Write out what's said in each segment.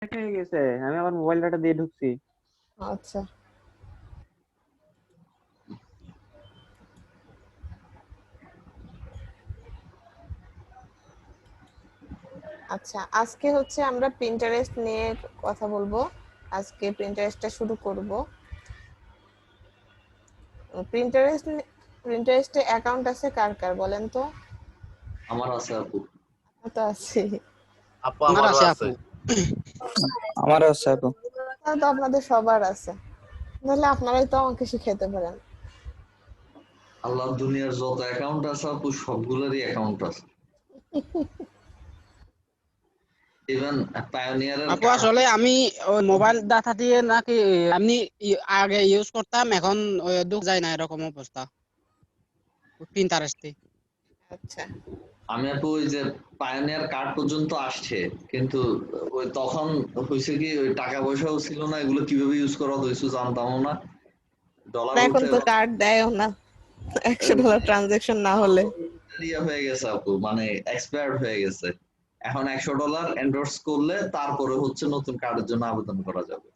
হয়ে গেছে, আমি আমার মোবাইল ডাটা দিয়ে ঢুকছি। আচ্ছা আচ্ছা, আজকে হচ্ছে আমরা প্রিন্টারেস্ট নিয়ে কথা বলবো। আজকে প্রিন্টারেস্টটা শুরু করব। প্রিন্টারেস্ট প্রিন্টারেস্টে অ্যাকাউন্ট আছে কার কার বলেন তো? আমার আছে আপু। আমার তো আছে। আপু আমার আমারও আছে আছে। আপু। আমারও আছে আপু। তাহলে তো আপনাদের সবার আছে, তাহলে আপনারাই তো আমাকে শিখাইতে পারেন। আল্লাহ দুনিয়ার যত অ্যাকাউন্ট আছে আপু সবগুলোরই অ্যাকাউন্ট আছে। ইভেন পায়োনিয়ারের আপু আসলে আমি ওই মোবাইল ডাটা দিয়ে নাকি এমনি আগে ইউজ করতাম, এখন ওই দুঃখ যায় না এরকম অবস্থা প্রিন্টারেস্টে। আচ্ছা, আমি আপু ওই যে পায়োনিয়ার কার্ড পর্যন্ত আসছে, কিন্তু ওই তখন হয়েছে কি ওই টাকা পয়সাও ছিল না, এগুলো কিভাবে ইউজ করা হয়েছে জানতামও না। ডলার এখন তো কার্ড দেয়ও না $100 ট্রানজাকশন না হলে। হয়ে গেছে আপু, মানে এক্সপায়ার্ড হয়ে গেছে। এখন $100 এন্ডোর্স করলে তারপরে হচ্ছে নতুন কার্ডের জন্য আবেদন করা যাবে।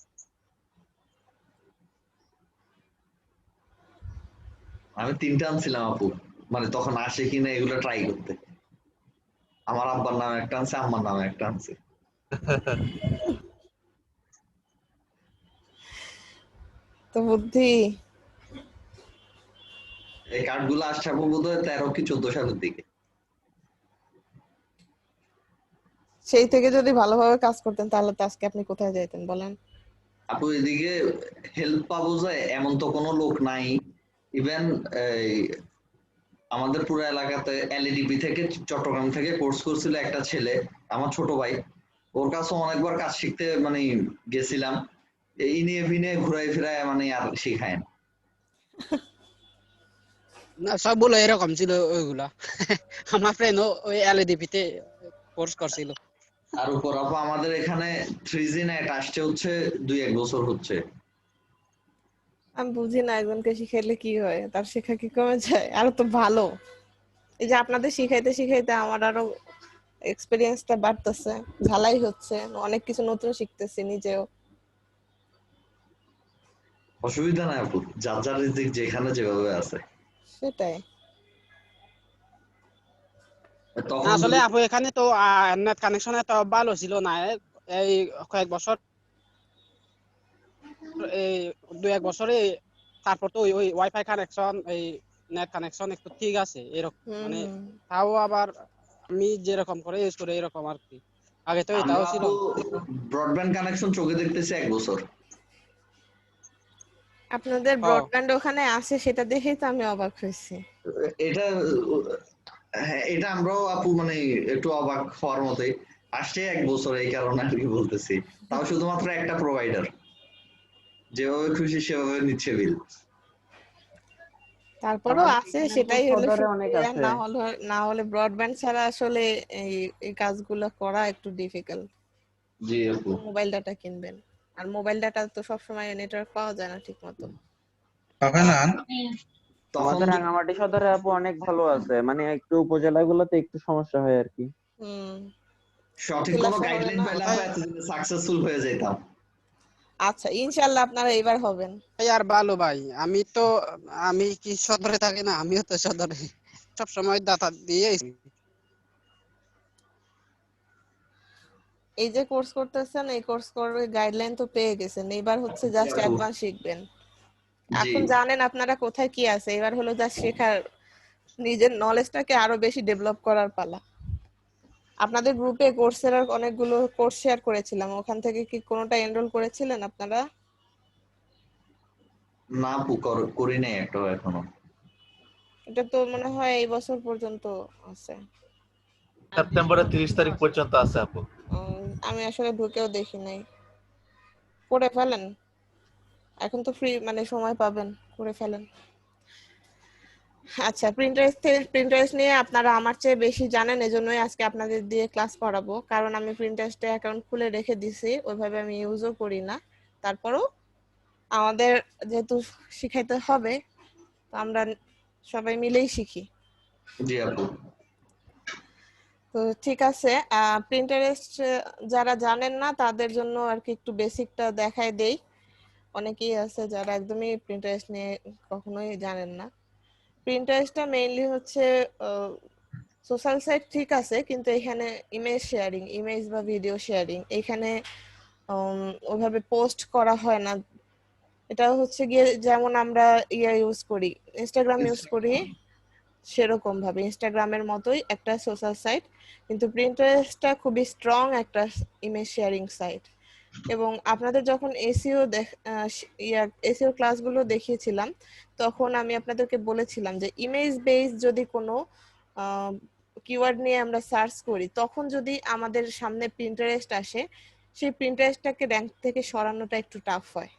আমি 3টা আনছিলাম আপু, মানে তখন আসে কিনা এগুলো ট্রাই করতে। আমার আব্বার নামে একটা আনছে, আম্মার নামে একটা আনছে। তো বুদ্ধি। এই কার্ডগুলো আসছে আপু বোধহয় 13 কি 14 সালের দিকে। সেই থেকে যদি ভালোভাবে কাজ করতেন তাহলে তো আজকে আপনি কোথায় যাইতেন বলেন? আপু এদিকে হেল্প পাবো যায় এমন তো কোনো লোক নাই। ইভেন আমাদের পুরো এলাকাতে এলইডিপি থেকে চট্টগ্রাম থেকে কোর্স করছিল একটা ছেলে, আমার ছোট ভাই। ওর কাছে অনেকবার কাজ শিখতে মানে গেছিলাম, এই নিয়ে ভিনে ঘুরাই ফিরায় মানে আর শিখায় না। না সবগুলো এরকম ছিল ওইগুলা আমার ফ্রেন্ড ওই এলইডিপি তে কোর্স করছিল। আর উপর আপু আমাদের এখানে 3G নেট আসছে হচ্ছে 2-1 বছর হচ্ছে। আমি বুঝি না, একজনকে শিখাইলে কি হয়, তার শেখা কি কমে যায়? আরো তো ভালো। এই যে আপনাদের শিখাইতে শিখাইতে আমার আরো এক্সপেরিয়েন্সটা বাড়তেছে, ঝালাই হচ্ছে, অনেক কিছু নতুন শিখতেছি নিজেও। অসুবিধা নাই আপু, যার যার রিজিক যেখানে যেভাবে আছে। সেটাই। না তখন আসলে যদি আপু এখানে তো নেট কানেকশন এত ভালো ছিল না। এই কয়েক বছর, এই 2-1 বছরে তারপর তো ওই ওই ওয়াইফাই কানেকশন, এই নেট কানেকশন একটু ঠিক আছে এরকম, হুম মানে হুম। তাও আবার আমি যেরকম করে ইউজ করি এরকম আর কি। আগে তো এটাও আমরা ছিল আপু না। ব্রডব্যান্ড কানেকশন চোখে দেখতেছি 1 বছর। আপনাদের ও ব্রডব্যান্ড ওখানে আছে সেটা দেখেই তো আমি অবাক হয়েছি। এটা হ্যাঁ, এটা আমরাও আপু মানে একটু অবাক হওয়ার মতোই। আসছে 1 বছর, এই কারণে আর কি বলতেছি। তাও শুধুমাত্র একটা প্রোভাইডার, যেভাবে খুশি সেভাবে নিচ্ছে বিল। তারপরও আমাদের আছে, এখানে সেটাই হলো সদরে অনেক সুবিধা। আছে। না হলে ব্রডব্যান্ড ছাড়া আসলে এই এই কাজগুলো করা একটু ডিফিকাল্ট। জি আপু। মোবাইল ডাটা কিনবেন, আর মোবাইল ডাটা তো সবসময় নেটওয়ার্ক পাওয়া যায় না ঠিক মতো। কখন আন? তখন আমাদের রাঙামাটি সদরে আপু অনেক ভালো আছে, মানে একটু উপজেলাগুলোতে একটু সমস্যা হয় আর কি। হুম। সঠিক জেলা কোনো শহরে গাইডলাইন না। পাইলে কোথায়? আমরা এতদিনে সাকসেসফুল হয়ে যেতাম। আচ্ছা, ইনশাল্লাহ আপনারা এবার হবেন। এই আর ভালো ভাই, আমি কি সদরে থাকি না? আমিও তো সদরে সব সময় ডাটা দিয়ে। এই যে কোর্স করতেছেন, এই কোর্স করে গাইডলাইন তো পেয়ে গেছেন, এবার হচ্ছে জি জাস্ট আপু। অ্যাডভান্স শিখবেন। জি এখন জানেন আপনারা কোথায় কি আছে, এবার হলো জাস্ট শেখার, নিজের নলেজটাকে আরো বেশি ডেভেলপ করার পালা। আপনাদের গ্রুপে কোর্সেরার অনেকগুলো কোর্স শেয়ার করেছিলাম, ওখান থেকে কি কোনোটা এনরোল করেছিলেন আপনারা? না আপু, করি নাই একটাও এখনো। এটা তো মনে হয় এই বছর পর্যন্ত আছে। সেপ্টেম্বরের 30 তারিখ পর্যন্ত আছে আপু। আমি আসলে ঢুকেও দেখি নাই। করে ফেলেন, এখন তো ফ্রি মানে সময় পাবেন, করে ফেলেন। আচ্ছা, প্রিন্টারেস্ট নিয়ে আপনারা আমার চেয়ে বেশি জানেন, এজন্যই আজকে আপনাদের দিয়ে ক্লাস করাবো। কারণ আমি প্রিন্টারেস্টে অ্যাকাউন্ট খুলে রেখে দিছি, ওইভাবে আমি ইউজও করি না। তারপরও আমাদের যেহেতু শিখাইতে হবে, তো আমরা সবাই মিলেই শিখি। জি আপু। তো ঠিক আছে, প্রিন্টারেস্ট যারা জানেন না তাদের জন্য আর কি একটু বেসিকটা দেখাই দেই। অনেকেই আছে যারা একদমই প্রিন্টারেস্ট নিয়ে কখনোই জানেন না। প্রিন্টারেস্টটা মেইনলি হচ্ছে সোশ্যাল সাইট, ঠিক আছে, কিন্তু এখানে ইমেজ শেয়ারিং, ইমেজ বা ভিডিও শেয়ারিং এখানে ওভাবে পোস্ট করা হয় না। এটা হচ্ছে গিয়ে যেমন আমরা ইউজ করি, ইনস্টাগ্রাম ইউজ করি, সেরকম ভাবে ইনস্টাগ্রামের মতোই একটা সোশ্যাল সাইট, কিন্তু প্রিন্টারেস্টটা খুবই স্ট্রং একটা ইমেজ শেয়ারিং সাইট। এবং আপনাদের যখন এসিও ক্লাসগুলো দেখিয়েছিলাম তখন আমি আপনাদেরকে বলেছিলাম যে ইমেজ বেস যদি কোনো কিওয়ার্ড নিয়ে আমরা সার্চ করি, তখন যদি আমাদের সামনে প্রিন্টারেস্ট আসে, সেই প্রিন্টারেস্টটাকে র্যাঙ্ক থেকে সরানোটা একটু টাফ হয়।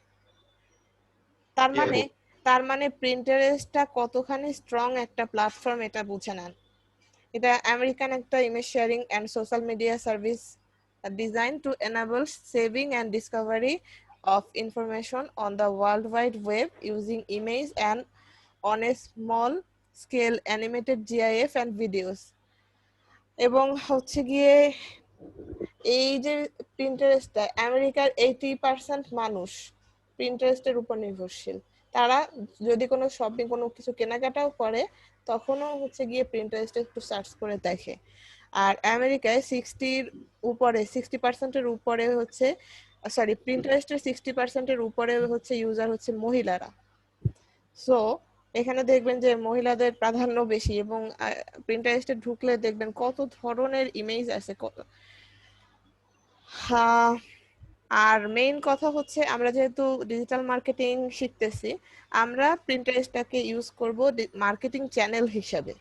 তার মানে প্রিন্টারেস্টটা কতখানি স্ট্রং একটা প্ল্যাটফর্ম এটা বুঝে নেন। এটা আমেরিকান একটা image sharing and social media service designed to enable saving and discovery of information on the World Wide Web using image and on a small scale animated GIF and videos. এবং হচ্ছে গিয়ে এই যে প্রিন্টারেস্টটা, আমেরিকার 80% মানুষ প্রিন্টারেস্টের উপর নির্ভরশীল। তারা যদি কোনো শপিং, কোনো কিছু কেনাকাটাও করে, তখনও হচ্ছে গিয়ে প্রিন্টারেস্টে একটু সার্চ করে দেখে। আর আমেরিকায় 60%-এর উপরে হচ্ছে, সরি, প্রিন্টারেস্টের 60%-এর উপরে হচ্ছে ইউজার হচ্ছে মহিলারা। সো এখানে দেখবেন যে মহিলাদের প্রাধান্য বেশি, এবং প্রিন্টারেস্টে ঢুকলে দেখবেন কত ধরনের ইমেজ আছে। আর মেইন কথা হচ্ছে, আমরা যেহেতু ডিজিটাল মার্কেটিং শিখতেছি, আমরা প্রিন্টারেস্টটাকে ইউজ করব মার্কেটিং চ্যানেল হিসাবে।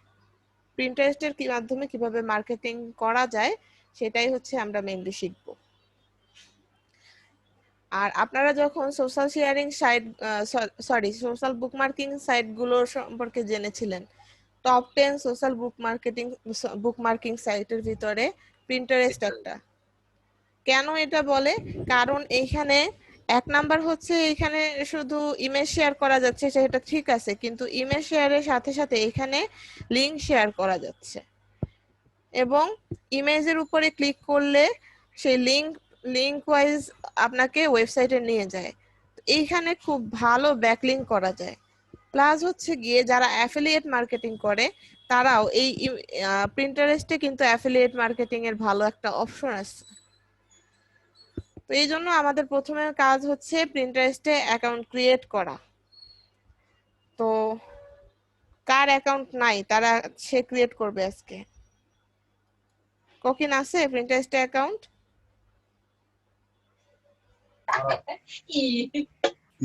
প্রিন্টারেস্টের মাধ্যমে কিভাবে মার্কেটিং করা যায় সেটাই হচ্ছে আমরা মেইনলি শিখব। আর আপনারা যখন social sharing site, social bookmarking সাইটগুলোর সম্পর্কে জেনেছিলেন, টপ 10 সোশ্যাল বুকমার্কিং সাইটের ভিতরে প্রিন্টারেস্ট একটা। কেন এটা বলে? কারণ এইখানে 1 নাম্বার হচ্ছে, এখানে শুধু ইমেজ শেয়ার করা যাচ্ছে, সেটা ঠিক আছে, কিন্তু ইমেজ শেয়ারের সাথে সাথে এখানে লিংক শেয়ার করা যাচ্ছে, এবং ইমেজের উপরে ক্লিক করলে সেই লিংক ওয়াইজ আপনাকে ওয়েবসাইটে নিয়ে যায়। এইখানে খুব ভালো ব্যাকলিংক করা যায়। প্লাস হচ্ছে গিয়ে যারা অ্যাফিলিয়েট মার্কেটিং করে, তারাও এই প্রিন্টারেস্টে কিন্তু অ্যাফিলিয়েট মার্কেটিং এর ভালো একটা অপশন আছে। তো এই জন্য আমাদের প্রথমে কাজ হচ্ছে প্রিন্টারেস্টে অ্যাকাউন্ট ক্রিয়েট করা। তো কার অ্যাকাউন্ট নাই তারা সে ক্রিয়েট করবে আজকে। কোকিন আছে প্রিন্টারেস্টে অ্যাকাউন্ট?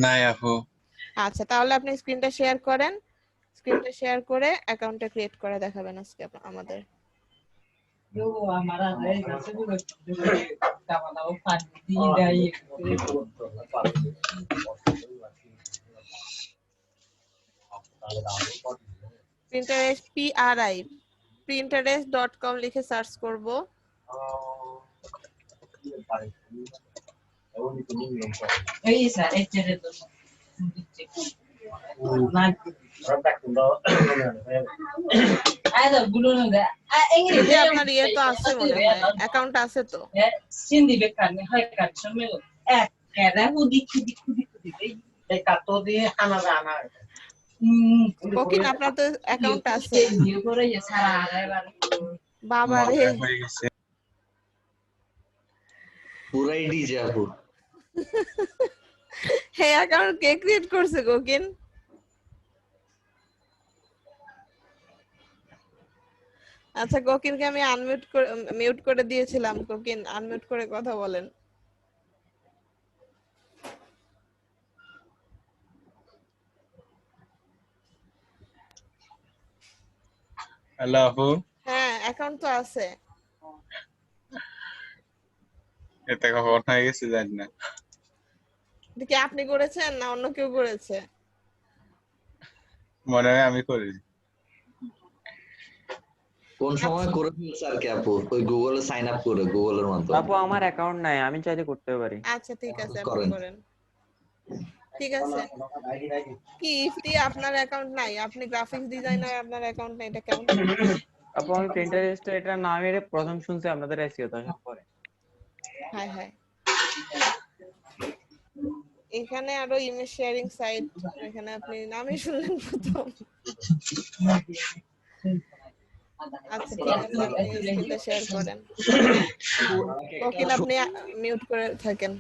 নাই আপু। আচ্ছা, তাহলে আপনি স্ক্রিনটা শেয়ার করেন। স্ক্রিনটা শেয়ার করে অ্যাকাউন্টটা ক্রিয়েট করে দেখাবেন আজকে আমাদের। প্রিন্টারেস্ট pinterest.com লিখে সার্চ করব। আপনার ইয়ে তো আছে মনে হয়, অ্যাকাউন্ট আছে তো? কোকিন আপনার তো অ্যাকাউন্ট আছে। বাবা রে, পুরাই ডিজে আপু। এই অ্যাকাউন্ট কে ক্রিয়েট করছে কোকিন? আচ্ছা, কোকিনকে আমি মিউট করে দিয়েছিলাম। কোকিন আনমিউট করে কথা বলেন। হ্যালো আপু। হ্যাঁ, অ্যাকাউন্ট তো আছে। এটা কখন হয়ে গেছে জানি না। কি আপনি করেছেন না অন্য কেউ করেছে? মনে হয় আমি করি। কোন সময় করে ফেলছে আর কি আপু, ওই গুগলে সাইন আপ করে, গুগলের মাধ্যমে। আপু আমার অ্যাকাউন্ট নাই, আমি চাইলে করতে পারি। আচ্ছা ঠিক আছে, আপনি করেন। করেন। ঠিক আছে। কি ইফতি আপনার অ্যাকাউন্ট নাই? আপনি গ্রাফিক্স ডিজাইনার, আপনার অ্যাকাউন্ট নাই, এটা কেমন? আপু আমি প্রিন্টারেস্টে এটা না মেরে প্রথম শুনছি আপনাদের এসইও তো আসার পরে। হাই হাই, এখানে আরো ইমেজ শেয়ারিং সাইট, এখানে আপনি নামই শুনলেন প্রথম। আচ্ছা ঠিক আছে, আপনি স্ক্রিনটা শেয়ার করেন। কোকিল আপনি মিউট করে থাকেন।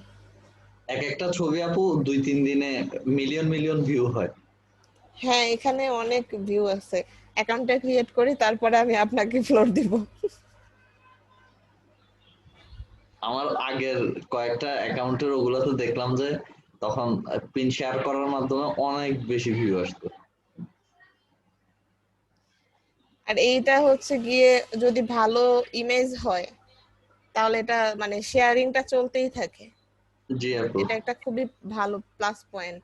এক একটা ছবি আপু 2-3 দিনে মিলিয়ন মিলিয়ন ভিউ হয়। হ্যাঁ এখানে অনেক ভিউ আছে, অ্যাকাউন্টটা ক্রিয়েট করি তারপরে আমি আপনাকে ফ্লোর দিব। আমার আগের কয়েকটা অ্যাকাউন্টের ওগুলোতে দেখলাম যে তখন পিন শেয়ার করার মাধ্যমে অনেক বেশি ভিউ আসতো। আর এইটা হচ্ছে গিয়ে যদি ভালো ইমেজ হয় তাহলে এটা মানে শেয়ারিংটা চলতেই থাকে, জি আপু। এটা একটা খুবই ভালো প্লাস পয়েন্ট।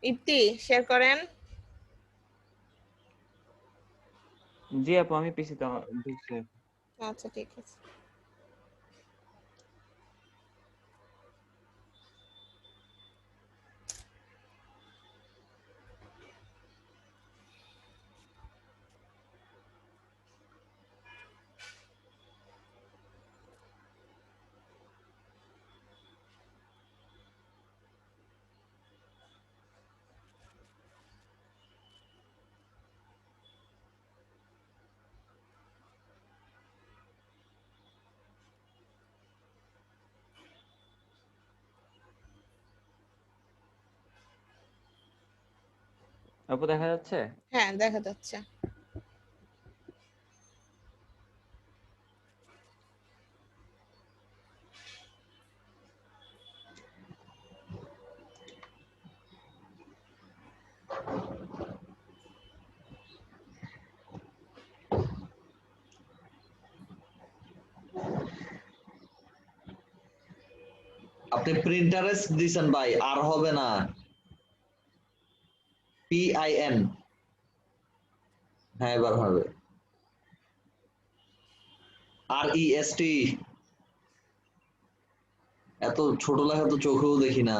ইপ্তি শেয়ার করেন। জি আপু আমি পিসি তো ঢুকছে। আচ্ছা ঠিক আছে। আপু দেখা যাচ্ছে? হ্যাঁ দেখা যাচ্ছে। আপনি প্রিন্টারেস্ট দিছেন ভাই, আর হবে না। PIN, হ্যাঁ এবার হবে। REST, এত ছোট লেখা তো চোখেও দেখি না।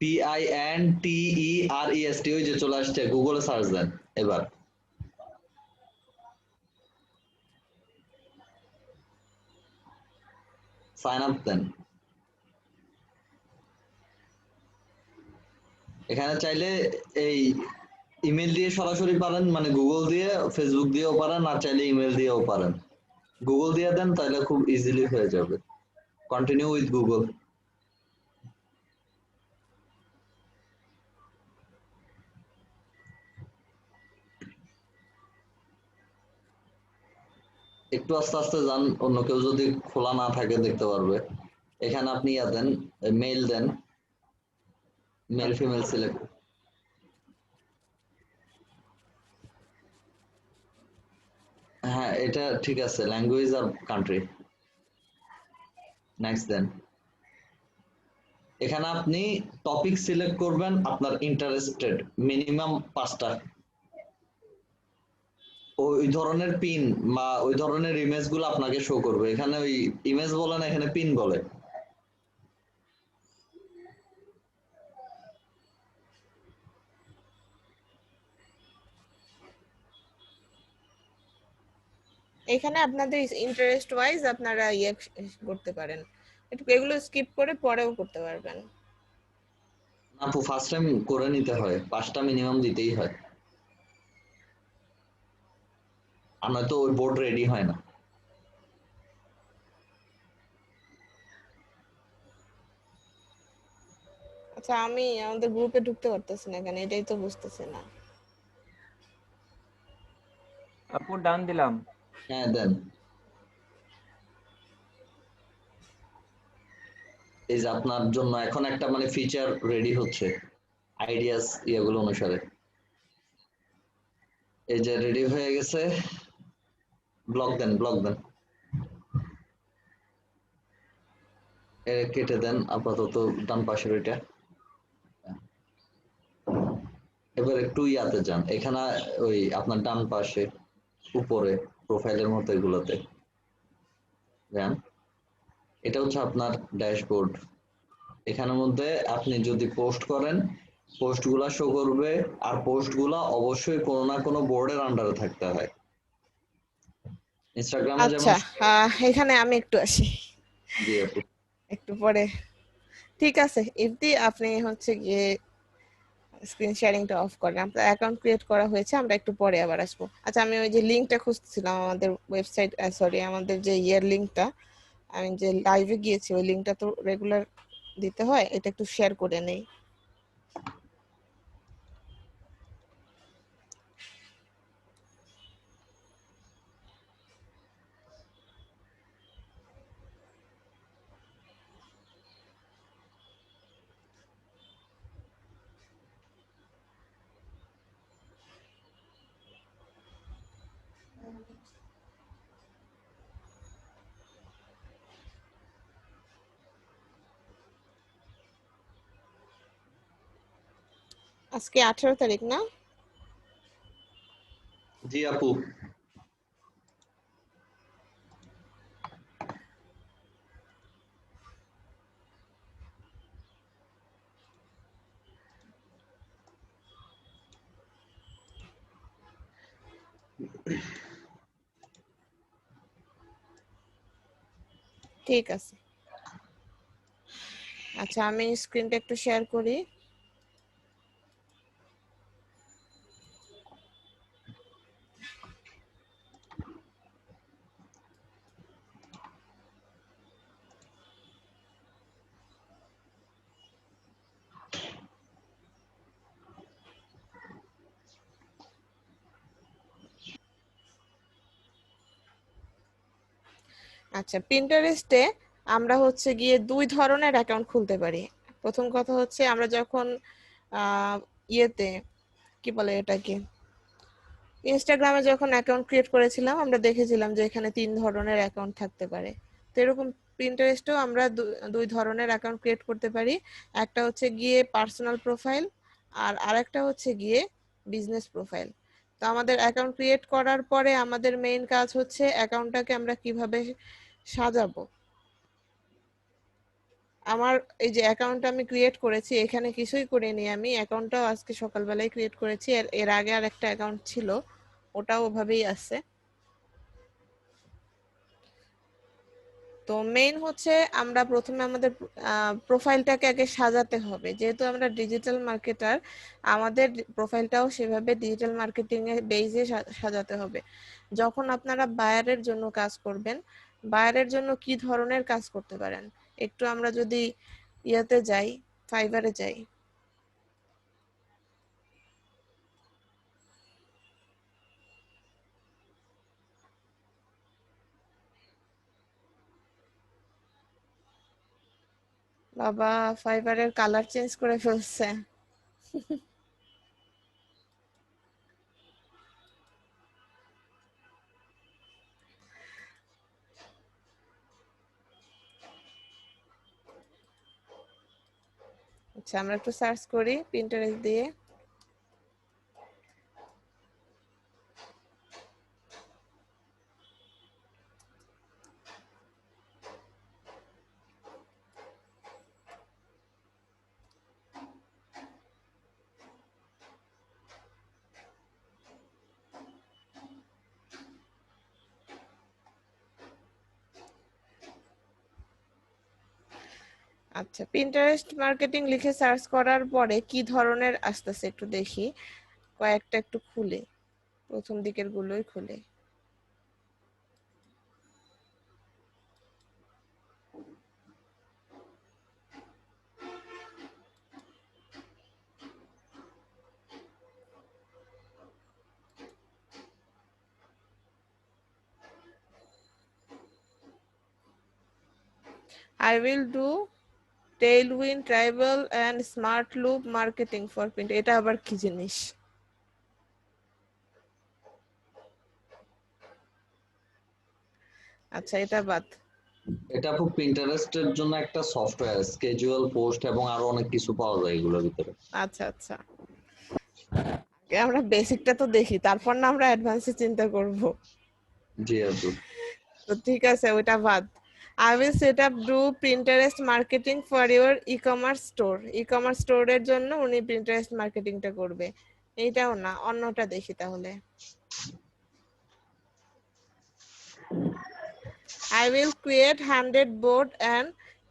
PINTEREST, ওই যে চলে আসছে, গুগলে সার্চ দেন এবার। সাইন আপ দেন। এখানে চাইলে এই ইমেল দিয়ে সরাসরি পারেন, মানে গুগল দিয়ে ফেসবুক দিয়েও পারেন, আর চাইলে ইমেল দিয়েও পারেন। গুগল দিয়ে দেন তাহলে খুব ইজিলি হয়ে যাবে। Continue with Google. একটু আস্তে আস্তে যান, অন্য কেউ যদি খোলা না থাকে দেখতে পারবে। এখানে আপনি ইয়া দেন, মেল দেন, মেল ফিমেল সিলেক্ট। হ্যাঁ এটা ঠিক আছে, ল্যাঙ্গুয়েজ আর কান্ট্রি। নেক্সট দেন। এখানে আপনি টপিক সিলেক্ট করবেন আপনার ইন্টারেস্টেড, মিনিমাম 5টা। ওই ধরনের পিন বা ওই ধরনের ইমেজ গুলো আপনাকে শো করবে। এখানে ওই ইমেজ বলে না, এখানে পিন বলে। এখানে আপনাদের ইন্টারেস্ট ওয়াইজ আপনারা ইয়ে করতে পারেন, একটু এগুলো স্কিপ করে পরেও করতে পারবেন। না ফার্স্ট টাইম করে নিতে হয়, 5টা মিনিমাম দিতেই হয়, আর নয়তো ওই বোর্ড রেডি হয় না। আচ্ছা আমি আমাদের গ্রুপে ঢুকতে পারতেছি না কেন, এটাই তো বুঝতেছি না। আপু ডান দিলাম। হ্যাঁ দেন। এই যে আপনার জন্য এখন একটা মানে ফিচার রেডি হচ্ছে আইডিয়াস ইয়েগুলো অনুসারে। এই যে রেডি হয়ে গেছে, ব্লক দেন, ব্লক দেন, কেটে দেন আপাতত ডান পাশের ওইটা। এবার একটু ইয়াতে যান, এখানে ওই আপনার ডান পাশে উপরে প্রোফাইলের মতো এগুলোতে যান। এটা হচ্ছে আপনার ড্যাশবোর্ড। এখানের মধ্যে আপনি যদি পোস্ট করেন পোস্টগুলা শো করবে, আর পোস্টগুলা অবশ্যই কোনো না কোনো বোর্ডের আন্ডারে থাকতে হয়। ইনস্টাগ্রামে যেমন। আচ্ছা, এখানে আমি একটু আসি জি আপু। একটু পরে। ঠিক আছে ইফতি, আপনি হচ্ছে গিয়ে স্ক্রিন শেয়ারিংটা অফ করেন। আপনার অ্যাকাউন্ট ক্রিয়েট করা হয়েছে, আমরা একটু পরে আবার আসবো। আচ্ছা, আমি ওই যে লিংকটা খুঁজতেছিলাম আমাদের ওয়েবসাইট, সরি আমাদের যে লিংকটা, আমি যে লাইভে গিয়েছি ওই লিংকটা তো রেগুলার দিতে হয়, এটা একটু শেয়ার করে নেই। আজকে 18 তারিখ না? জি আপু। ঠিক আছে। আচ্ছা, আমি স্ক্রিনটা একটু শেয়ার করি। আচ্ছা, পিন্টারেস্টে আমরা হচ্ছে গিয়ে দুই ধরনের অ্যাকাউন্ট খুলতে পারি। প্রথম কথা হচ্ছে আমরা যখন ইয়েতে কি বলে এটাকে, ইনস্টাগ্রামে যখন অ্যাকাউন্ট ক্রিয়েট করেছিলাম, আমরা দেখেছিলাম যে এখানে 3 ধরনের অ্যাকাউন্ট থাকতে পারে। তো এরকম পিন্টারেস্টেও আমরা দুই ধরনের অ্যাকাউন্ট ক্রিয়েট করতে পারি। একটা হচ্ছে গিয়ে পার্সোনাল প্রোফাইল, আর আরেকটা হচ্ছে গিয়ে বিজনেস প্রোফাইল। তো আমাদের অ্যাকাউন্ট ক্রিয়েট করার পরে আমাদের মেইন কাজ হচ্ছে অ্যাকাউন্টটাকে আমরা কিভাবে সাজাবো। আমার এই যে অ্যাকাউন্ট আমি ক্রিয়েট করেছি, এখানে কিছুই করিনি, আমি অ্যাকাউন্টটাও আজকে সকালবেলায় ক্রিয়েট করেছি। এর আগে আর একটা অ্যাকাউন্ট ছিল, ওটাও ওভাবেই আছে। তো মেইন হচ্ছে আমরা প্রথমে আমাদের প্রোফাইলটাকে আগে সাজাতে হবে। যেহেতু আমরা ডিজিটাল মার্কেটার, আমাদের প্রোফাইলটাও সেভাবে ডিজিটাল মার্কেটিং এর বেইজে সাজাতে হবে। যখন আপনারা বায়ারের জন্য কাজ করবেন, বায়ারের জন্য কি ধরনের কাজ করতে পারেন, একটু আমরা যদি ইয়াতে যাই, ফাইবারে যাই। বাবা, ফাইবারের কালার চেঞ্জ করে ফেলছে। আচ্ছা, আমরা একটু সার্চ করি পিন্টারেস্ট দিয়ে। আচ্ছা, পিন্টারেস্ট মার্কেটিং লিখে সার্চ করার পরে কি ধরনের আসতেছে একটু দেখি। কয়েকটা একটু খুলে, প্রথম দিকের গুলোই খুলে। I will do tailwind tribal and smart loop marketing for print. এটা আবার কি জিনিস? আচ্ছা, এটা বাদ। এটা আপু পিন্টারেস্টের জন্য একটা সফটওয়্যার, স্কেজুয়াল পোস্ট এবং আরো অনেক কিছু পাওয়া যায় এগুলোর ভিতরে। আচ্ছা আচ্ছা, আগে আমরা বেসিকটা তো দেখি, তারপর না আমরা অ্যাডভান্সে চিন্তা করব। জি আপু। তো ঠিক আছে, ওইটা বাদ। I will set up do Pinterest marketing for your e-commerce store. E-commerce স্টোরের জন্য উনি Pinterest মার্কেটিংটা করবে। এইটাও না, অন্যটা দেখি তাহলে। I will create 100 board and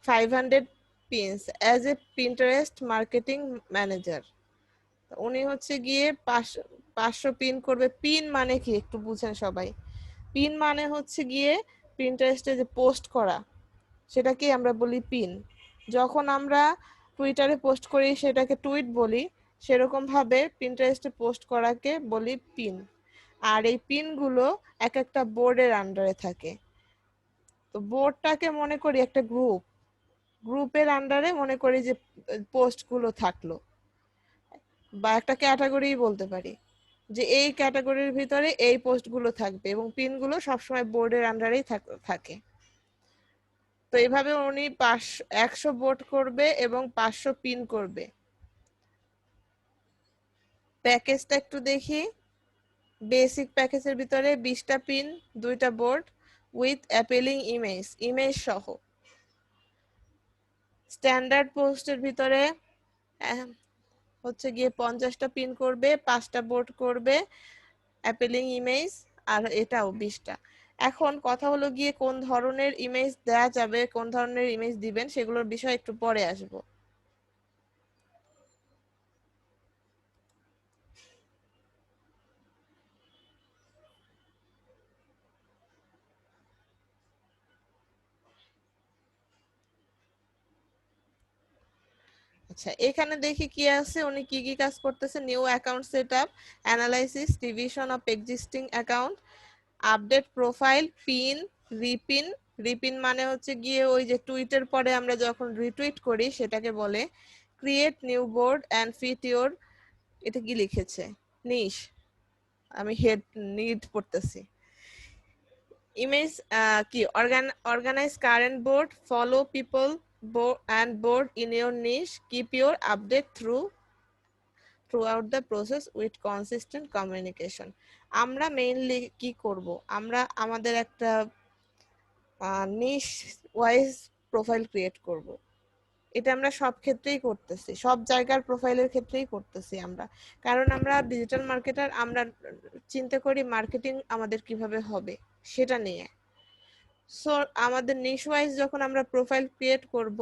500 pins as a Pinterest marketing manager. উনি হচ্ছে গিয়ে 500 পিন করবে। পিন মানে কি একটু বুঝেন সবাই। পিন মানে হচ্ছে গিয়ে Pinterest-এ যে পোস্ট করা, সেটাকে আমরা বলি পিন। যখন আমরা টুইটারে পোস্ট করি সেটাকে টুইট বলি, সেরকম ভাবে Pinterest-এ পোস্ট করাকে বলি পিন। আর এই পিনগুলো এক একটা বোর্ডের আন্ডারে থাকে। তো বোর্ডটাকে মনে করি একটা গ্রুপের আন্ডারে মনে করি যে পোস্টগুলো থাকলো, বা একটা ক্যাটাগরি বলতে পারি যে এই ক্যাটাগরির ভিতরে এই পোস্টগুলো থাকবে, এবং পিনগুলো সবসময় বোর্ডের আন্ডারেই থাকে। তো এইভাবে উনি 100 বোর্ড করবে এবং 500 পিন করবে। প্যাকেজটা একটু দেখি। বেসিক প্যাকেজের ভিতরে 20টা পিন, 2টা বোর্ড উইথ অ্যাপিলিং ইমেজ সহ। স্ট্যান্ডার্ড পোস্টের ভিতরে হচ্ছে গিয়ে 50টা পিন করবে, 5টা বোর্ড করবে, অ্যাপিলিং ইমেজ, আর এটাও 20টা। এখন কথা হলো গিয়ে কোন ধরনের ইমেজ দেয়া যাবে, কোন ধরনের ইমেজ দিবেন সেগুলোর বিষয় একটু পরে আসবো। আচ্ছা, এখানে দেখি কি আছে, উনি কি কি কাজ করতেছে। New account setup, analysis, division of existing account, update profile, pin, repin. Repin মানে হচ্ছে গিয়ে ওই যে টুইটের পরে আমরা যখন রিটুইট করি সেটাকে বলে। Create new board and fit your, এটা কি লিখেছে, নিশ, আমি হেড নিড পড়তেছি। ইমেজ কি organise current board, follow people and board in your niche, keep your update throughout the process with consistent communication. আমরা মেইনলি কি করব, আমরা আমাদের একটা নিশ ওয়াইজ প্রোফাইল ক্রিয়েট করব। এটা আমরা সব ক্ষেত্রেই করতেছি, সব জায়গার প্রোফাইলের ক্ষেত্রেই করতেছি আমরা, কারণ আমরা ডিজিটাল মার্কেটার। আমরা চিন্তা করি মার্কেটিং আমাদের কিভাবে হবে সেটা নিয়ে। সো আমাদের নিশ ওয়াইজ যখন আমরা প্রোফাইল ক্রিয়েট করব,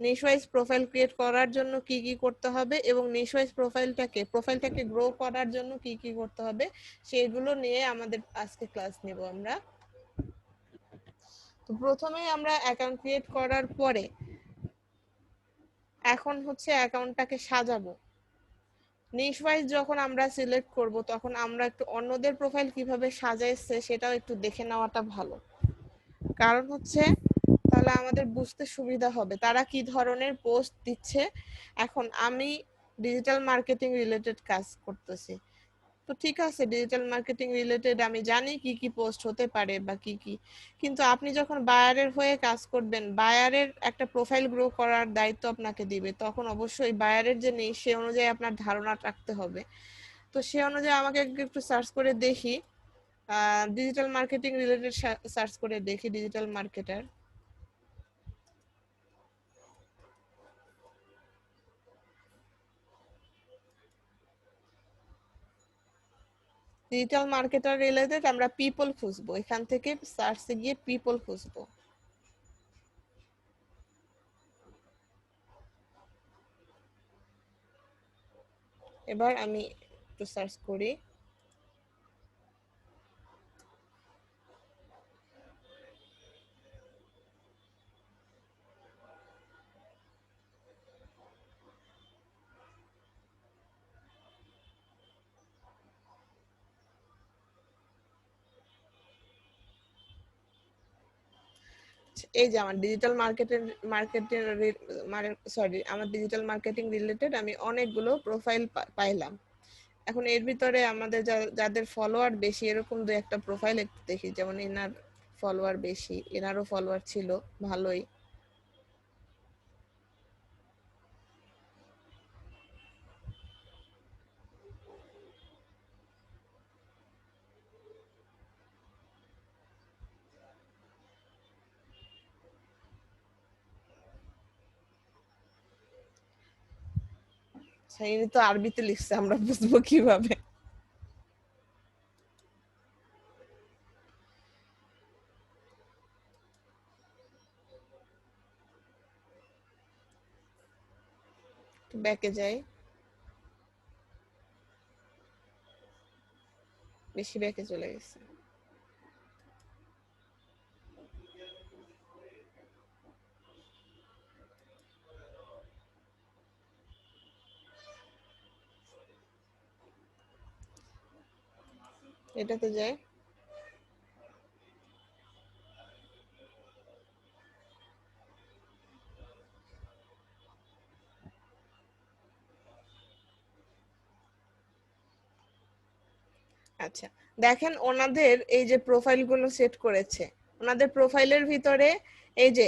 নিশ ওয়াইজ প্রোফাইল ক্রিয়েট করার জন্য কি কি করতে হবে এবং নিশ ওয়াইজ প্রোফাইলটাকে গ্রো করার জন্য কি কি করতে হবে সেগুলো নিয়ে আমাদের আজকে ক্লাস নেব আমরা। তো প্রথমেই আমরা অ্যাকাউন্ট ক্রিয়েট করার পরে এখন হচ্ছে অ্যাকাউন্টটাকে সাজাবো। নিশ ওয়াইজ যখন আমরা সিলেক্ট করব তখন আমরা একটু অন্যদের প্রোফাইল কিভাবে সাজাইছে সেটাও একটু দেখে নেওয়াটা ভালো, কারণ হচ্ছে তাহলে আমাদের বুঝতে সুবিধা হবে তারা কি ধরনের পোস্ট দিচ্ছে। এখন আমি ডিজিটাল মার্কেটিং রিলেটেড কাজ করতেছি, তো ঠিক আছে ডিজিটাল মার্কেটিং রিলেটেড আমি জানি কি কি পোস্ট হতে পারে বা কি কি, কিন্তু আপনি যখন বায়ারের হয়ে কাজ করবেন, বায়ারের একটা প্রোফাইল গ্রো করার দায়িত্ব আপনাকে দিবে, তখন অবশ্যই বায়ারের যে নেই সে অনুযায়ী আপনার ধারণা রাখতে হবে। তো সে অনুযায়ী আমাকে একটু সার্চ করে দেখি, ডিজিটাল মার্কেটিং রিলেটেড সার্চ করে দেখি digital marketer. Digital marketer related আমরা পিপল খুঁজবো, এখান থেকে সার্চে গিয়ে পিপল খুঁজবো। এবার আমি একটু সার্চ করি। এই যে আমার ডিজিটাল ডিজিটাল মার্কেটিং রিলেটেড আমি অনেকগুলো প্রোফাইল পাইলাম। এখন এর ভিতরে আমাদের যাদের ফলোয়ার বেশি এরকম দু একটা প্রোফাইল একটু দেখি, যেমন এনার ফলোয়ার বেশি, এনারও ফলোয়ার ছিল ভালোই। আচ্ছা, ইনি তো আরবিতে লিখছে, আমরা বুঝবো কিভাবে? ব্যাকে যাই, বেশি ব্যাকে চলে গেছে। এটাতে যাই, আচ্ছা দেখেন ওনাদের এই যে প্রোফাইল গুলো সেট করেছে, ওনাদের প্রোফাইলের ভিতরে এই যে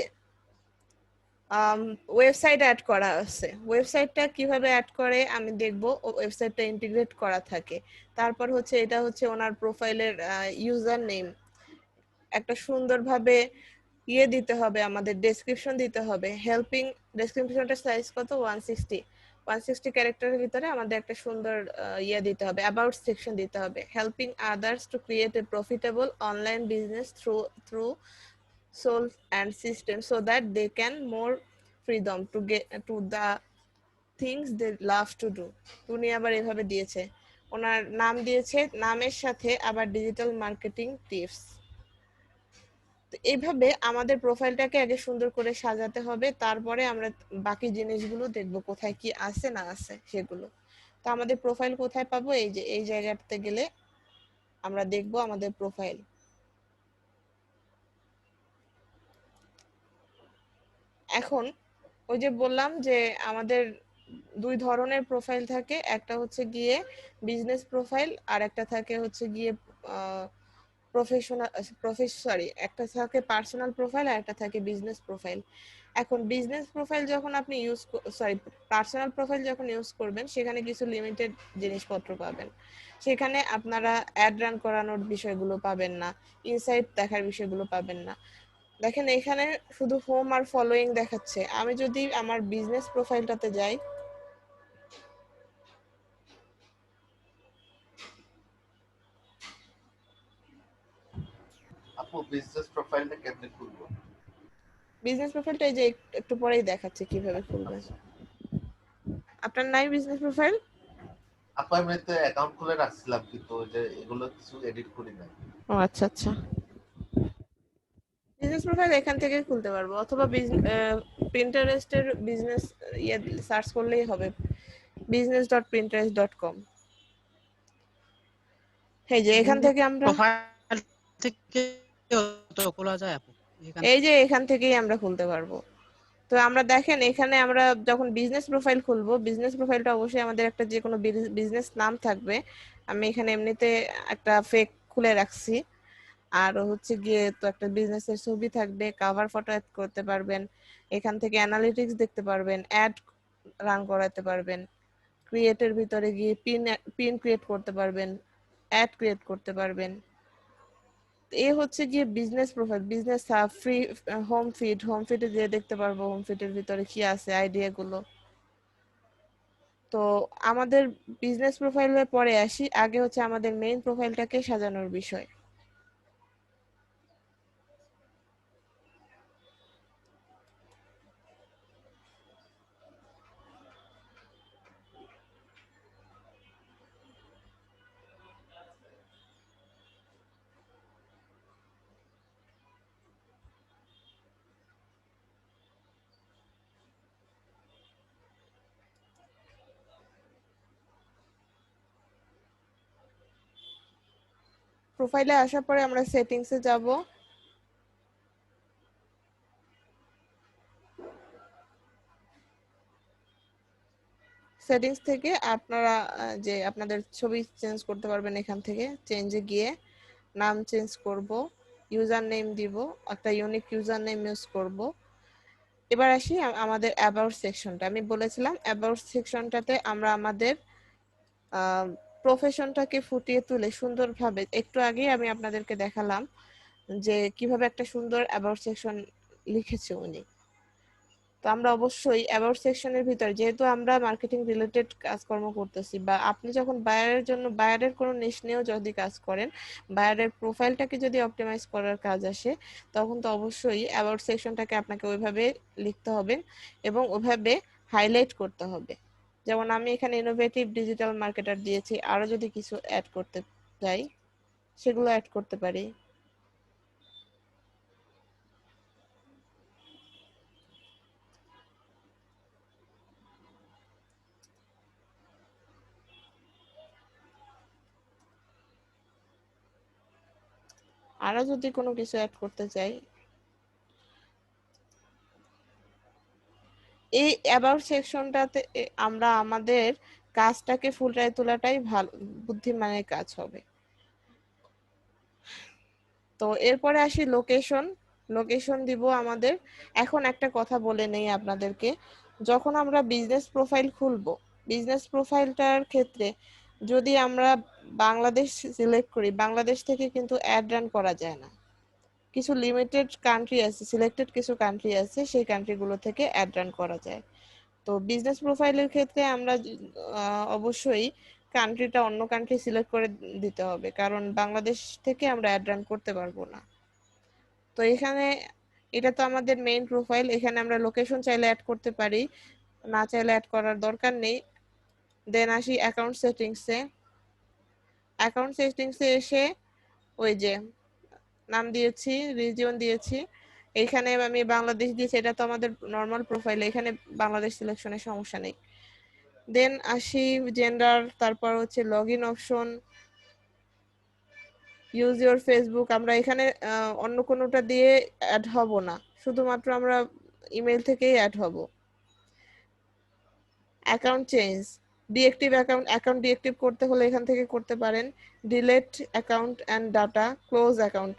ওয়েবসাইট অ্যাড করা আছে। ওয়েবসাইটটা কিভাবে অ্যাড করে আমি দেখব, ওয়েবসাইটটা ইন্টিগ্রেট করা থাকে। তারপর হচ্ছে এটা হচ্ছে ওনার প্রোফাইলের ইউজার নেম, একটা সুন্দরভাবে দিতে হবে, আমাদের ডেসক্রিপশন দিতে হবে। হেল্পিং, ডেসক্রিপশনটার সাইজ কত, 160 ক্যারেক্টারের ভিতরে আমাদের একটা সুন্দর দিতে হবে, অ্যাবাউট সেকশন দিতে হবে। Helping others to create a profitable online business through soul and system so that they can more freedom to get to the things they love to do। উনি আবার এভাবে দিয়েছে, ওনার নাম দিয়েছে, নামের সাথে আবার ডিজিটাল মার্কেটিং টিপস। তো এইভাবে আমাদের প্রোফাইলটাকে আগে সুন্দর করে সাজাতে হবে, তারপরে আমরা বাকি জিনিসগুলো দেখব কোথায় কি আছে না আছে সেগুলো। তো আমাদের প্রোফাইল কোথায় পাবো, এই যে এই জায়গাটাতে গেলে আমরা দেখব আমাদের প্রোফাইল। এখন ওই যে বললাম যে আমাদের দুই ধরনের প্রোফাইল থাকে, একটা হচ্ছে গিয়ে বিজনেস প্রোফাইল আর একটা থাকে হচ্ছে গিয়ে একটা থাকে পার্সোনাল প্রোফাইল আর একটা থাকে বিজনেস প্রোফাইল। এখন বিজনেস প্রোফাইল যখন আপনি পার্সোনাল প্রোফাইল যখন ইউজ করবেন, সেখানে কিছু লিমিটেড জিনিসপত্র পাবেন। সেখানে আপনারা অ্যাড রান করানোর বিষয়গুলো পাবেন না, ইনসাইট দেখার বিষয়গুলো পাবেন না। দেখেন এখানে শুধু হোম আর ফলোইং দেখাচ্ছে। আমি যদি আমার বিজনেস প্রোফাইলটাতে যাই, আপু বিজনেস প্রোফাইলটা কেমনে খুলবো? বিজনেস প্রোফাইলটা এই যে একটু পরেই দেখাচ্ছে কিভাবে খুলবেন। আপনার নাই বিজনেস প্রোফাইল? আপু আমি তো অ্যাকাউন্ট খুলে রাখছিলাম, কিন্তু ওই যে এগুলো কিছু এডিট করি না। ও আচ্ছা আচ্ছা, বিজনেস প্রোফাইল এখান থেকে খুলতে পারবো, অথবা প্রিন্টারেস্টের বিজনেস সার্চ করলেই হবে, business.pinterest.com। এই যে এখান থেকে আমরা প্রোফাইল থেকে তো খোলা যায় আপু এখান এই যে এখান থেকেই আমরা খুলতে পারবো। তো আমরা দেখেন এখানে আমরা যখন বিজনেস প্রোফাইল খুলবো, বিজনেস প্রোফাইলটা অবশ্যই আমাদের একটা যে কোনো বিজনেস নাম থাকবে। আমি এখানে এমনিতে একটা ফেক খুলে রাখছি। আর হচ্ছে গিয়ে তো একটা বিজনেসের ছবি থাকবে, কভার ফটো অ্যাড করতে পারবেন, এখান থেকে অ্যানালিটিক্স দেখতে পারবেন, অ্যাড রান করাতে পারবেন, ক্রিয়েটের ভিতরে গিয়ে পিন ক্রিয়েট করতে পারবেন, অ্যাড ক্রিয়েট করতে পারবেন। এ হচ্ছে গিয়ে business profile. Business free home ফিডে দিয়ে দেখতে পারবো হোম ফিডের ভিতরে কি আছে, আইডিয়া গুলো। তো আমাদের বিজনেস প্রোফাইলে পরে আসি, আগে হচ্ছে আমাদের মেইন প্রোফাইলটাকে সাজানোর বিষয়। প্রোফাইলে আসার পরে আমরা সেটিংসে যাব। সেটিংস থেকে আপনারা যে আপনাদের ছবি চেঞ্জ করতে পারবেন, এখান থেকে চেঞ্জে গিয়ে নাম চেঞ্জ করব, ইউজার নেম দিব, একটা ইউনিক ইউজার নেম ইউজ করব। এবার আসি আমাদের অ্যাবাউট সেকশনটা। আমি বলেছিলাম অ্যাবাউট সেকশনটাতে আমরা আমাদের প্রফেশনটাকে ফুটিয়ে তুলে সুন্দরভাবে, একটু আগেই আমি আপনাদেরকে দেখালাম যে কিভাবে একটা সুন্দর অ্যাবাউট সেকশন লিখেছে উনি। তো আমরা অবশ্যই অ্যাবাউট সেকশনের ভিতরে, যেহেতু আমরা মার্কেটিং রিলেটেড কাজকর্ম করতেছি, বা আপনি যখন বায়ারের জন্য বায়ারের কোনো নিশ নিয়েও যদি কাজ করেন, বায়ারের প্রোফাইলটাকে যদি অপটিমাইজ করার কাজ আসে, তখন তো অবশ্যই অ্যাবাউট সেকশনটাকে আপনাকে ওইভাবে লিখতে হবে এবং ওইভাবে হাইলাইট করতে হবে। যেমন আমি এখানে ইনোভেটিভ ডিজিটাল মার্কেটার দিয়েছি, আরো যদি কিছু অ্যাড করতে চাই সেগুলো অ্যাড করতে পারি। আরো যদি কোনো কিছু অ্যাড করতে চাই, এই অ্যাবাউট সেকশনটাতে আমরা আমাদের কাজটাকে ফুলটায় তোলাটাই ভালো বুদ্ধিমানের কাজ হবে। তো এরপরে আসি লোকেশন। লোকেশন দিব আমাদের। এখন একটা কথা বলে নেই আপনাদেরকে, যখন আমরা বিজনেস প্রোফাইল খুলবো, বিজনেস প্রোফাইলটার ক্ষেত্রে যদি আমরা বাংলাদেশ সিলেক্ট করি, বাংলাদেশ থেকে কিন্তু অ্যাড রান করা যায় না। কিছু লিমিটেড কান্ট্রি আছে, সিলেক্টেড কিছু কান্ট্রি আছে, সেই কান্ট্রিগুলো থেকে অ্যাড রান করা যায়। তো বিজনেস প্রোফাইলের ক্ষেত্রে আমরা অবশ্যই কান্ট্রিটা অন্য কান্ট্রি সিলেক্ট করে দিতে হবে, কারণ বাংলাদেশ থেকে আমরা অ্যাড রান করতে পারবো না। তো এখানে এটা তো আমাদের মেইন প্রোফাইল, এখানে আমরা লোকেশন চাইলে অ্যাড করতে পারি, না চাইলে অ্যাড করার দরকার নেই। দেন আসি অ্যাকাউন্ট সেটিংসে। অ্যাকাউন্ট সেটিংসে এসে ওই যে নাম দিয়েছি, রিজিয়ন দিয়েছি, এখানে আমি বাংলাদেশ দিয়েছি, এটা তো আমাদের নর্মাল প্রোফাইল, এখানে বাংলাদেশ সিলেকশনের সমস্যা নেই। দেন আসি জেন্ডার, তারপর হচ্ছে log in option, use your Facebook. আমরা এখানে অন্য কোনোটা দিয়ে অ্যাড হব না, শুধুমাত্র আমরা ইমেল থেকেই অ্যাড হব। Account change, deactive account deactive করতে হলে এখান থেকে করতে পারেন। Delete account and data, close account,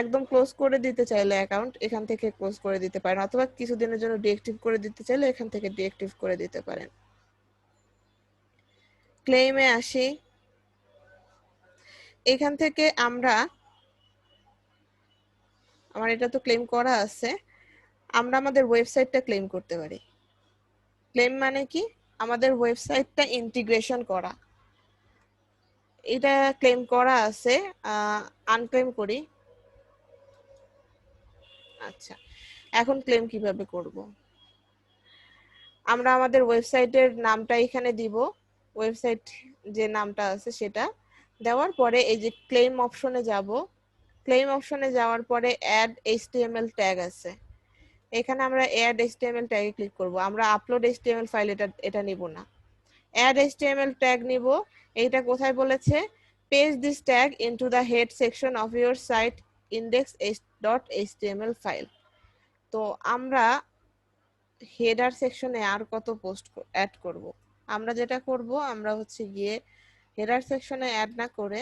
একদম ক্লোজ করে দিতে চাইলে অ্যাকাউন্ট এখান থেকে ক্লোজ করে দিতে পারেন, অথবা কিছুদিনের জন্য ডিএক্টিভ করে দিতে চাইলে এখান থেকে ডিএক্টিভ করে দিতে পারেন। ক্লেইমে আসি। এখান থেকে আমার এটা তো ক্লেম করা আছে, আমরা আমাদের ওয়েবসাইটটা ক্লেম করতে পারি। ক্লেম মানে কি? আমাদের ওয়েবসাইটটা ইন্টিগ্রেশন করা, এটা ক্লেম করা আছে। আনক্লেম করি। আচ্ছা, এখন ক্লেম কিভাবে করব? আমরা আমাদের ওয়েবসাইটের নামটা এখানে দিব, ওয়েবসাইট যে নামটা আছে সেটা দেওয়ার পরে এই যে ক্লেম অপশনে যাব। ক্লেম অপশনে যাওয়ার পরে অ্যাড এইচটিএমএল ট্যাগ আছে, এখানে আমরা অ্যাড এইচটিএমএল ট্যাগে ক্লিক করব। আমরা আপলোড এইচটিএমএল ফাইল এটা নিব না, অ্যাড এইচটিএমএল ট্যাগ নিব। এইটা কোথায় বলেছে? Paste this tag into the head section of your site index.html file. তো আমরা হেডার সেকশনে আর কত পোস্ট অ্যাড করব? আমরা যেটা করব, আমরা হচ্ছে গিয়ে হেডার সেকশনে অ্যাড না করে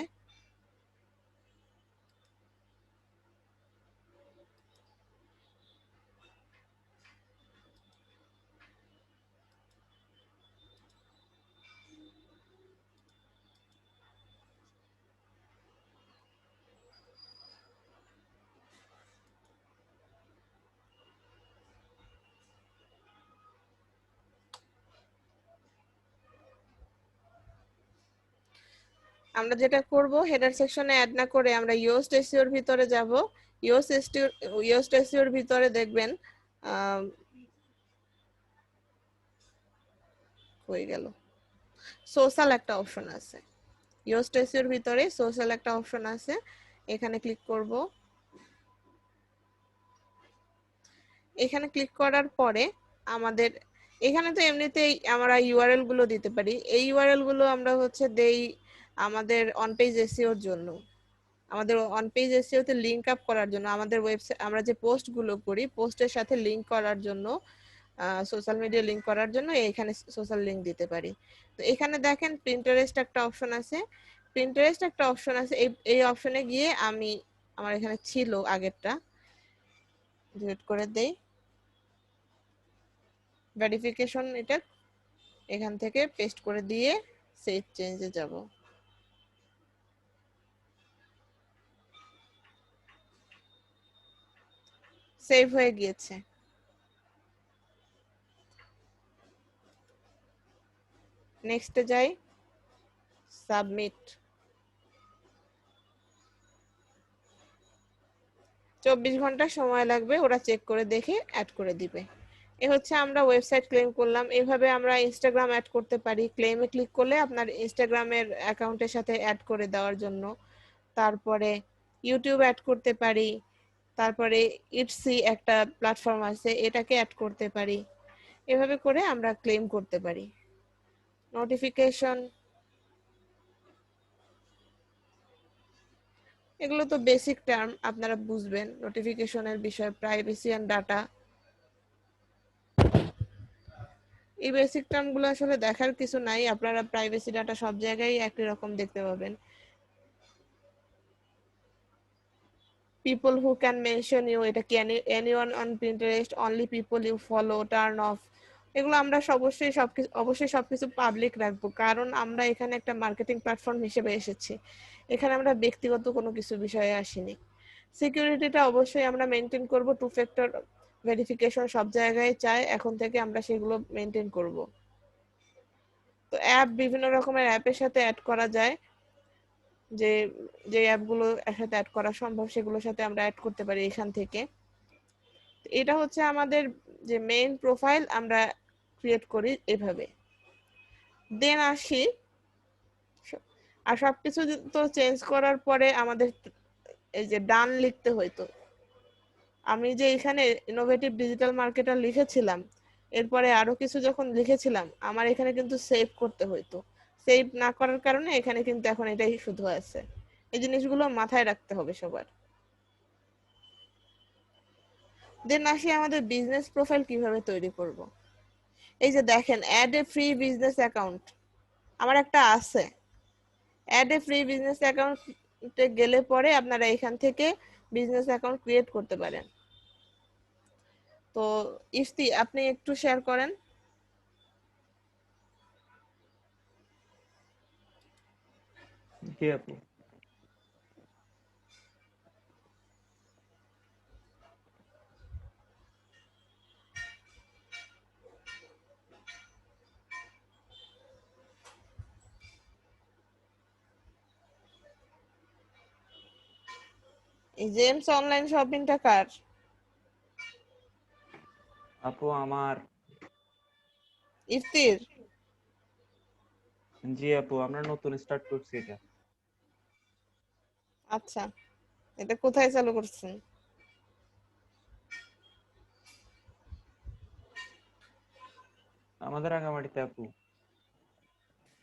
আমরা যেটা করব, হেডার সেকশনে অ্যাড না করে আমরা ইয়োস্ট এসইওর ভিতরে যাব। ইয়োস্ট এসইওর ভিতরে দেখবেন হয়ে গেল সোশ্যাল একটা অপশন আছে। ইয়োস্ট এসইওর ভিতরে সোশ্যাল একটা অপশন আছে, এখানে ক্লিক করব। এখানে ক্লিক করার পরে আমাদের এখানে তো এমনিতেই আমরা ইউআরএল গুলো দিতে পারি, এই ইউআরএল গুলো আমরা হচ্ছে দেই আমাদের অন পেজ এসইওর জন্য, আমাদের অন পেজ এসইও তে লিংক আপ করার জন্য, আমাদের ওয়েবসাইট আমরা যে পোস্ট গুলো করি পোস্টের সাথে লিংক করার জন্য, সোশ্যাল মিডিয়া লিংক করার জন্য এখানে সোশ্যাল লিংক দিতে পারি। তো এখানে দেখেন প্রিন্টারেস্ট একটা অপশন আছে, প্রিন্টারেস্ট একটা অপশন আছে, এই অপশনে গিয়ে আমার এখানে ছিল আগেরটা, ডিলিট করে দেই। ভেরিফিকেশন এটা এখান থেকে পেস্ট করে দিয়ে সেভ চেঞ্জে যাব। সেভ হয়ে গিয়েছে। নেক্সটে যাই, সাবমিট। 24 ঘন্টা সময় লাগবে, ওরা চেক করে দেখে অ্যাড করে দিবে। এ হচ্ছে আমরা ওয়েবসাইট ক্লেম করলাম। এইভাবে আমরা ইনস্টাগ্রাম অ্যাড করতে পারি। ক্লেমে ক্লিক করলে আপনার ইনস্টাগ্রামের অ্যাকাউন্টের সাথে অ্যাড করে দেওয়ার জন্য। তারপরে ইউটিউব অ্যাড করতে পারি। তারপরে ইটসি একটা প্ল্যাটফর্ম আছে, এটাকে অ্যাড করতে পারি। এভাবে করে আমরা ক্লেম করতে পারি। নোটিফিকেশন, এগুলো তো বেসিক টার্ম, আপনারা বুঝবেন। নোটিফিকেশনের বিষয়, প্রাইভেসি এন্ড ডাটা, এই বেসিক টার্মগুলো আসলে দেখার কিছু নাই। আপনারা প্রাইভেসি ডাটা সব জায়গায় একই রকম দেখতে পাবেন। people who can mention you, এটা কি anyone on Pinterest, only people you follow, turn off, এগুলো আমরা অবশ্যই সবকিছু পাবলিক রাখবো, কারণ আমরা এখানে একটা মার্কেটিং প্ল্যাটফর্ম হিসেবে এসেছি। এখানে আমরা ব্যক্তিগত কোনো কিছু বিষয়ে আসিনি। সিকিউরিটিটা অবশ্যই আমরা মেনটেন করব, 2 ফ্যাক্টর ভেরিফিকেশন সব জায়গায় চাই, এখন থেকে আমরা সেগুলো মেনটেন করব। তো অ্যাপ, বিভিন্ন রকমের অ্যাপের সাথে অ্যাড করা যায়, যে যে অ্যাপগুলো একসাথে অ্যাড করা সম্ভব সেগুলোর সাথে আমরা অ্যাড করতে পারি এখান থেকে। এটা হচ্ছে আমাদের যে মেইন প্রোফাইল, আমরা ক্রিয়েট করি এভাবে। দেন আসি, আর সবকিছু তো চেঞ্জ করার পরে আমাদের এই যে ডান লিখতে হইতো। আমি যে এখানে ইনোভেটিভ ডিজিটাল মার্কেটার লিখেছিলাম, এরপরে আরো কিছু যখন লিখেছিলাম, আমার এখানে কিন্তু সেভ করতে হইতো। সেভ না করার কারণে এখানে কিন্তু এখন এটাই শুধু আছে। এই জিনিসগুলো মাথায় রাখতে হবে সবার। দেন আসি আমাদের বিজনেস প্রোফাইল কিভাবে তৈরি করব। এই যে দেখেন, add a free business account আমার একটা আছে। অ্যাড এ ফ্রি বিজনেস অ্যাকাউন্টে গেলে পরে আপনারা এখান থেকে বিজনেস অ্যাকাউন্ট ক্রিয়েট করতে পারেন। তো ইফতি, আপনি একটু শেয়ার করেন। জি আপু। এই জেমস অনলাইন শপিংটা কার? আপু আমার। ইফতির? জি আপু, আমরা নতুন স্টার্ট করছি এটা। আচ্ছা, এটা কোথায় চালু করছেন? আমাদের রাঙামাটিতে আপু।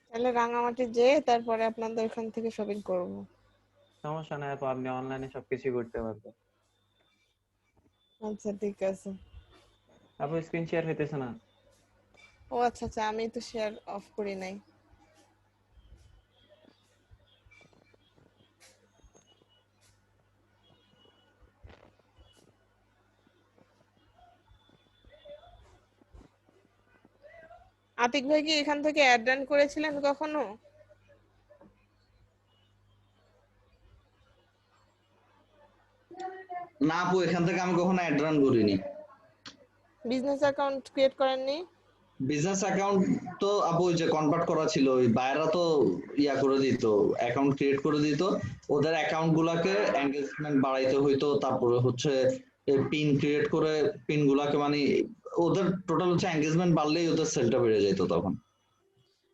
তাহলে রাঙামাটি যেয়ে তারপরে আপনাদের ওখান থেকে শপিং করব। সমস্যা নাই আপু, আপনি অনলাইনে সবকিছু করতে পারবেন। আচ্ছা ঠিক আছে। আপু স্ক্রিন শেয়ার হইতেছে না। ও আচ্ছা আচ্ছা, আমি তো শেয়ার অফ করি নাই। আতিক ভাই কি এখান থেকে অ্যাড রান করেছিলেন কখনো? না আপু, এখান থেকে আমি কখনো অ্যাড রান করিনি। বিজনেস অ্যাকাউন্ট ক্রিয়েট করেননি? বিজনেস অ্যাকাউন্ট তো আপু ওই যে কনভার্ট করা ছিল, ওই বায়াররা তো ইয়া করে দিত, অ্যাকাউন্ট ক্রিয়েট করে দিত। ওদের অ্যাকাউন্ট গুলাকে এঙ্গেজমেন্ট বাড়াইতে হইতো, তারপরে হচ্ছে পিন ক্রিয়েট করে পিন গুলাকে মানে ওদের টোটাল হচ্ছে এঙ্গেজমেন্ট বাড়লেই ওদের সেলটা বেড়ে যেত তখন।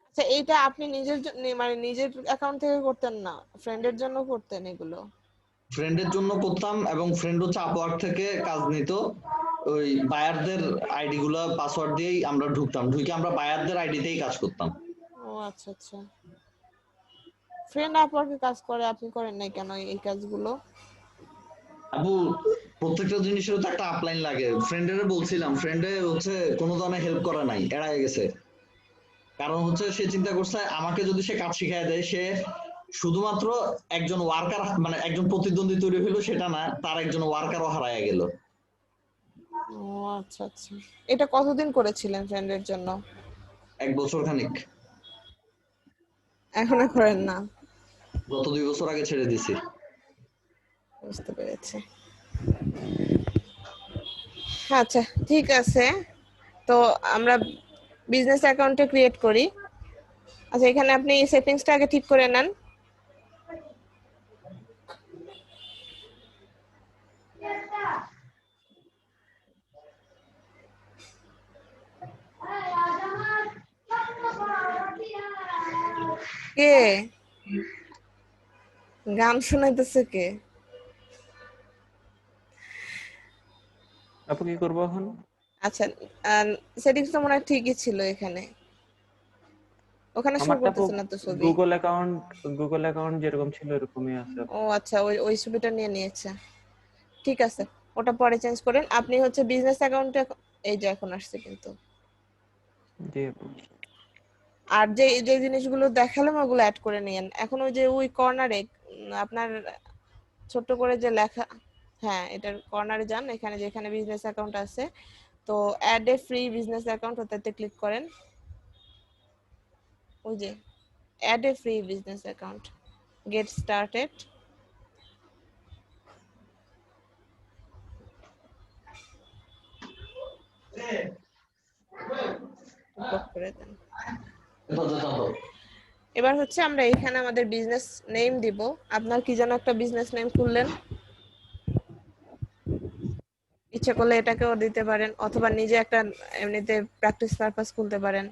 আচ্ছা, এইটা আপনি নিজের মানে নিজের অ্যাকাউন্ট থেকে করতেন না, ফ্রেন্ডের জন্য করতেন এগুলো? ফ্রেন্ডের জন্য করতাম, এবং ফ্রেন্ড হচ্ছে আপওয়ার্ক থেকে কাজ নিত। ওই বায়ারদের আইডি গুলা পাসওয়ার্ড দিয়েই আমরা ঢুকতাম, ঢুকে আমরা বায়ারদের আইডিতেই কাজ করতাম। ও আচ্ছা আচ্ছা। ফ্রেন্ড আপওয়ার্কে কাজ করে, আপনি করেন নাই কেন এই কাজগুলো? আপু প্রত্যেকটা জিনিসের তো একটা আপলাইন লাগে। ফ্রেন্ডের বলছিলাম, ফ্রেন্ডে হচ্ছে কোনো ধরনের হেল্প করা নাই, এড়ায় গেছে। কারণ হচ্ছে সে চিন্তা করছে আমাকে যদি সে কাজ শিখায় দেয়, সে শুধুমাত্র একজন ওয়ার্কার মানে একজন প্রতিদ্বন্দ্বী তৈরি হলো সেটা না, তার একজন ওয়ার্কারও হারায় গেল। ও আচ্ছা আচ্ছা। এটা কতদিন করেছিলেন ফ্রেন্ডের জন্য? 1 বছর খানিক। এখনো করেন না? গত 2 বছর আগে ছেড়ে দিছি। বুঝতে পেরেছি। আচ্ছা ঠিক আছে, তো আমরা বিজনেস অ্যাকাউন্টে ক্রিয়েট করি। আচ্ছা, এখানে আপনি সেটিংসটা আগে ঠিক করে নেন। কে গান শোনাইতেছে কে? আপু কি করবো এখন? আচ্ছা, সেটিংস তো মনে হয় ঠিকই ছিল এখানে, ওখানে শো আমারটা আপু করতেছে না তো ছবি। গুগল অ্যাকাউন্ট যেরকম ছিল এরকমই আছে আপু। ও আচ্ছা, ওই ওই ছবিটা নিয়ে নিয়েছে, ঠিক আছে, ওটা পরে চেঞ্জ করেন। আপনি হচ্ছে বিজনেস অ্যাকাউন্টে, এই যে এখন আসছে কিন্তু। জি আপু। আর যে যে জিনিসগুলো দেখালাম ওগুলো অ্যাড করে নিয়েন। এখন ওই যে ওই কর্নারে আপনার ছোট্ট করে যে লেখা, হ্যাঁ এটার কর্নারে যান, এখানে যেখানে বিজনেস অ্যাকাউন্ট আছে, তো add a free business account ওটাতে ক্লিক করেন। ওই যে add a free business account, get started, block করে দেন। এবার হচ্ছে আমরা এখানে আমাদের বিজনেস নেম দিব। আপনার কি যেন একটা বিজনেস নেম খুললেন, ইচ্ছে করলে এটাকেও দিতে পারেন, অথবা নিজে একটা এমনিতে প্র্যাকটিস পারপাস খুলতে পারেন।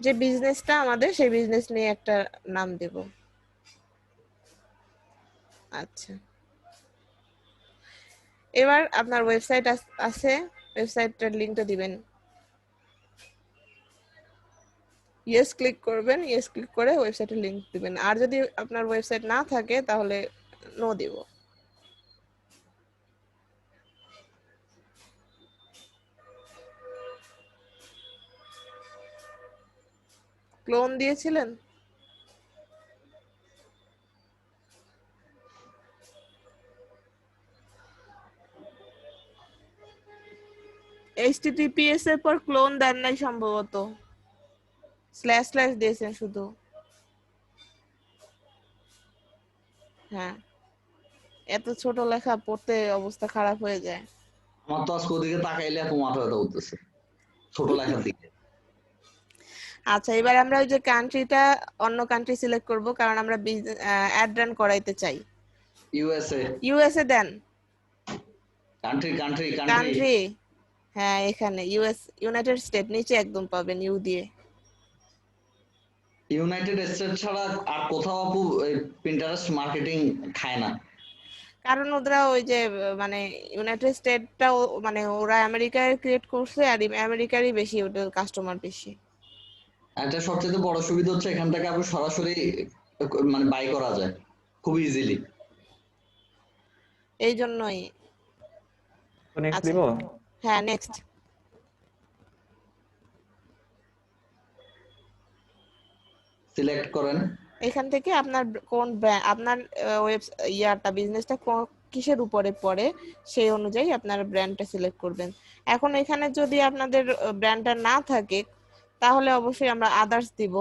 যে বিজনেসটা আমাদের, সেই বিজনেস নিয়ে একটা নাম দেব। আচ্ছা, এবার আপনার ওয়েবসাইট আছে, ওয়েবসাইটের লিংকটা দিবেন। ইয়েস ক্লিক করবেন, ইয়েস ক্লিক করে ওয়েবসাইটের লিংক দিবেন। আর যদি আপনার ওয়েবসাইট না থাকে তাহলে নো দিব। ক্লোন দিয়েছিলেন? এইচটিটিপিএস এর পর ক্লোন দেন নাই সম্ভবত, স্ল্যাশ স্ল্যাশ দিয়েছেন শুধু। হ্যাঁ, এত ছোট লেখা পড়তে অবস্থা খারাপ হয়ে যায়। আমার তো আজকে ওদিকে তাকাইলে এত মাথা ব্যথা করতেছে ছোট লেখার দিকে। আচ্ছা, এবার আমরা ওই যে কান্ট্রিটা অন্য কান্ট্রি সিলেক্ট করব, কারণ আমরা অ্যাড রান করাইতে চাই। ইউএসএ। ইউএসএ দেন। Country country country. কান্ট্রি, হ্যাঁ এখানে ইউএস, ইউনাইটেড স্টেট নিচে একদম পাবেন ইউ দিয়ে। ইউনাইটেড স্টেট ছাড়া আর কোথাও আপু পিন্টারেস্ট মার্কেটিং খায় না। কারণ ওরা ওই যে মানে ইউনাইটেড স্টেটটাও মানে ওরা আমেরিকায় ক্রিয়েট করছে, আর আমেরিকারই বেশি ওদের কাস্টমার বেশি। একটা সবচেয়ে বড় সুবিধা হচ্ছে এখান থেকে আপনি সরাসরি মানে বাই করা যায় খুব ইজিলি। এই জন্যই। নেক্সট আচ্ছা, দিব। হ্যাঁ নেক্সট। সিলেক্ট করেন। এখান থেকে আপনার কোন আপনার ওয়েব ইয়াটা বিজনেসটা কিসের উপরে পড়ে সেই অনুযায়ী আপনার ব্র্যান্ডটা সিলেক্ট করবেন। এখন এখানে যদি আপনাদের ব্র্যান্ডটা না থাকে তাহলে অবশ্যই আমরা আদার্স দিব।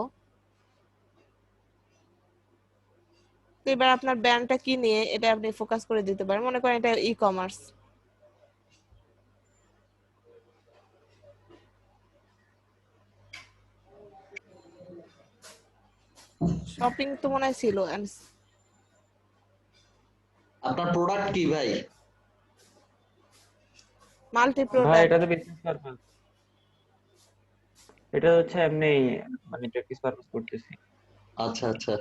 তো এবার আপনার ব্র্যান্ডটা কি নিয়ে এটা আপনি ফোকাস করে দিতে পারেন, মনে করেন এটা ই কমার্স। শপিং তো মনে হয় ছিল, আপনার প্রোডাক্ট কি ভাই? মাল্টি ভাই প্রোডাক্ট। এটা তো বিজনেস পারপাস, এটা হচ্ছে এমনি মানে প্র্যাকটিস পারপাস করতেছি। আচ্ছা আচ্ছা।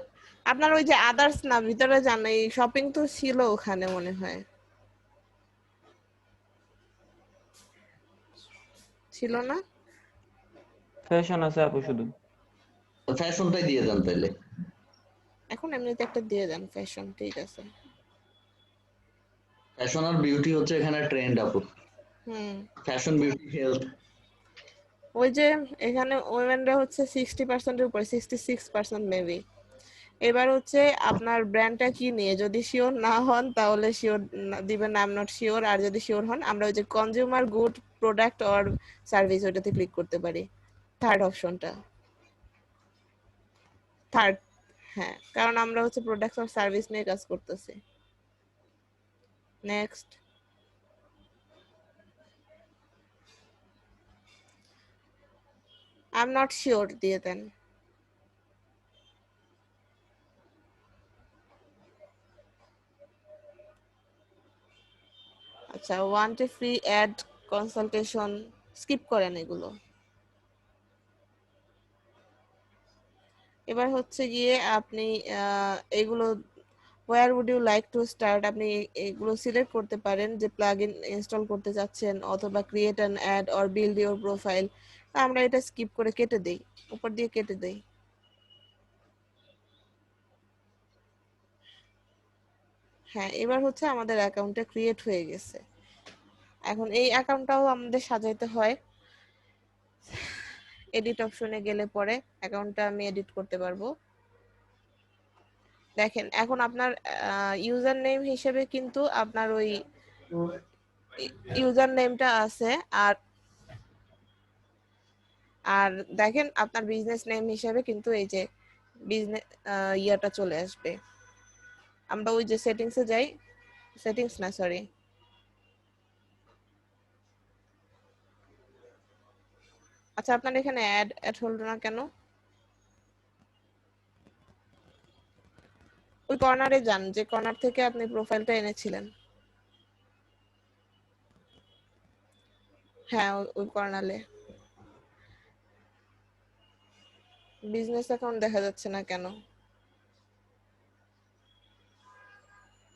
আপনার ওই যে আদার্স না, ভিতরে যান, এই শপিং তো ছিল ওখানে মনে হয়, ছিল না? ফ্যাশন আছে আপু শুধু। ফ্যাশনটাই দিয়ে দেন তাইলে। এখন এমনিতে একটা দিয়ে দেন ফ্যাশন, ঠিক আছে। ফ্যাশন আর বিউটি হচ্ছে এখানে ট্রেন্ড আপু। হুম, ফ্যাশন বিউটি হেলথ। ওই যে এখানে ওমেনরা হচ্ছে 60%-এর উপরে, 66% মেবি। এবার হচ্ছে আপনার ব্র্যান্ডটা কি নিয়ে যদি শিওর না হন তাহলে শিওর দিবেন আই এম নট শিওর, আর যদি শিওর হন আমরা ওই যে consumer good product or service ওটাতে ক্লিক করতে পারি, থার্ড অপশনটা, থার্ড। হ্যাঁ, কারণ আমরা হচ্ছে প্রোডাক্ট অর সার্ভিস নিয়ে কাজ করতেছি। Next. I am not sure দিয়ে দেন। আচ্ছা, want a free add consultation, skip করেন এগুলো। এবার হচ্ছে গিয়ে আপনি এগুলো where would you like to start, আপনি এগুলো সিলেক্ট করতে পারেন যে প্লাগইন ইনস্টল করতে যাচ্ছেন অথবা create an add or build your profile. আমরা এটা স্কিপ করে কেটে দেই, উপর দিয়ে কেটে দেই। হ্যাঁ, এবার হচ্ছে আমাদের অ্যাকাউন্টটা ক্রিয়েট হয়ে গেছে। এখন এই অ্যাকাউন্টটাও আমাদের সাজাইতে হয়। এডিট অপশনে গেলে পরে অ্যাকাউন্টটা আমি এডিট করতে পারবো। দেখেন এখন আপনার ইউজার নেম হিসেবে কিন্তু আপনার ওই ইউজার নেমটা আছে, আর আর দেখেন আপনার বিজনেস নেম হিসেবে কিন্তু এই যে বিজনেস ইয়াটা চলে আসবে। আমরা ওই যে সেটিংসে যাই, সেটিংস না সরি, আচ্ছা আপনার এখানে অ্যাড হলো না কেন? ওই কর্নারে যান, যে কর্নার থেকে আপনি প্রোফাইলটা এনেছিলেন। হ্যাঁ, ওই কর্নারে বিজনেস অ্যাকাউন্ট দেখা যাচ্ছে না কেন?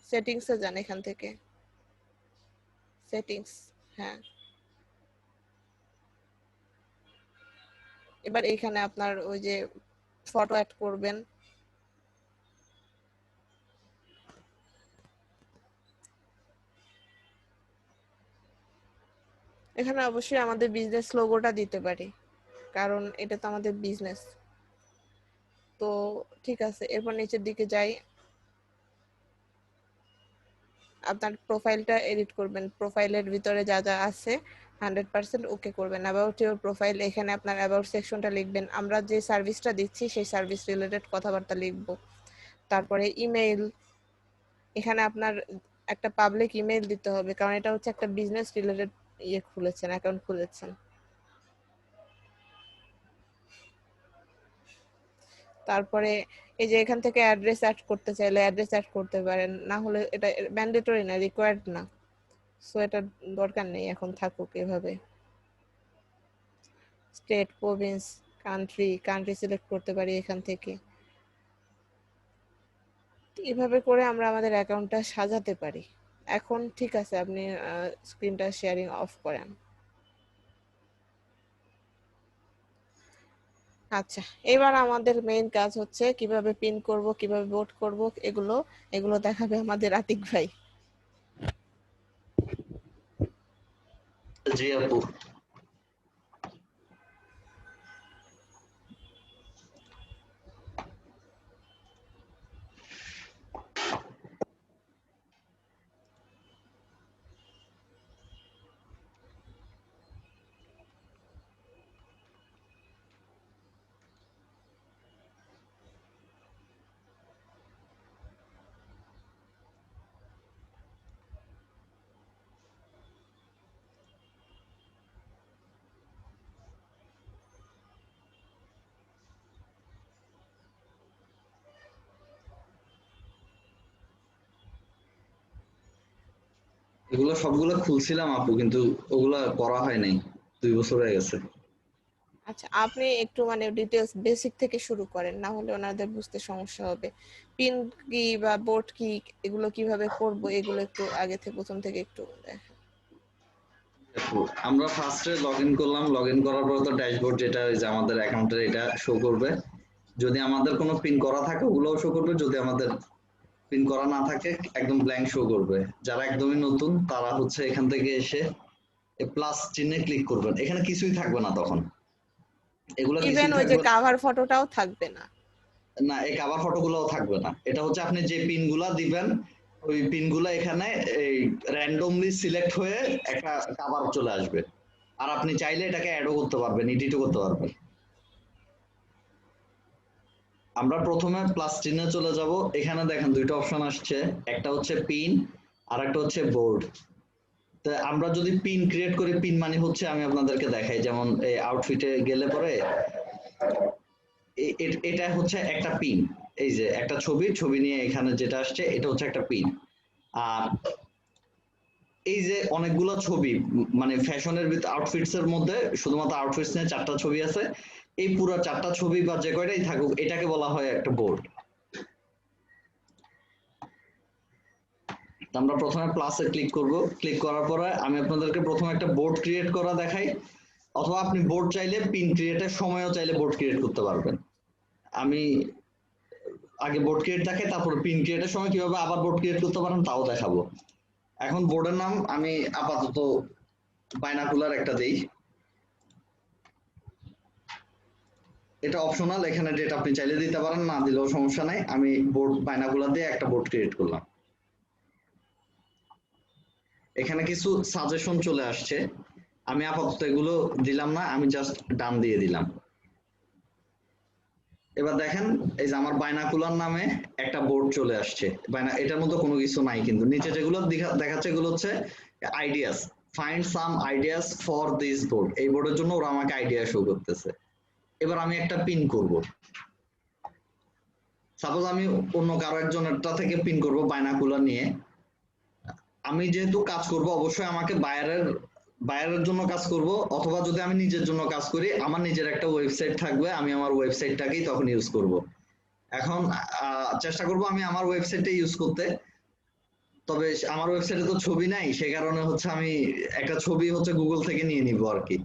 সেটিংসে যান এখান থেকে, সেটিংস। হ্যাঁ, এবার এইখানে আপনার ওই যে ফটো অ্যাড করবেন। এখানে অবশ্যই আমাদের বিজনেস লোগোটা দিতে পারি, কারণ এটা তো আমাদের বিজনেস। তো ঠিক আছে, এরপর নিচের দিকে যাই, আপনার প্রোফাইলটা এডিট করবেন। প্রোফাইলের ভিতরে যা যা আছে 100% ওকে করবেন। অ্যাবাউট ইউর প্রোফাইল, এখানে আপনার অ্যাবাউট সেকশনটা লিখবেন। আমরা যে সার্ভিসটা দিচ্ছি সেই সার্ভিস রিলেটেড কথাবার্তা লিখব। তারপরে ইমেইল, এখানে আপনার একটা পাবলিক ইমেইল দিতে হবে, কারণ এটা হচ্ছে একটা বিজনেস রিলেটেড ইয়ে খুলেছেন, অ্যাকাউন্ট খুলেছেন। তারপরে এই যে এখান থেকে অ্যাড্রেস অ্যাড করতে চাইলে অ্যাড্রেস অ্যাড করতে পারেন, না হলে এটা ম্যান্ডেটরি না, রিকোয়ার্ড না, সো এটা দরকার নেই, এখন থাকুক এভাবে। স্টেট, প্রভিন্স, কান্ট্রি সিলেক্ট করতে পারি এখান থেকে। এভাবে করে আমরা আমাদের অ্যাকাউন্টটা সাজাতে পারি। এখন ঠিক আছে, আপনি স্ক্রিনটা শেয়ারিং অফ করেন। আচ্ছা, এবার আমাদের মেইন কাজ হচ্ছে কিভাবে পিন করব, কিভাবে ভোট করব, এগুলো এগুলো দেখাবে আমাদের আতিক ভাই। জি আপু। এগুলো সবগুলো খুলছিলাম আপু, কিন্তু ওগুলা করা হয় নাই, 2 বছর হয়ে গেছে। আচ্ছা, আপনি একটু মানে ডিটেলস বেসিক থেকে শুরু করেন, না হলে ওনাদের বুঝতে সমস্যা হবে। পিন কি বা বোর্ড কি, এগুলো কিভাবে করব, এগুলো একটু আগে থেকে প্রথম থেকে একটু দেখেন। আপু, আমরা ফার্স্টে লগ ইন করলাম, লগ ইন করার পর তো ড্যাশবোর্ড, যেটা ওই যে আমাদের অ্যাকাউন্টের এটা শো করবে। যদি আমাদের কোনো পিন করা থাকে ওগুলোও শো করবে, যদি আমাদের পিন করা না থাকে একদম ব্ল্যাঙ্ক শো করবে। যারা একদমই নতুন তারা হচ্ছে এখান থেকে এসে প্লাস চিহ্নে ক্লিক করবেন, এখানে কিছুই থাকবে না তখন, এগুলো ইভেন কিছুই ওই যে থাকবে না। কাভার ফটোটাও থাকবে না। না, এই কভার ফটোগুলোও থাকবে না। এটা হচ্ছে আপনি যে পিনগুলা দিবেন ওই পিনগুলা এখানে এই র্যান্ডমলি সিলেক্ট হয়ে একটা কভার চলে আসবে, আর আপনি চাইলে এটাকে অ্যাডও করতে পারবেন, এডিটও করতে পারবেন। আমরা প্রথমে প্লাস চিহ্নে চলে যাব, এখানে দেখেন 2টা অপশন আসছে, একটা হচ্ছে পিন আর একটা হচ্ছে বোর্ড। তো আমরা যদি পিন ক্রিয়েট করি, পিন মানে হচ্ছে আমি আপনাদেরকে দেখাই, যেমন এই আউটফিটে গেলে পরে এটা হচ্ছে একটা পিন। এই যে একটা ছবি নিয়ে এখানে যেটা আসছে এটা হচ্ছে একটা পিন। আর এই যে অনেকগুলো ছবি, মানে ফ্যাশনের ভিতরে আউটফিটস এর মধ্যে শুধুমাত্র আউটফিটস নিয়ে 4টা ছবি আছে। এই পুরো 4টা ছবি বা যে কয়টাই থাকুক এটাকে বলা হয় একটা বোর্ড। আমরা প্রথমে প্লাসে ক্লিক করব। ক্লিক করার পরে আমি আপনাদেরকে প্রথমে একটা বোর্ড ক্রিয়েট করা দেখাই, অথবা আপনি বোর্ড চাইলে পিন ক্রিয়েটের সময়ও চাইলে বোর্ড ক্রিয়েট করতে পারবেন। আমি আগে বোর্ড ক্রিয়েট দেখাই, তারপরে পিন ক্রিয়েটের সময় কিভাবে আবার বোর্ড ক্রিয়েট করতে পারেন তাও দেখাবো। এখন বোর্ডের নাম আমি আপাতত বাইনাকুলার একটা দেই। এটা অপশনাল, এখানে ডেট আপনি চাইলে দিতে পারেন, না দিলেও সমস্যা নাই। আমি বোর্ড বাইনাকুলার দিয়ে একটা বোর্ড ক্রিয়েট করলাম। এখানে কিছু সাজেশন চলে আসছে, আমি আপাতত এগুলো দিলাম না, আমি জাস্ট ডান দিয়ে দিলাম। এবার দেখেন এই যে আমার বাইনাকুলার নামে একটা বোর্ড চলে আসছে। এটার মধ্যে কোনো কিছু নাই, কিন্তু নিচে যেগুলো দেখাচ্ছে এগুলো হচ্ছে ideas. Find some ideas for this board. এই বোর্ডের জন্য ওরা আমাকে আইডিয়া শো করতেছে। এবার আমি একটা পিন করব। সাপোজ আমি অন্য কারো একজনেরটা থেকে পিন করব বাইনাকুলার নিয়ে। আমি যেহেতু কাজ করব অবশ্যই আমাকে বায়ারের জন্য কাজ করব, অথবা যদি আমি নিজের জন্য কাজ করি আমার নিজের একটা ওয়েবসাইট থাকবে, আমি আমার ওয়েবসাইটটাকেই তখন ইউজ করব। এখন চেষ্টা করব আমি আমার ওয়েবসাইটটা ইউজ করতে। তবে আমার ওয়েবসাইটে তো ছবি নাই, সে কারণে হচ্ছে আমি একটা ছবি হচ্ছে গুগল থেকে নিয়ে নিব আর কি।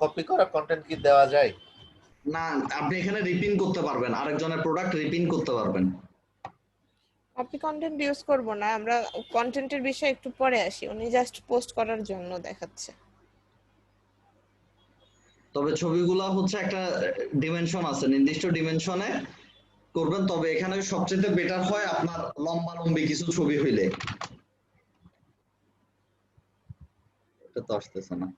কপি করা কন্টেন্ট কি দেওয়া যায়? না, আপনি এখানে রিপিন করতে পারবেন, আরেকজনের প্রোডাক্ট রিপিন করতে পারবেন। কপি কন্টেন্ট ইউজ করব না, আমরা কন্টেন্টের বিষয়ে একটু পরে আসি। উনি জাস্ট পোস্ট করার জন্য দেখাচ্ছে। তবে ছবিগুলো হচ্ছে একটা ডিমেনশন আছে, নির্দিষ্ট ডিমেনশনে করবেন। তবে এখানে সবচেয়ে বেটার হয় আপনার লম্বা লম্বি কিছু ছবি হইলে। এটা তো আসতেছে না।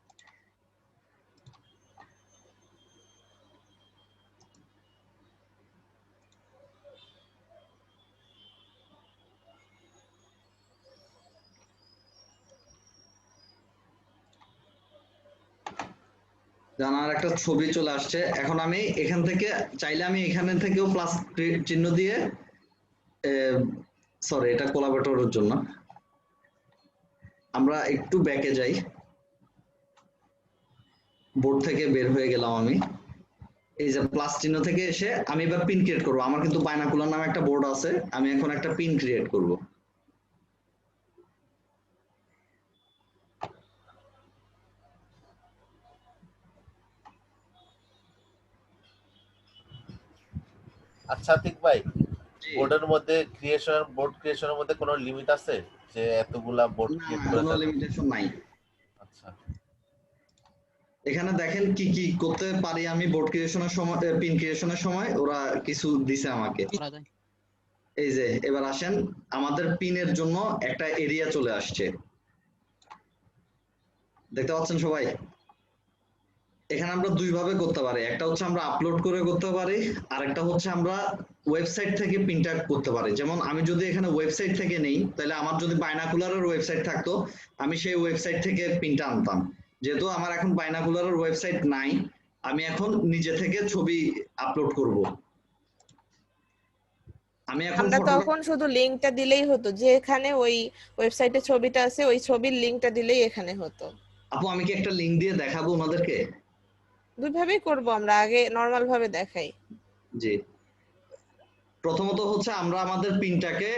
জানার একটা ছবি চলে আসছে। এখন আমি এখান থেকে চাইলে আমি এখানে থেকেও প্লাস চিহ্ন দিয়ে, সরি এটা কোলাবরেটরের জন্য, আমরা একটু ব্যাকে যাই। বোর্ড থেকে বের হয়ে গেলাম আমি। এই যে প্লাস চিহ্ন থেকে এসে আমি এবার পিন ক্রিয়েট করবো। আমার কিন্তু বাইনাকুলার নামে একটা বোর্ড আছে, আমি এখন একটা পিন ক্রিয়েট করব। আচ্ছা আতিক ভাই, বোর্ড ক্রিয়েশনের মধ্যে কোনো লিমিট আছে যে এতগুলা বোর্ড ক্রিয়েট করে কোনো লিমিটেশন নাই। আচ্ছা, এখানে দেখেন কি কি করতে পারি আমি বোর্ড ক্রিয়েশনের সময়, পিন ক্রিয়েশনের সময় ওরা কিছু দিছে আমাকে। করা যায়। এই যে এবার আসেন, আমাদের পিনের জন্য একটা এরিয়া চলে আসছে, দেখতে পাচ্ছেন সবাই। এখানে আমরা দুই ভাবে করতে পারি, একটা হচ্ছে আমরা আপলোড করে করতে পারি, আর একটা হচ্ছে আমরা ওয়েবসাইট থেকে পিনটা করতে পারি। যেমন আমি যদি এখানে ওয়েবসাইট থেকে নেই, তাহলে আমার যদি বাইনাকুলারের ওয়েবসাইট থাকতো আমি সেই ওয়েবসাইট থেকে পিনটা আনতাম। যেহেতু আমার এখন বাইনাকুলারের ওয়েবসাইট নাই, আমি এখন নিজে থেকে ছবি আপলোড করব। আমি এখন আমরা তখন শুধু লিংকটা দিলেই হতো, যে এখানে ওই ওয়েবসাইটে ছবিটা আছে ওই ছবির লিংকটা দিলেই এখানে হতো। আপু আমি কি একটা লিংক দিয়ে দেখাবো ওনাদেরকে? দুইভাবেই করব, আমরা আগে নরমাল ভাবে দেখাই। জি, প্রথমত হচ্ছে আমরা আমাদের পিনটাকে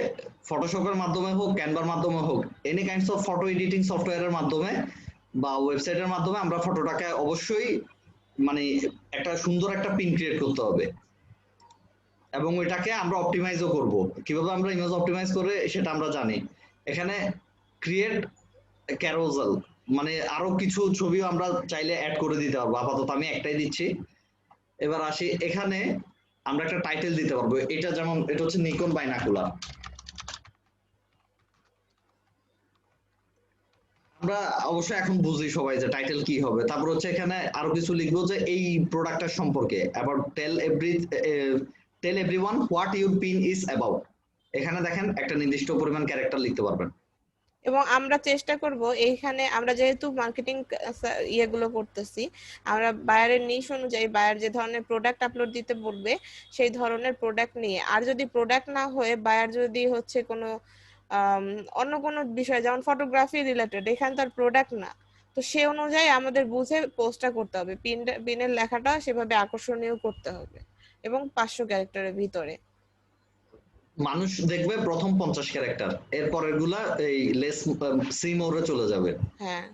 ফটোশপের মাধ্যমে হোক, ক্যানভার মাধ্যমে হোক, any kinds of photo editing সফটওয়্যারের মাধ্যমে বা ওয়েবসাইটের মাধ্যমে আমরা ফটোটাকে অবশ্যই মানে একটা সুন্দর একটা পিন ক্রিয়েট করতে হবে, এবং ওইটাকে আমরা অপটিমাইজও করব। কিভাবে আমরা ইমেজ অপটিমাইজ করে সেটা আমরা জানি। এখানে ক্রিয়েট ক্যারোজাল মানে আরো কিছু ছবিও আমরা চাইলে অ্যাড করে দিতে পারবো, আপাতত আমি একটাই দিচ্ছি। এবার আসি, এখানে আমরা একটা টাইটেল দিতে পারবো। এটা যেমন এটা হচ্ছে নিকন বাইনাকুলার। আমরা অবশ্যই এখন বুঝি সবাই যে টাইটেল কি হবে, তারপর হচ্ছে এখানে আরো কিছু লিখবো যে এই প্রোডাক্টটার সম্পর্কে, আবার tell everyone what your pin is about. এখানে দেখেন একটা নির্দিষ্ট পরিমাণ ক্যারেক্টার লিখতে পারবেন। এবং আমরা চেষ্টা করব এইখানে, আমরা যেহেতু মার্কেটিং ইয়েগুলো করতেছি, আমরা বায়ারের নিশ অনুযায়ী বায়ার যে ধরনের প্রোডাক্ট আপলোড দিতে বলবে সেই ধরনের প্রোডাক্ট নিয়ে, আর যদি প্রোডাক্ট না হয়ে বায়ার যদি হচ্ছে কোনো অন্য কোনো বিষয় যেমন ফটোগ্রাফি রিলেটেড, এখানে তার প্রোডাক্ট না, তো সে অনুযায়ী আমাদের বুঝে পোস্টটা করতে হবে, পিনের লেখাটা সেভাবে আকর্ষণীয় করতে হবে এবং 500 ক্যারেক্টারের ভিতরে। মানুষ দেখবে প্রথম 50 ক্যারেক্টার, এর পরের গুলা এই লেস সি মোরে চলে যাবে। হ্যাঁ,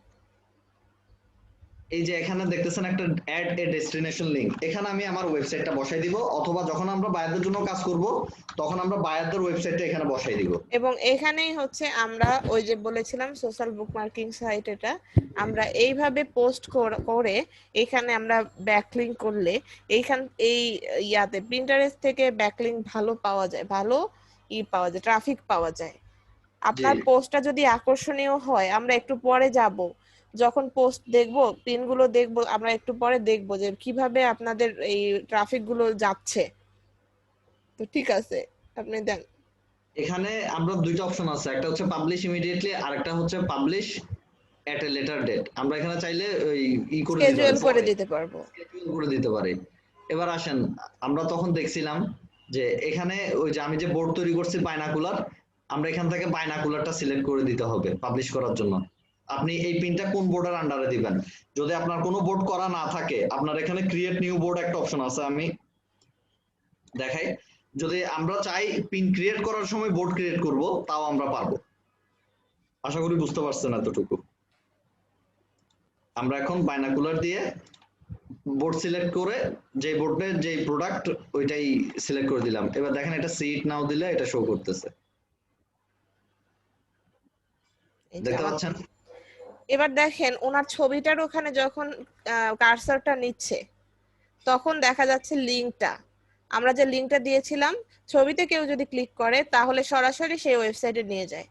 এই যে এখানে দেখতেছেন একটা অ্যাড এ ডেস্টিনেশন লিংক, এখানে আমি আমার ওয়েবসাইটটা বসাই দিব, অথবা যখন আমরা বায়ারদের জন্য কাজ করব তখন আমরা বায়ারদের ওয়েবসাইটটা এখানে বসাই দিব। এবং এখানেই হচ্ছে আমরা ওই যে বলেছিলাম সোশ্যাল বুকমার্কিং সাইট, এটা আমরা এইভাবে পোস্ট করে এখানে আমরা ব্যাকলিংক করলে এইখান এই ইয়াতে প্রিন্টারেস্ট থেকে ব্যাকলিংক ভালো পাওয়া যায়, ভালো পাওয়া যায়, ট্রাফিক পাওয়া যায়। আপনার পোস্টটা যদি আকর্ষণীয় হয়, আমরা একটু পরে যাব, যখন পোস্ট দেখব, পিনগুলো দেখব, আমরা একটু পরে দেখব যে কিভাবে আপনাদের এই ট্রাফিক গুলো যাচ্ছে। তো ঠিক আছে, আপনি দেন। এখানে আমরা দুইটা অপশন আছে, একটা হচ্ছে পাবলিশ ইমিডিয়েটলি, আর একটা হচ্ছে publish at a later date. আমরা এখানে চাইলে ওই স্কেজুয়াল করে দিতে পারবো, স্কেজুয়াল করে দিতে পারি। এবার আসেন, আমরা তখন দেখছিলাম যে এখানে ওই যে আমি যে বোর্ড তৈরি করছি বাইনাকুলার, আমরা এখান থেকে বাইনাকুলারটা সিলেক্ট করে দিতে হবে পাবলিশ করার জন্য। আপনি এই পিনটা কোন বোর্ডের আন্ডারে দিবেন, যদি আপনার কোনো বোর্ড করা না থাকে আপনার এখানে ক্রিয়েট নিউ বোর্ড একটা অপশন আছে, আমি দেখাই। যদি আমরা চাই পিন ক্রিয়েট করার সময় বোর্ড ক্রিয়েট করব, তাও আমরা পারবো। আশা করি বুঝতে পারছেন এতটুকু। আমরা এখন বাইনাকুলার দিয়ে বোর্ড সিলেক্ট করে যে বোর্ডে যে প্রোডাক্ট ওইটাই সিলেক্ট করে দিলাম। এবার দেখেন এটা সিট নাও দিলে এটা শো করতেছে, দেখতে পাচ্ছেন? এবার দেখেন ওনার ছবিটার ওখানে যখন কার্সারটা নিচ্ছে তখন দেখা যাচ্ছে লিংকটা, আমরা যে লিংকটা দিয়েছিলাম ছবিতে কেউ যদি ক্লিক করে তাহলে সরাসরি সেই ওয়েবসাইটে নিয়ে যায়।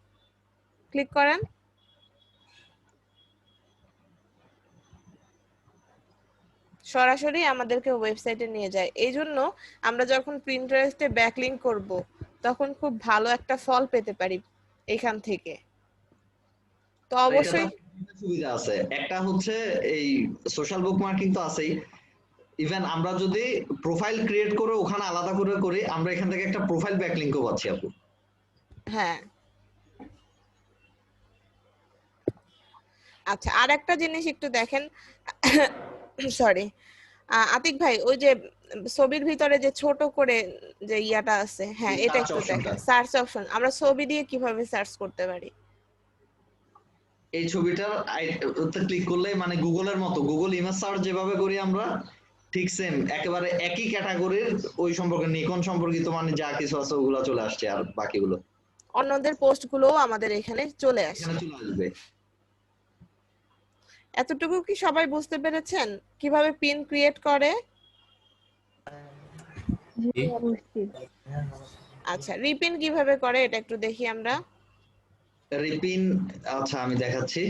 ক্লিক করেন, সরাসরি আমাদেরকে ওয়েবসাইটে নিয়ে যায়। এই জন্য আমরা যখন প্রিন্টারেস্টে ব্যাকলিংক করব তখন খুব ভালো একটা ফল পেতে পারি এখান থেকে। তো অবশ্যই সুবিধা আছে, একটা হচ্ছে এই সোশ্যাল বুকমার্কিং তো আছেই, ইভেন আমরা যদি প্রোফাইল ক্রিয়েট করে ওখানে আলাদা করে করি, আমরা এখান থেকে একটা প্রোফাইল ব্যাকলিংকও পাচ্ছি আপু। হ্যাঁ, আচ্ছা, আর একটা জিনিস একটু দেখেন, সরি আতিক ভাই, ওই যে ছবির ভিতরে যে ছোট করে যে ইয়াটা আছে, হ্যাঁ এটা একটু দেখেন, সার্চ অপশন, আমরা ছবি দিয়ে কিভাবে সার্চ করতে পারি। এই ছবিটার ক্লিক করলে মানে গুগলের মতো, গুগল ইমেজ সার্চ যেভাবে করি আমরা ঠিক সেম একেবারে একই ক্যাটাগরির ওই সম্পর্কে নিকন সম্পর্কিত মানে যা কিছু আছে ওগুলো চলে আসছে, আর বাকিগুলো অন্যদের পোস্ট গুলোও আমাদের এখানে চলে আসে। এতটুকু কি সবাই বুঝতে পেরেছেন কিভাবে পিন ক্রিয়েট করে? আচ্ছা, রিপিন কিভাবে করে এটা একটু দেখি আমরা। রিপিন, আচ্ছা আমি দেখাচ্ছি।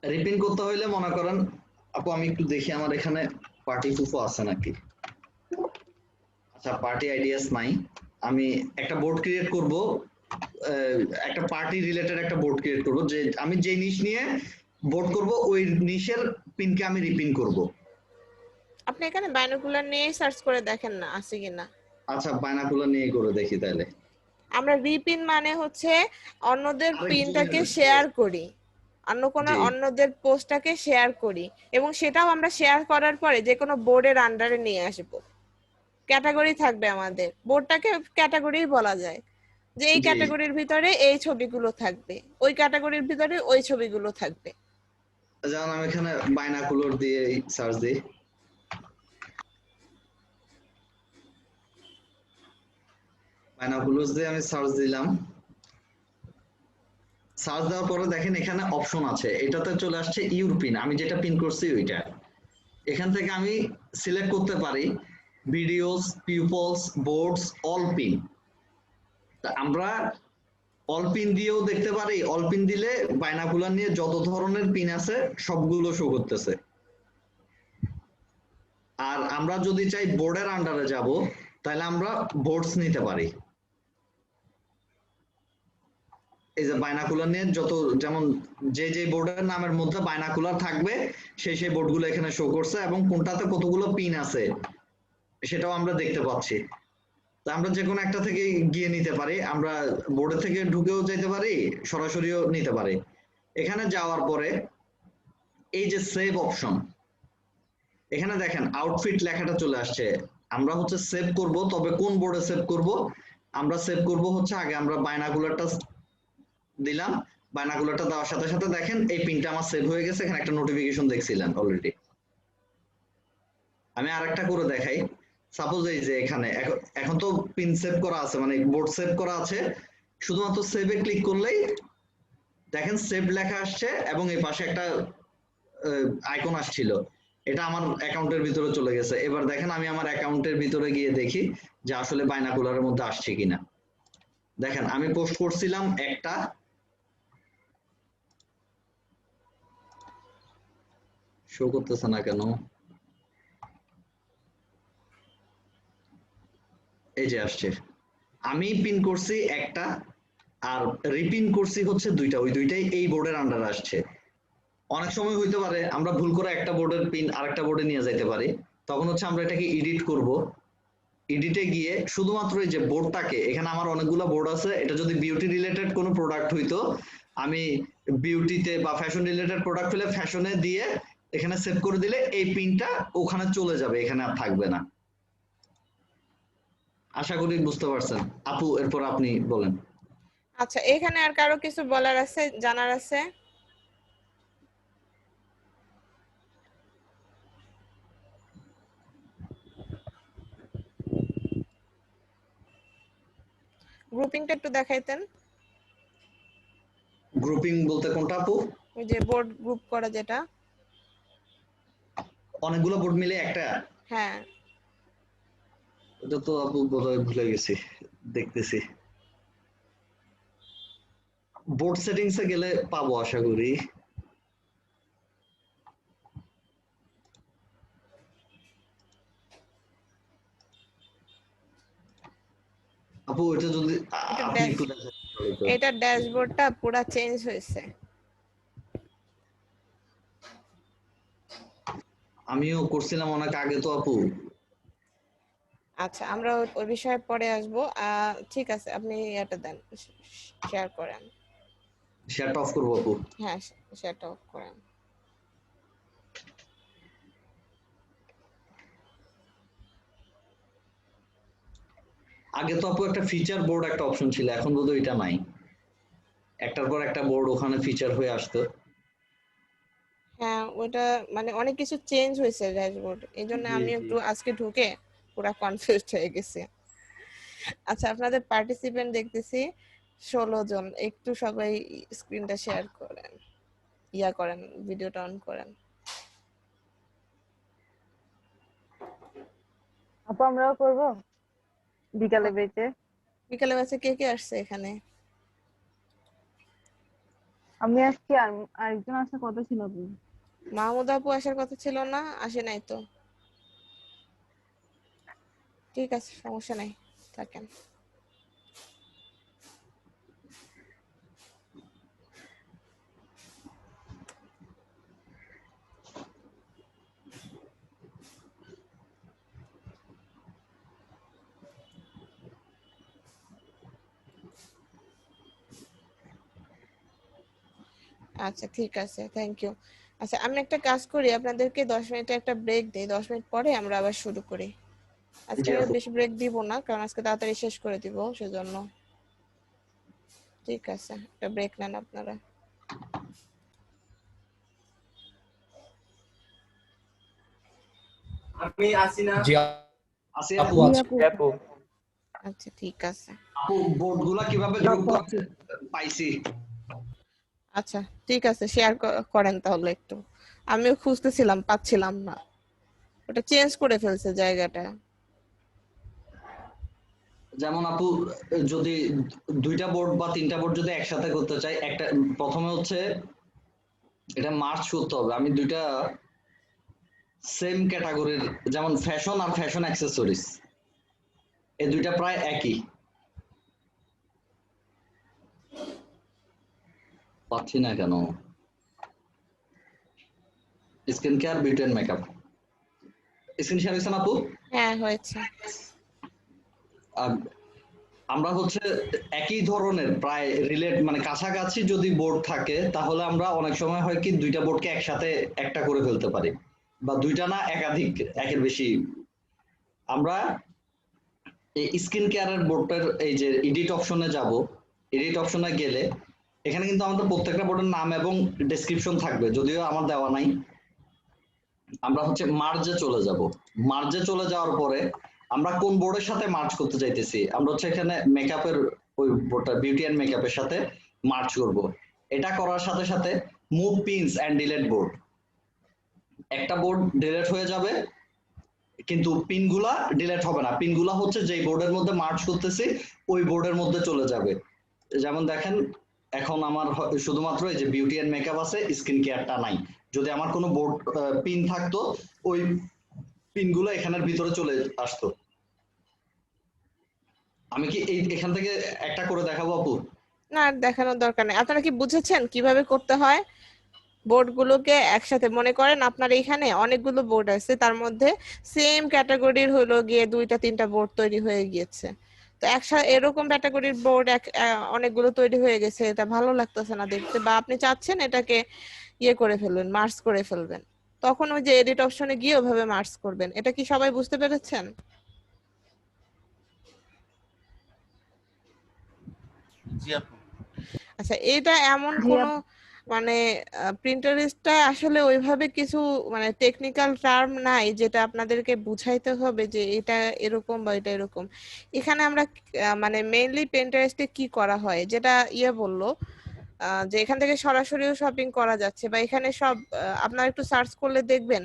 রিপিন করতে হইলে মনে করেন আপু, আমি একটু দেখি আমার এখানে পার্টি ফুফো আছে নাকি। আচ্ছা, পার্টি আইডিয়াস নাই। আমি একটা বোর্ড ক্রিয়েট করব, একটা পার্টি রিলেটেড একটা বোর্ড ক্রিয়েট করব, যে আমি যে নিশ নিয়ে বোর্ড করব ওই নিশের পিনকে আমি রিপিন করব। আপনি এখানে বাইনোকুলার নিয়ে সার্চ করে দেখেন না আছে কিনা। আচ্ছা, বাইনোকুলার নিয়ে করে দেখি তাহলে। আমরা রিপিন মানে হচ্ছে অন্যদের পিনটাকে শেয়ার করি, অন্যদের পোস্টটাকে শেয়ার করি, এবং সেটাও আমরা শেয়ার করার পরে যে কোনো বোর্ডের আন্ডারে নিয়ে আসব। ক্যাটাগরি থাকবে, আমাদের বোর্ডটাকে ক্যাটাগরি বলা যায়, যে এই ক্যাটাগরির ভিতরে এই ছবিগুলো থাকবে, ওই ক্যাটাগরির ভিতরে ওই ছবিগুলো থাকবে। যেমন আমি এখানে বাইনোকুলার দিয়ে সার্চ দিই, বাইনোকুলার দিয়ে আমি সার্চ দিলাম। সার্চ দেওয়ার পরে দেখেন এখানে অপশন আছে, এটাতে চলে আসছে ইউরোপিন, আমি যেটা পিন করছি ওইটা। এখান থেকে আমি সিলেক্ট করতে পারি videos, peoples, boards, all pin. আমরা অল পিন দিয়েও দেখতে পারি। অল পিন দিলে বাইনাকুলার নিয়ে যত ধরনের পিন আছে সবগুলো শো করতেছে। আর আমরা যদি চাই বোর্ডের আন্ডারে যাব, তাহলে আমরা বোর্ডস নিতে পারি। এই যে বাইনাকুলার নিয়ে যত, যেমন যে যে বোর্ডের নামের মধ্যে বাইনাকুলার থাকবে সেই সেই বোর্ডগুলো এখানে শো করছে, এবং কোনটাতে কতগুলো পিন আছে সেটাও আমরা দেখতে পাচ্ছি। তা আমরা যে কোনো একটা থেকে গিয়ে নিতে পারি। আমরা বোর্ডে থেকে ঢুকেও যেতে পারি, সরাসরিও নিতে পারি। এখানে যাওয়ার পরে এই যে সেভ অপশন, এখানে দেখেন আউটফিট লেখাটা চলে আসছে। আমরা হচ্ছে সেভ করব, তবে কোন বোর্ডে সেভ করব? আমরা সেভ করব হচ্ছে আগে আমরা বাইনাকুলারটা দিলাম। বাইনাকুলারটা দেওয়ার সাথে সাথে দেখেন এই পিনটা আমার সেভ হয়ে গেছে। এখানে একটা নোটিফিকেশন দেখছিলেন অলরেডি। আমি আরেকটা করে দেখাই। সাপোজ এই যে এখানে এখন তো পিন সেভ করা আছে, মানে বোর্ড সেভ করা আছে। শুধুমাত্র সেভে ক্লিক করলেই দেখেন সেভ লেখা আসছে, এবং এই পাশে একটা আইকন আসছিল, এটা আমার অ্যাকাউন্টের ভিতরে চলে গেছে। এবার দেখেন আমি আমার অ্যাকাউন্টের ভিতরে গিয়ে দেখি যে আসলে বাইনাকুলারের মধ্যে আসছে কিনা। দেখেন আমি পোস্ট করছিলাম একটা, শো করতেছে না কেন? এই যে আসছে। আমি পিন করছি একটা, আর রিপিন করছি হচ্ছে দুইটা। ওই দুইটাই এই বোর্ডের আন্ডারে আসছে। অনেক সময় হইতে পারে আমরা ভুল করে একটা বোর্ডের পিন আরেকটা বোর্ডে নিয়ে যেতে পারি। তখন হচ্ছে আমরা এটাকে এডিট করব। এডিটে গিয়ে শুধুমাত্র এই যে বোর্ডটাকে, এখানে আমার অনেকগুলো বোর্ড আছে, এটা যদি বিউটি রিলেটেড কোনো প্রোডাক্ট হইতো, আমি বিউটিতে বা ফ্যাশন রিলেটেড প্রোডাক্ট হলে ফ্যাশনে দিয়ে এখানে সেভ করে দিলে এই পিনটা ওখানে চলে যাবে, এখানে আর থাকবে না। আশা করি বুঝতে পারছেন। আপু এরপর আপনি বলেন। আচ্ছা, এখানে আর কারো কিছু বলার আছে, জানার আছে? গ্রুপিংটা একটু দেখাইতেন। গ্রুপিং বলতে কোনটা আপু? ওই যে বোর্ড গ্রুপ করা যেটা। অনেকগুলো বোর্ড মিলে একটা? হ্যাঁ, এটা তো আপু বোধহয় ভুলে গেছি, দেখতেছি। বোর্ড সেটিংস এ গেলে পাবো আশা করি। আপু এটা যদি আপনি একটু দেখেন তাহলে তো। এটা ড্যাশবোর্ডটা পুরো চেঞ্জ হয়েছে। আমিও করছিলাম অনেক আগে তো আপু। আচ্ছা, আমরা ওই বিষয়ে পরে আসবো। ঠিক আছে, আপনি এটা দেন, শেয়ার করেন। শেয়ারটা অফ করবো আপু? হ্যাঁ, শেয়ারটা অফ করেন। আগে তো আপু একটা ফিচার বোর্ড একটা অপশন ছিল, এখন বোধহয় এটা নাই। একটার পর একটা বোর্ড ওখানে ফিচার হয়ে আসতো। হ্যাঁ, ওটা মানে অনেক কিছু চেঞ্জ হয়েছে ড্যাশবোর্ড, এই জন্য জি, আমি জি। একটু আজকে ঢুকে পুরো কনফিউজড হয়ে গেছি। আচ্ছা, আপনাদের পার্টিসিপেন্ট দেখতেছি 16 জন। একটু সবাই স্ক্রিনটা শেয়ার করেন, করেন, ভিডিওটা অন করেন। আপু আমরাও করবো বিকালে বেচে। বিকালে বাসে কে কে আসছে এখানে? আমি আসছি, আর আরেকজন আসার কথা ছিল আপু। মাহমুদ আপু আসার কথা ছিল না, আসে নাই তো? ঠিক আছে, সমস্যা নাই, থাকেন। আচ্ছা, ঠিক আছে, থ্যাংক ইউ। আচ্ছা, আমি একটা কাজ করি, আপনাদেরকে 10 মিনিটের একটা ব্রেক দেই, 10 মিনিট পরে আমরা আবার শুরু করি। আজকে জি আমি আপু। বেশি ব্রেক দিব না, কারণ আজকে তাড়াতাড়ি শেষ করে দিব, সেজন্য। ঠিক আছে, একটা ব্রেক নেন আপনারা। আমি আসি না। আছি আপু আপু। আছে। আপু আচ্ছা, ঠিক আছে। আপু বোর্ডগুলা কিভাবে গ্রুপ করতে পাইছি? আচ্ছা, ঠিক আছে, শেয়ার করেন তাহলে একটু। আমিও খুঁজতেছিলাম, পাচ্ছিলাম না, ওটা চেঞ্জ করে ফেলছে জায়গাটা। যেমন আপু যদি দুইটা বোর্ড বা তিনটা বোর্ড যদি একসাথে করতে চাই, একটা প্রথমে হচ্ছে এটা মার্চ করতে হবে। আমি দুইটা সেম ক্যাটাগরির, যেমন ফ্যাশন আর ফ্যাশন অ্যাক্সেসরিজ, এই দুইটা প্রায় একই। পাচ্ছি না কেন? Skin care, beauty and makeup. Screen share হয়েছে না আপু? হ্যাঁ হয়েছে। আহ, আমরা হচ্ছে একই ধরনের প্রায় মানে কাছাকাছি যদি বোর্ড থাকে, তাহলে আমরা অনেক সময় হয় কি দুইটা বোর্ডকে একসাথে একটা করে ফেলতে পারি, বা দুইটা না একাধিক, একের বেশি। আমরা এই স্কিন কেয়ারের বোর্ডটার এই যে এডিট অপশনে যাব, এডিট অপশনে গেলে এখানে কিন্তু আমাদের প্রত্যেকটা বোর্ডের নাম এবং ডেসক্রিপশন থাকবে, যদিও আমার দেওয়া নাই। আমরা হচ্ছে মার্জে চলে যাব। মার্জে চলে যাওয়ার পরে আমরা কোন বোর্ডের সাথে মার্জ করতে চাইতেছি, আমরা হচ্ছে এখানে মেকআপের ওই বোর্ডটা, বিউটি এন্ড মেকআপের সাথে মার্জ করব। এটা করার সাথে সাথে move pins and delete board, একটা বোর্ড ডিলিট হয়ে যাবে, কিন্তু পিনগুলা ডিলিট হবে না। পিনগুলা হচ্ছে যেই বোর্ডের মধ্যে মার্জ করতেছি ওই বোর্ডের মধ্যে চলে যাবে। যেমন দেখেন এখন আমার শুধুমাত্র এই যে বিউটি এন্ড মেকআপ আছে, স্কিন কেয়ারটা নাই। যদি আমার কোনো বোর্ড পিন থাকতো, ওই পিনগুলো এখানের ভিতরে চলে আসতো। আমি কি এখান থেকে একটা করে দেখাবো আপু? না আর দেখানোর দরকার নেই। আপনারা কি বুঝেছেন কিভাবে করতে হয়? বোর্ডগুলোকে একসাথে, মনে করেন আপনার এখানে অনেকগুলো বোর্ড আছে, তার মধ্যে সেম ক্যাটাগরির হলো গিয়ে দুইটা তিনটা বোর্ড তৈরি হয়ে গিয়েছে। তো একসাথে এরকম ক্যাটাগরির বোর্ড অনেকগুলো তৈরি হয়ে গেছে, এটা ভালো লাগতেছে না দেখতে, বা আপনি চাচ্ছেন এটাকে ইয়ে করে ফেলবেন, মার্জ করে ফেলবেন, তখন ওই যে এডিট অপশনে গিয়ে ওভাবে মার্জ করবেন। এটা কি সবাই বুঝতে পেরেছেন? জি আপু। আচ্ছা, এটা এমন জি কোনো মানে প্রিন্টারেস্টটা আসলে ওইভাবে কিছু মানে টেকনিক্যাল টার্ম নাই যেটা আপনাদেরকে বুঝাইতে হবে যে এটা এরকম বা এটা এরকম। এখানে আমরা মানে মেইনলি প্রিন্টারেস্টে কি করা হয়, যেটা ইয়ে বললো যে এখান থেকে সরাসরিও শপিং করা যাচ্ছে, বা এখানে সব আপনারা একটু সার্চ করলে দেখবেন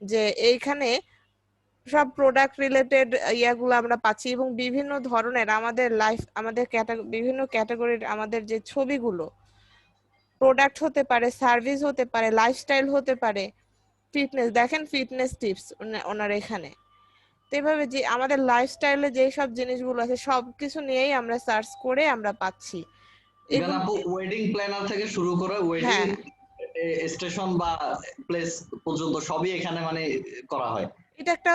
যে এইখানে সব প্রোডাক্ট রিলেটেড ইয়াগুলো আমরা পাচ্ছি, এবং বিভিন্ন ধরনের আমাদের লাইফ, আমাদের বিভিন্ন ক্যাটাগরির আমাদের যে ছবিগুলো, প্রোডাক্ট হতে পারে, সার্ভিস হতে পারে, লাইফস্টাইল হতে পারে, ফিটনেস, দেখেন ফিটনেস টিপস ওনার এখানে। তো এইভাবে যে আমাদের লাইফস্টাইলে যে সব জিনিসগুলো আছে সবকিছু নিয়েই আমরা সার্চ করে আমরা পাচ্ছি ইভেন এগুলো। আপু ওয়েডিং প্ল্যানার থেকে শুরু করে ওয়েডিং হ্যাঁ, স্টেশন বা প্লেস পর্যন্ত সবই এখানে মানে করা হয়। এটা একটা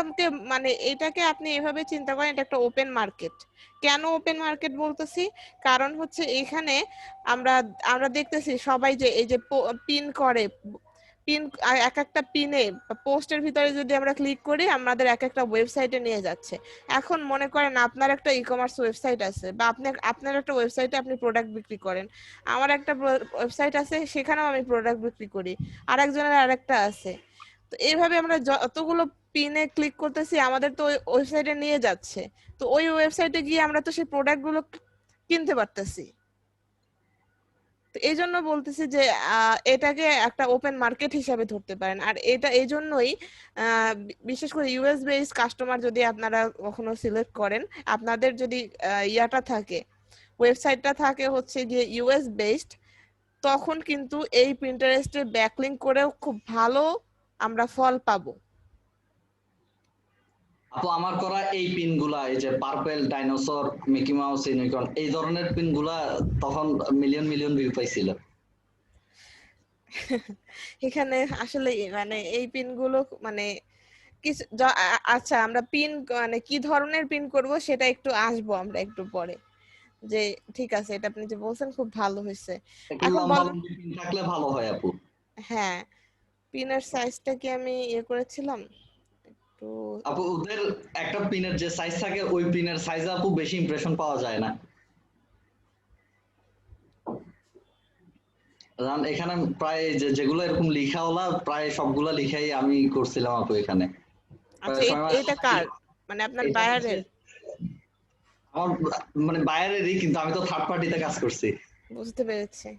মানে এটাকে আপনি এভাবে চিন্তা করেন, এটা একটা ওপেন মার্কেট। কেন ওপেন মার্কেট বলতেছি? কারণ হচ্ছে এখানে আমরা আমরা দেখতেছি সবাই যে এই যে পিন করে, পিন এক একটা পিনে পোস্টের ভিতরে যদি আমরা ক্লিক করি আমাদের এক একটা ওয়েবসাইটে নিয়ে যাচ্ছে। এখন মনে করেন আপনার একটা ই কমার্স ওয়েবসাইট আছে, বা আপনার একটা ওয়েবসাইটে আপনি প্রোডাক্ট বিক্রি করেন, আমার একটা ওয়েবসাইট আছে সেখানেও আমি প্রোডাক্ট বিক্রি করি, আর একজনের আরেকটা আছে। তো এইভাবে আমরা যতগুলো পিনে ক্লিক করতেছি আমাদের তো ওই ওয়েবসাইটে নিয়ে যাচ্ছে। তো ওই ওয়েবসাইটে গিয়ে আমরা তো সেই প্রোডাক্টগুলো কিনতে পারতেছি। তো এই জন্য বলতেছি যে এটাকে একটা ওপেন মার্কেট হিসাবে ধরতে পারেন। আর এটা এই জন্যই বিশেষ করে ইউএস বেস কাস্টমার যদি আপনারা কখনো সিলেক্ট করেন, আপনাদের যদি ইয়াটা থাকে, ওয়েবসাইটটা থাকে হচ্ছে গিয়ে ইউএস বেসড, তখন কিন্তু এই প্রিন্টারেস্টে ব্যাকলিংক করেও খুব ভালো আমরা ফল পাবো। আপু আমার করা এই পিনগুলা, এই যে purple, dinosaur, Mickey mouse, unicorn, এই ধরনের পিনগুলা তখন মিলিয়ন মিলিয়ন ভিউ পাইছিল। এখানে আসলে মানে এই পিনগুলো মানে কিছু আচ্ছা, আমরা পিন মানে কি ধরনের পিন করব সেটা একটু আসবো আমরা একটু পরে। যে ঠিক আছে, এটা আপনি যে বলছেন খুব ভালো হয়েছে। একটু এখন লম্বা বল, লম্বি পিন থাকলে ভালো হয় আপু। হ্যাঁ, পিনের সাইজটা কি আমি ইয়ে করেছিলাম একটু? আপু ওদের একটা পিনের যে সাইজ থাকে ওই পিনের সাইজে আপু বেশি ইমপ্রেশন পাওয়া যায় না। কারণ এখানে প্রায় যেগুলো এরকম লিখাওয়ালা প্রায় সবগুলা লিখাই আমি করছিলাম আপু এখানে। আচ্ছা, এটা কার মানে আপনার বায়ারের? আমার মানে বায়ারেরই, কিন্তু আমি তো থার্ড পার্টিতে কাজ করছি। বুঝতে পেরেছি।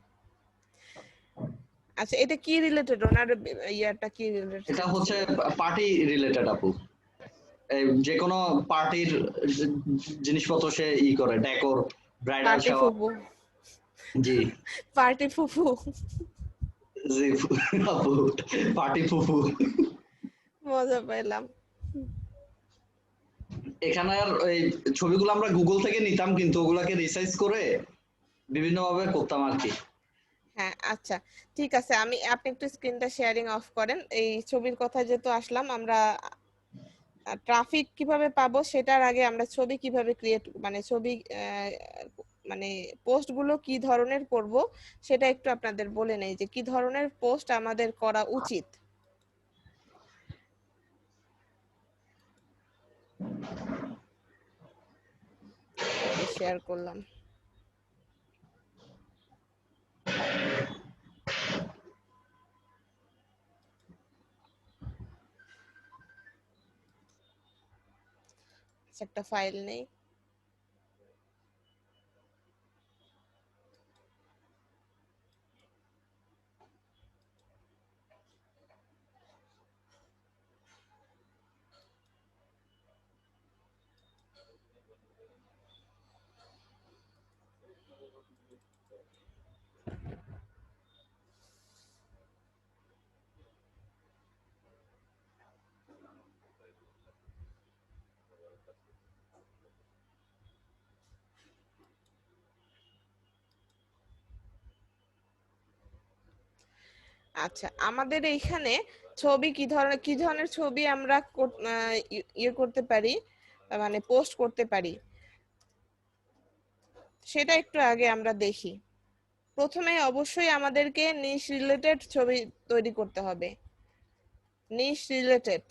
আচ্ছা, এটা কি রিলেটেড, ওনার ইয়াটা কি রিলেটেড? এটা হচ্ছে পার্টি রিলেটেড আপু। যে কোনো পার্টির জিনিসপত্র সে করে ডেকোর ব্রাইডাল পার্টি শাওয়ার। ফুফু, জি পার্টি ফুফু। জি আপু, পার্টি ফুফু। মজা পাইলাম। এখানের ওই ছবিগুলো আমরা গুগল থেকে নিতাম, কিন্তু ওগুলাকে রিসার্চ করে বিভিন্ন ভাবে করতাম আর কি। হ্যাঁ আচ্ছা ঠিক আছে, আপনি একটু স্ক্রিনটা শেয়ারিং অফ করেন। এই ছবির কথা যেহেতু আসলাম, আমরা ট্রাফিক কিভাবে পাবো সেটার আগে আমরা ছবি কিভাবে ক্রিয়েট, মানে ছবি মানে পোস্ট গুলো কি ধরনের করব সেটা একটু আপনাদের বলে নেই যে কি ধরনের পোস্ট আমাদের করা উচিত। শেয়ার করলাম। একটা ফাইল নেই। আচ্ছা আমাদের এইখানে ছবি কি ধরনের ছবি আমরা ইয়ে করতে পারি, মানে পোস্ট করতে পারি সেটা একটু আগে আমরা দেখি। প্রথমে অবশ্যই আমাদেরকে নিশ রিলেটেড ছবি তৈরি করতে হবে। নিশ রিলেটেড,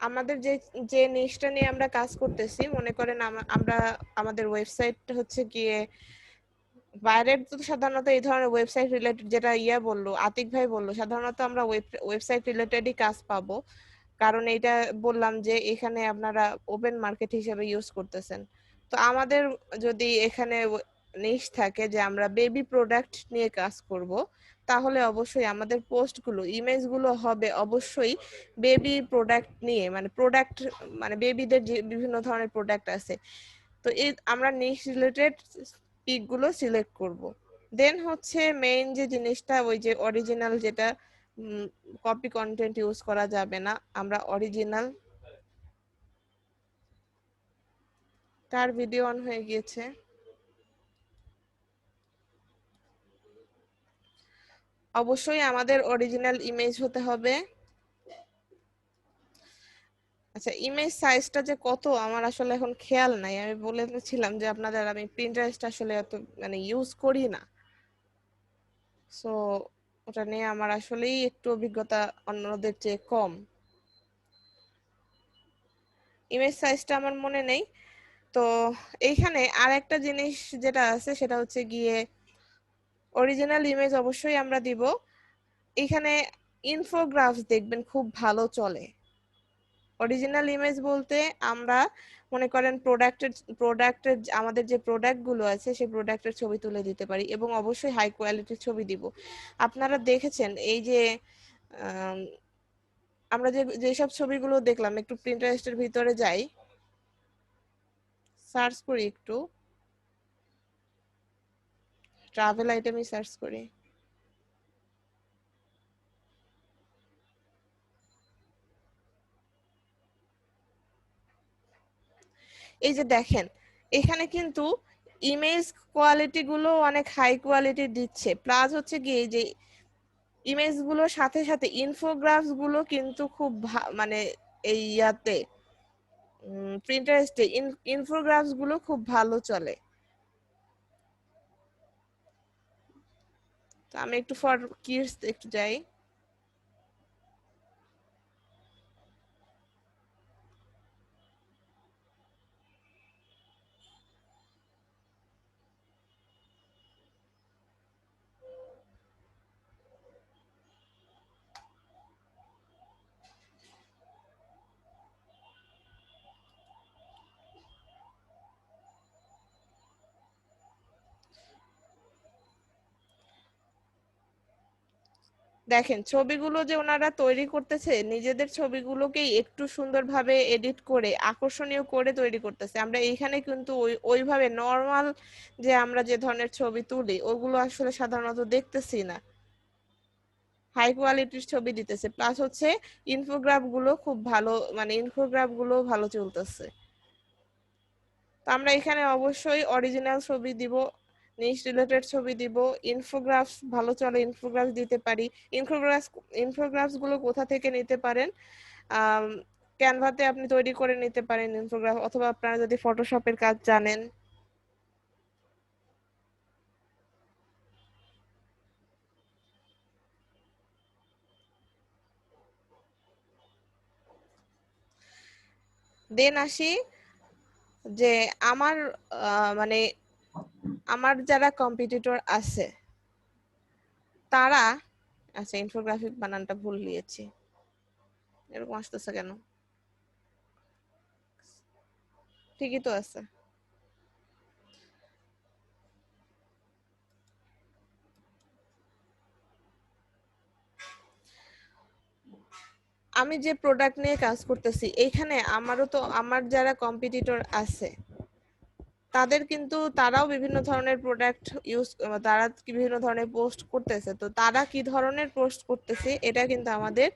আমাদের যে যে নিশটা নিয়ে আমরা কাজ করতেছি, মনে করেন আমরা আমাদের ওয়েবসাইট হচ্ছে গিয়ে বাইরের তো সাধারণত এই ধরনের ওয়েবসাইট রিলেটেড, যেটা বললো আতিক ভাই বললো, সাধারণত আমরা ওয়েবসাইট রিলেটেডই কাজ পাবো। কারণ এইটা বললাম যে এখানে আপনারা ওপেন মার্কেট হিসেবে ইউজ করতেছেন। তো আমাদের যদি এখানে নিশ থাকে যে আমরা বেবি প্রোডাক্ট নিয়ে কাজ করব, তাহলে অবশ্যই আমাদের পোস্টগুলো ইমেজগুলো হবে অবশ্যই বেবি প্রোডাক্ট নিয়ে, মানে প্রোডাক্ট মানে বেবিদের যে বিভিন্ন ধরনের প্রোডাক্ট আছে। তো এই আমরা নিশ রিলেটেড পিক গুলো সিলেক্ট করব। দেন হচ্ছে মেইন যে জিনিসটা, ওই যে অরিজিনাল, যেটা কপি কন্টেন্ট ইউজ করা যাবে না, আমরা অরিজিনাল। তার ভিডিও অন হয়ে গিয়েছে। অবশ্যই আমাদের অরিজিনাল ইমেজ হতে হবে। আচ্ছা ইমেজ সাইজটা যে কত আমার আসলে এখন খেয়াল নাই, আমি বলেছিলাম যে আপনাদের আমি প্রিন্টারেস্ট আসলে এত মানে ইউজ করি না, সো ওটা নিয়ে আমার আসলেই একটু অভিজ্ঞতা অন্যদের চেয়ে কম। ইমেজ সাইজটা আমার মনে নেই। তো এইখানে আর একটা জিনিস যেটা আছে সেটা হচ্ছে গিয়ে অরিজিনাল ইমেজ অবশ্যই আমরা দিব। এখানে ইনফোগ্রাফস দেখবেন খুব ভালো চলে। অরিজিনাল ইমেজ বলতে আমরা মনে করেন প্রোডাক্টের আমাদের যে প্রোডাক্ট গুলো আছে সেই প্রোডাক্টের ছবি তুলে দিতে পারি, এবং অবশ্যই হাই কোয়ালিটির ছবি দিব। আপনারা দেখেছেন এই যে আমরা যেসব ছবিগুলো দেখলাম, একটু প্রিন্টারেস্টের ভিতরে যাই, সার্চ করি, একটু ট্রাভেল আইটেমই সার্চ করি। এই যে দেখেন এখানে কিন্তু ইমেজ কোয়ালিটি গুলো অনেক হাই কোয়ালিটি দিচ্ছে, প্লাস হচ্ছে কি এই যে ইমেজ গুলোর সাথে সাথে ইনফোগ্রাফস গুলো কিন্তু খুব মানে এই প্রিন্টারেস্টে ইনফোগ্রাফস গুলো খুব ভালো চলে। তো আমি একটু ফর কিডস একটু যাই। দেখেন ছবিগুলো যে ওনারা তৈরি করতেছে নিজেদের ছবিগুলোকেই একটু সুন্দরভাবে এডিট করে আকর্ষণীয় করে তৈরি করতেছে। আমরা এইখানে কিন্তু ওইভাবে নর্মাল যে আমরা যে ধরনের ছবি তুলি ওগুলো আসলে সাধারণত দেখতেছি না, হাই কোয়ালিটির ছবি দিতেছে। প্লাস হচ্ছে ইনফোগ্রাফ গুলো খুব ভালো, মানে ইনফোগ্রাফ গুলো ভালো চলতেছে। তো আমরা এখানে অবশ্যই অরিজিনাল ছবি দিব, নিশ রিলেটেড ছবি দিব, ইনফোগ্রাফস ভালো চলে ইনফোগ্রাফস দিতে পারি। ইনফোগ্রাফস গুলো কোথা থেকে নিতে পারেন, ক্যানভাতে আপনি তৈরি করে নিতে পারেন ইনফোগ্রাফ, অথবা আপনারা যদি ফটোশপের কাজ জানেন। দেন আসি যে আমার মানে আমার যারা কম্পিটিটর আছে তারা, আচ্ছা ইনফোগ্রাফিক বানানটা ভুল লিয়েছি, এরকম আসতেছে কেন? ঠিকই তো আছে। আমি যে প্রোডাক্ট নিয়ে কাজ করতেছি এইখানে আমারও তো, আমার যারা কম্পিটিটর আছে তাদের কিন্তু তারাও বিভিন্ন ধরনের প্রোডাক্ট ইউজ, তারা বিভিন্ন ধরনের পোস্ট করতেছে। তো তারা কি ধরনের পোস্ট করতেছে এটা কিন্তু আমাদের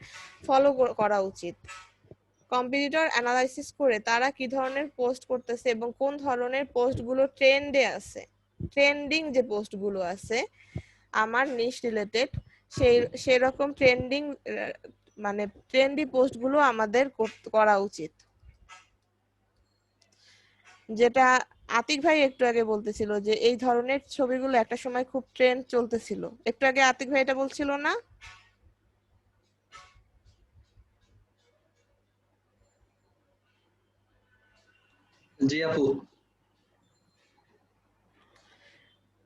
ফলো করা উচিত। কম্পিটিটর অ্যানালাইসিস করে তারা কি ধরনের পোস্ট করতেছে এবং কোন ধরনের পোস্টগুলো ট্রেন্ডে আছে, ট্রেন্ডিং যে পোস্টগুলো আছে আমার নিশ রিলেটেড, সেরকম ট্রেন্ডিং মানে ট্রেন্ডি পোস্টগুলো আমাদের করা উচিত। যেটা আতিক ভাই একটু আগে বলতেছিল যে এই ধরনের ছবিগুলো একটা সময় খুব ট্রেন্ড চলতেছিল, একটু আগে আতিক ভাই এটা বলছিল না? জি আপু।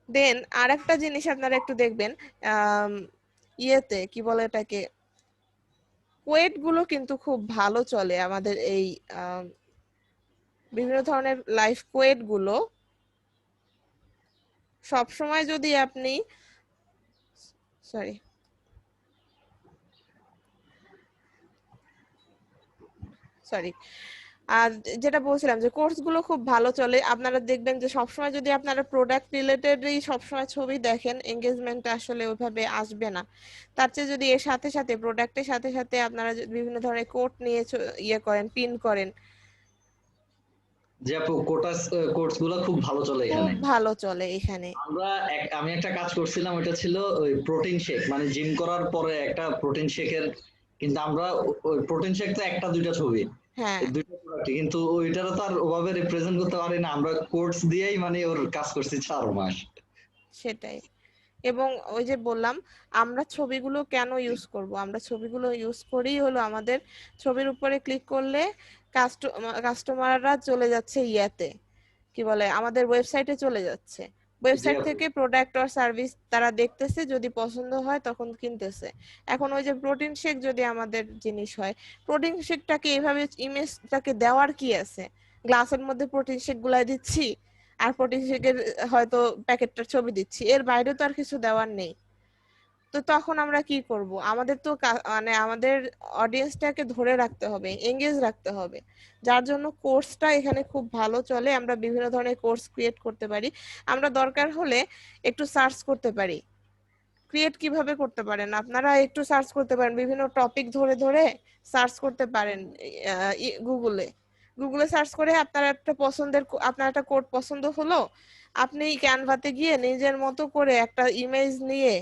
দেন আর একটা জিনিস আপনারা একটু দেখবেন, ইয়েতে কি বলে এটাকে, কোয়েট গুলো কিন্তু খুব ভালো চলে আমাদের এই বিভিন্ন ধরনের লাইফ কোয়েট গুলো। সব সময় যদি আপনি, সরি সরি আর যেটা বলছিলাম যে কোর্স গুলো খুব ভালো চলে। আপনারা দেখবেন যে সবসময় যদি আপনারা প্রোডাক্ট রিলেটেডই সবসময় ছবি দেখেন এঙ্গেজমেন্টটা আসলে ওইভাবে আসবে না। তার চেয়ে যদি এর সাথে সাথে প্রোডাক্টের সাথে সাথে আপনারা বিভিন্ন ধরনের কোট নিয়ে ইয়ে করেন, পিন করেন, জি আপু, কোর্স গুলো খুব ভালো চলে খুব এখানে। ভালো চলে এখানে। আমি একটা কাজ করছিলাম, ওটা ছিল ওই প্রোটিন শেক, মানে জিম করার পরে একটা প্রোটিন শেকের, কিন্তু আমরা ওই প্রোটিন শেক তো একটা দুইটা ছবি, হ্যাঁ এই দুইটা product ই, কিন্তু ওইটারও তো আর ওভাবে রিপ্রেজেন্ট করতে পারি না, আমরা কোর্স দিয়েই মানে ওর কাজ করছি 4 মাস। সেটাই। এবং ওই যে বললাম আমরা ছবিগুলো কেন ইউজ করব, আমরা ছবিগুলো ইউজ করি হলো আমাদের ছবির উপরে ক্লিক করলে কাস্টমাররা চলে যাচ্ছে ইয়াতে, কি বলে আমাদের ওয়েবসাইটে চলে যাচ্ছে, জি ওয়েবসাইট আপু। থেকে প্রোডাক্ট অর সার্ভিস তারা দেখতেছে, যদি পছন্দ হয় তখন কিনতেছে। এখন ওই যে প্রোটিন শেক যদি আমাদের জিনিস হয়, প্রোটিন শেকটাকে এইভাবে ইমেজটাকে দেওয়ার কি আছে, গ্লাসের মধ্যে প্রোটিন শেক গুলাই দিচ্ছি আর প্রোটিন শেকের হয়তো প্যাকেটটার ছবি দিচ্ছি, এর বাইরে তো আর কিছু দেওয়ার নেই। তো তখন আমরা কি করব, আমাদের তো মানে আমাদের অডিয়েন্সটাকে ধরে রাখতে হবে, এঙ্গেজ রাখতে হবে। যার জন্য কোর্সটা এখানে খুব ভালো চলে, আমরা বিভিন্ন ধরনের কোর্স ক্রিয়েট করতে পারি। আমরা দরকার হলে একটু সার্চ করতে পারি, ক্রিয়েট কিভাবে করতে পারেন আপনারা একটু সার্চ করতে পারেন, বিভিন্ন টপিক ধরে ধরে সার্চ করতে পারেন গুগলে। গুগলে সার্চ করে আপনার একটা পছন্দের আপনার একটা কোড পছন্দ হলো, আপনি ক্যানভাতে গিয়ে নিজের মতো করে একটা ইমেজ নিয়ে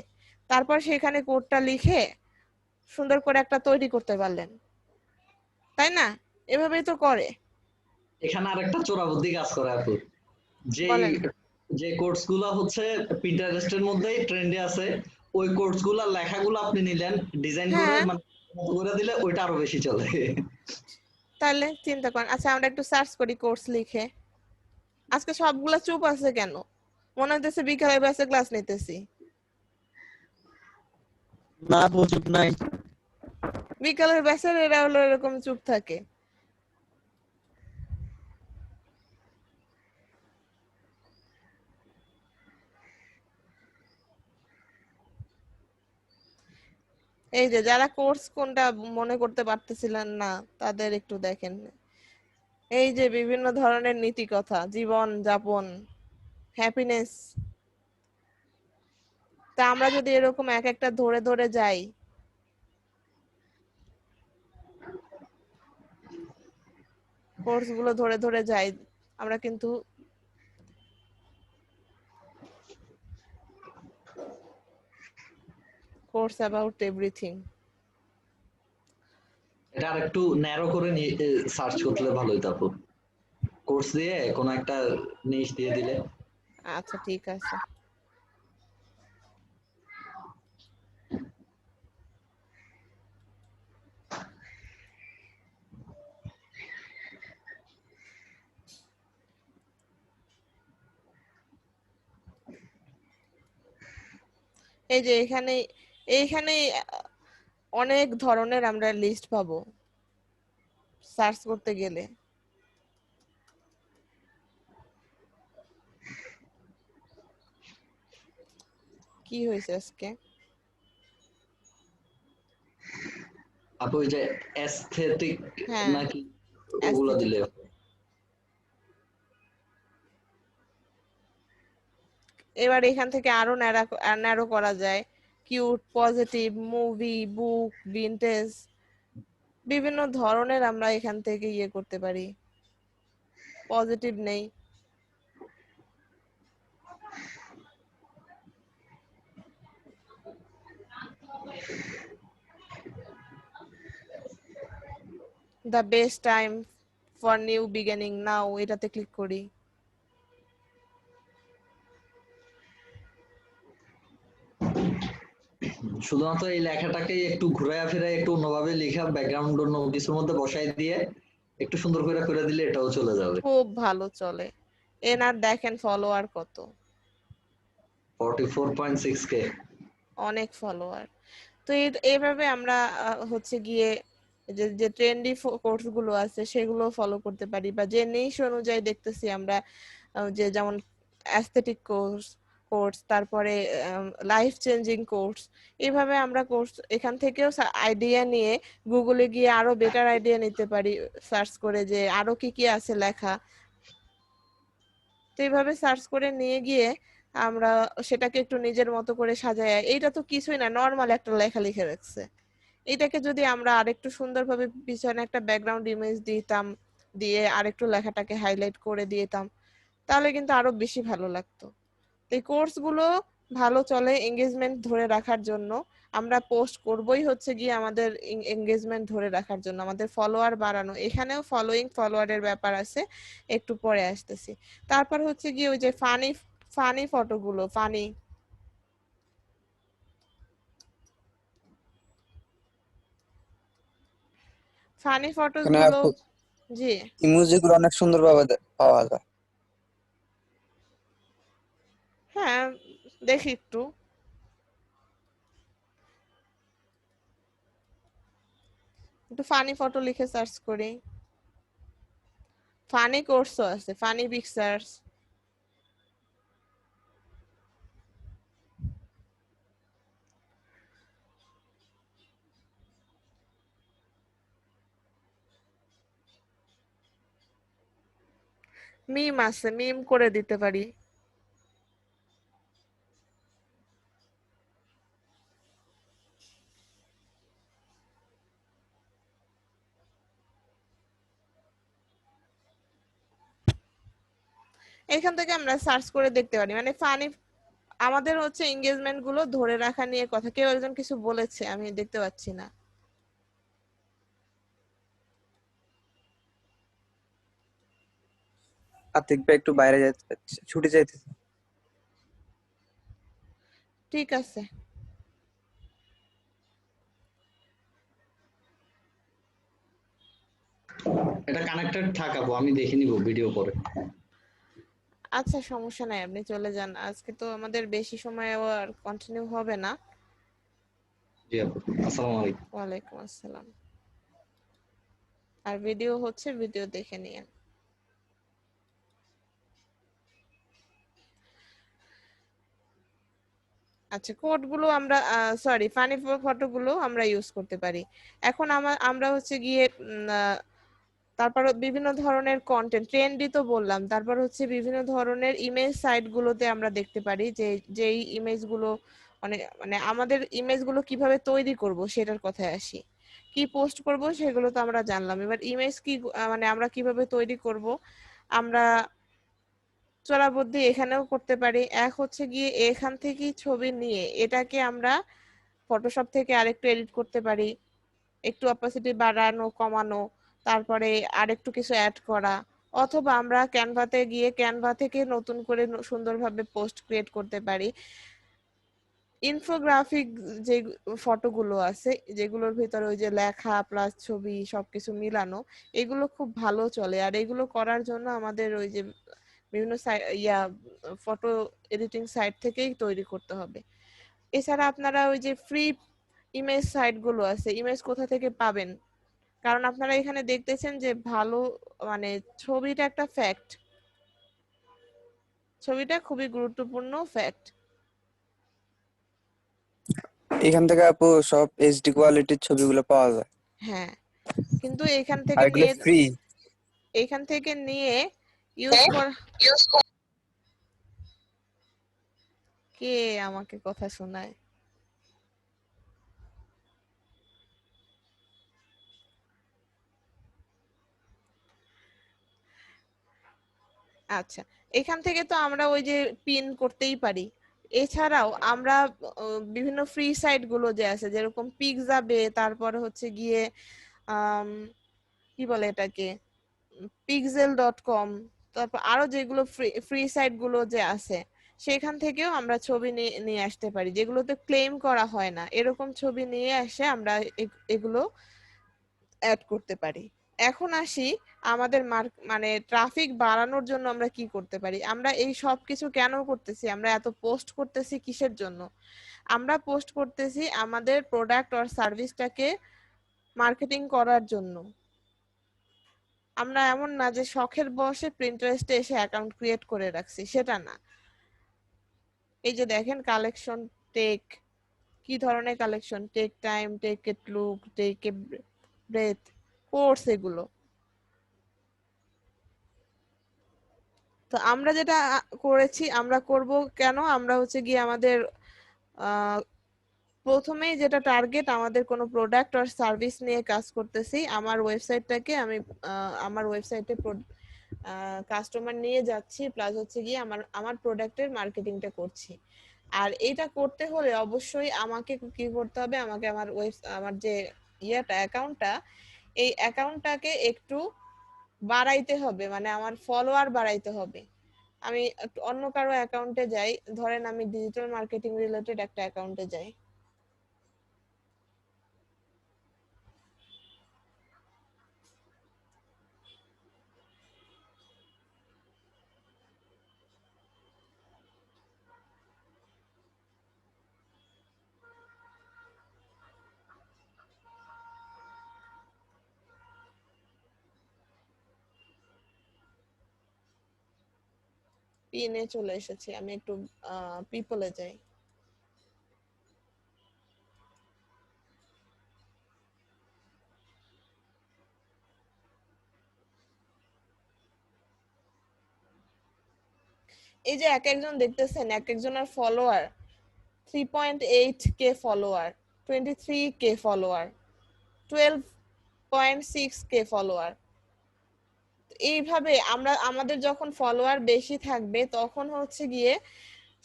তারপর সেখানে কোডটা লিখে সুন্দর করে একটা তৈরি করতে পারলেন, তাই না? এভাবেই তো করে। এখানে আরেকটা চোরা বুদ্ধি কাজ করে আপু, যেই বলেন। যে কোর্স গুলা হচ্ছে পিন্টারেস্টের মধ্যেই ট্রেন্ডে আছে, ওই কোর্স গুলার লেখাগুলো আপনি নিলেন, ডিজাইন করে হ্যাঁ মানে মতো করে দিলে ওইটা আরো বেশি চলে। তাহলে চিন্তা করেন, আচ্ছা আমরা একটু সার্চ করি কোর্স লিখে। আজকে সবগুলা চুপ আছে কেন? মনে হইতেছে বিকালে ব্যাচে ক্লাস নিতেছি। না সুযোগ নাই। বিকালের ব্যাচের এরা হলো এরকম চুপ থাকে। এই যে যারা কোর্স কোনটা মনে করতে পারতেছিলেন না তাদের একটু দেখেন, এই যে বিভিন্ন ধরনের নীতি কথা, জীবন যাপন, হ্যাপিনেস, তা আমরা যদি এরকম এক একটা ধরে ধরে যাই, কোর্স গুলো ধরে ধরে যাই, আমরা কিন্তু কোর্স অ্যাবাউট এভরিথিং। এটা আর একটু ন্যারো করে সার্চ করলে ভালো হইতো আপু, কোর্স দিয়ে কোনো একটা নিশ দিয়ে দিলে। আচ্ছা ঠিক আছে। এই যে এখানে এইখানে অনেক ধরনের আমরা লিস্ট পাবো সার্চ করতে গেলে। কি হয়েছে আজকে? আপু ওই যে অ্যাস্থেটিক হ্যাঁ, নাকি ওগুলো aesthetic। দিলে এবার এখান থেকে আরো ন্যারো করা যায়, কিউট, পজিটিভ, মুভি, বুক, ভিনটেজ, বিভিন্ন ধরনের আমরা এখান থেকে ইয়ে করতে পারি। পজিটিভ নেই, the best time for new beginning now, এটাতে ক্লিক করি। শুধুমাত্র এই লেখাটাকে একটু ঘুরাইয়া ফিরে একটু অন্যভাবে লেখা, ব্যাকগ্রাউন্ড অন্য কিছুর মধ্যে বসাই দিয়ে একটু সুন্দর করে করে দিলে এটাও চলে যাবে। খুব ভালো চলে। এনার দেখেন ফলোয়ার কত, 44.6K। অনেক ফলোয়ার। তো এইভাবে আমরা হচ্ছে গিয়ে যে যে ট্রেন্ডি কোর্স গুলো আছে সেগুলো ফলো করতে পারি, বা যে নিশ অনুযায়ী দেখতেছি আমরা, যে যেমন অ্যাস্থেটিক কোর্স কোর্স তারপরে লাইফ চেঞ্জিং কোর্স, এইভাবে আমরা কোর্স এখান থেকেও আইডিয়া নিয়ে গুগলে গিয়ে আরো বেটার আইডিয়া নিতে পারি, সার্চ করে যে আরো কি কি আছে লেখা। তো এইভাবে সার্চ করে নিয়ে গিয়ে আমরা সেটাকে একটু নিজের মতো করে সাজাই। এইটা তো কিছুই না, নর্মাল একটা লেখা লিখে রাখছে। এটাকে যদি আমরা আরেকটু সুন্দরভাবে পিছনে একটা ব্যাকগ্রাউন্ড ইমেজ দিতাম, দিয়ে আরেকটু লেখাটাকে হাইলাইট করে দিতাম, তাহলে কিন্তু আরো বেশি ভালো লাগতো। এই কোর্সগুলো ভালো চলে এঙ্গেজমেন্ট ধরে রাখার জন্য। আমরা পোস্ট করবই হচ্ছে গিয়ে আমাদের এঙ্গেজমেন্ট ধরে রাখার জন্য, আমাদের ফলোয়ার বাড়ানো। এখানেও ফলোয়ারের ব্যাপার আছে, একটু পরে আসতেছি। তারপর হচ্ছে গিয়ে ওই যে ফানি ফানি ফটোগুলো, ফানি ফানি ফটোস এখানে গুলো। আপু জি, ইমোজি গুলো অনেক সুন্দর ভাবে পাওয়া যায়। হ্যাঁ, দেখি একটু। একটু ফানি ফটো লিখে সার্চ করি। ফানি কোর্সও আছে, ফানি পিকচার্স। মিম আছে, মিম করে দিতে পারি। এখান থেকে আমরা সার্চ করে দেখতে পারি, মানে ফানি। আমাদের হচ্ছে এঙ্গেজমেন্ট গুলো ধরে রাখা নিয়ে কথা। কেউ একজন কিছু বলেছে, আমি দেখতে পাচ্ছি না। আতিক ভাই একটু বাইরে যেতে চাচ্ছে, ছুটি চাইতেছে। ঠিক আছে। এটা কানেক্টেড থাকাবো, আমি দেখে নিব ভিডিও পরে। আচ্ছা, সমস্যা নাই, আপনি চলে যান। আজকে তো আমাদের বেশি সময় আর কন্টিনিউ হবে না। জি আপু, আসসালামু আলাইকুম। ওয়ালাইকুম আসসালাম। আর ভিডিও হচ্ছে, ভিডিও দেখে নিয়েন। আচ্ছা, কোডগুলো আমরা সরি ফানি ফটোগুলো আমরা ইউজ করতে পারি। এখন আমরা হচ্ছে গিয়ে তারপর বিভিন্ন ধরনের কন্টেন্ট ট্রেন্ডই তো বললাম, তারপর হচ্ছে বিভিন্ন ধরনের ইমেজ সাইটগুলোতে আমরা দেখতে পারি যে যেই ইমেজগুলো মানে আমাদের ইমেজগুলো কিভাবে তৈরি করব সেটার কথায় আসি। কি পোস্ট করব সেগুলো তো আমরা জানলাম, এবার ইমেজ কি মানে আমরা কিভাবে তৈরি করব, আমরা চোরাবুদ্ধি এখানেও করতে পারি। এক হচ্ছে গিয়ে এখান থেকেই ছবি নিয়ে এটাকে আমরা ফটোশপ থেকে আরেকটু এডিট করতে পারি, একটু অপাসিটি বাড়ানো কমানো, তারপরে আরেকটু কিছু অ্যাড করা, অথবা আমরা ক্যানভাতে গিয়ে ক্যানভা থেকে নতুন করে সুন্দরভাবে পোস্ট ক্রিয়েট করতে পারি। ইনফোগ্রাফিক যে ফটোগুলো আছে যেগুলোর ভিতরে ওই যে লেখা প্লাস ছবি সবকিছু মিলানো, এগুলো খুব ভালো চলে। আর এগুলো করার জন্য আমাদের ওই যে বিভিন্ন ফটো এডিটিং সাইট থেকেই তৈরি করতে হবে। এছাড়া আপনারা ওই যে ফ্রি ইমেজ সাইট গুলো আছে, ইমেজ কোথা থেকে পাবেন, কারণ আপনারা এখানে দেখতেছেন যে ভালো মানে ছবিটা একটা ফ্যাক্ট, ছবিটা খুবই গুরুত্বপূর্ণ ফ্যাক্ট। এখান থেকে আপু সব এইচডি কোয়ালিটির ছবিগুলো পাওয়া যায়, হ্যাঁ, কিন্তু এখান আর থেকে এগুলো নিয়ে ফ্রি। ইউজ কর। কে আমাকে কথা শোনায়? আচ্ছা, এখান থেকে তো আমরা ওই যে পিন করতেই পারি। এছাড়াও আমরা বিভিন্ন ফ্রি সাইট গুলো যে আছে যেরকম পিক্সাবে, তারপরে হচ্ছে গিয়ে আম, কি বলে এটাকে pixel.com, তারপর আরো যেগুলো ফ্রি সাইট গুলো যে আছে সেখান থেকেও আমরা ছবি নিয়ে আসতে পারি, যেগুলোতে ক্লেম করা হয় না, এরকম ছবি নিয়ে এসে আমরা এগুলো অ্যাড করতে পারি। এখন আসি আমাদের মানে ট্রাফিক বাড়ানোর জন্য আমরা কি করতে পারি। আমরা এই সব কিছু কেন করতেছি, আমরা এত পোস্ট করতেছি কিসের জন্য? আমরা পোস্ট করতেছি আমাদের প্রোডাক্ট আর সার্ভিসটাকে মার্কেটিং করার জন্য। আমরা এমন না যে শখের বশে প্রিন্টারেস্টে এসে অ্যাকাউন্ট ক্রিয়েট করে রাখছি, সেটা না। এই যে দেখেন কালেকশন টেক, কি ধরনের collection, take time, take it look, take a breath, course, এগুলো। তো আমরা যেটা করেছি, আমরা করব কেন, আমরা হচ্ছে গিয়ে আমাদের প্রথমেই যেটা টার্গেট, আমাদের কোনো প্রোডাক্ট আর সার্ভিস নিয়ে কাজ করতেছি, আমার ওয়েবসাইটটাকে আমি আমার ওয়েবসাইটে কাস্টমার নিয়ে যাচ্ছি, প্লাস হচ্ছে গিয়ে আমার প্রোডাক্টের মার্কেটিংটা করছি। আর এটা করতে হলে অবশ্যই আমাকে কি করতে হবে, আমাকে আমার যে অ্যাকাউন্টটা, এই অ্যাকাউন্টটাকে একটু বাড়াইতে হবে, মানে আমার ফলোয়ার বাড়াইতে হবে। আমি একটু অন্য কারো অ্যাকাউন্টে যাই, ধরেন আমি ডিজিটাল মার্কেটিং রিলেটেড একটা অ্যাকাউন্টে যাই। পিনে চলে এসেছি, আমি একটু পিপলে যাই। এই যে এক একজন দেখতেছেন, এক একজনের follower 3.8k follower, 23k follower, 12.6k follower. এইভাবে আমাদের যখন ফলোয়ার বেশি থাকবে তখন হচ্ছে গিয়ে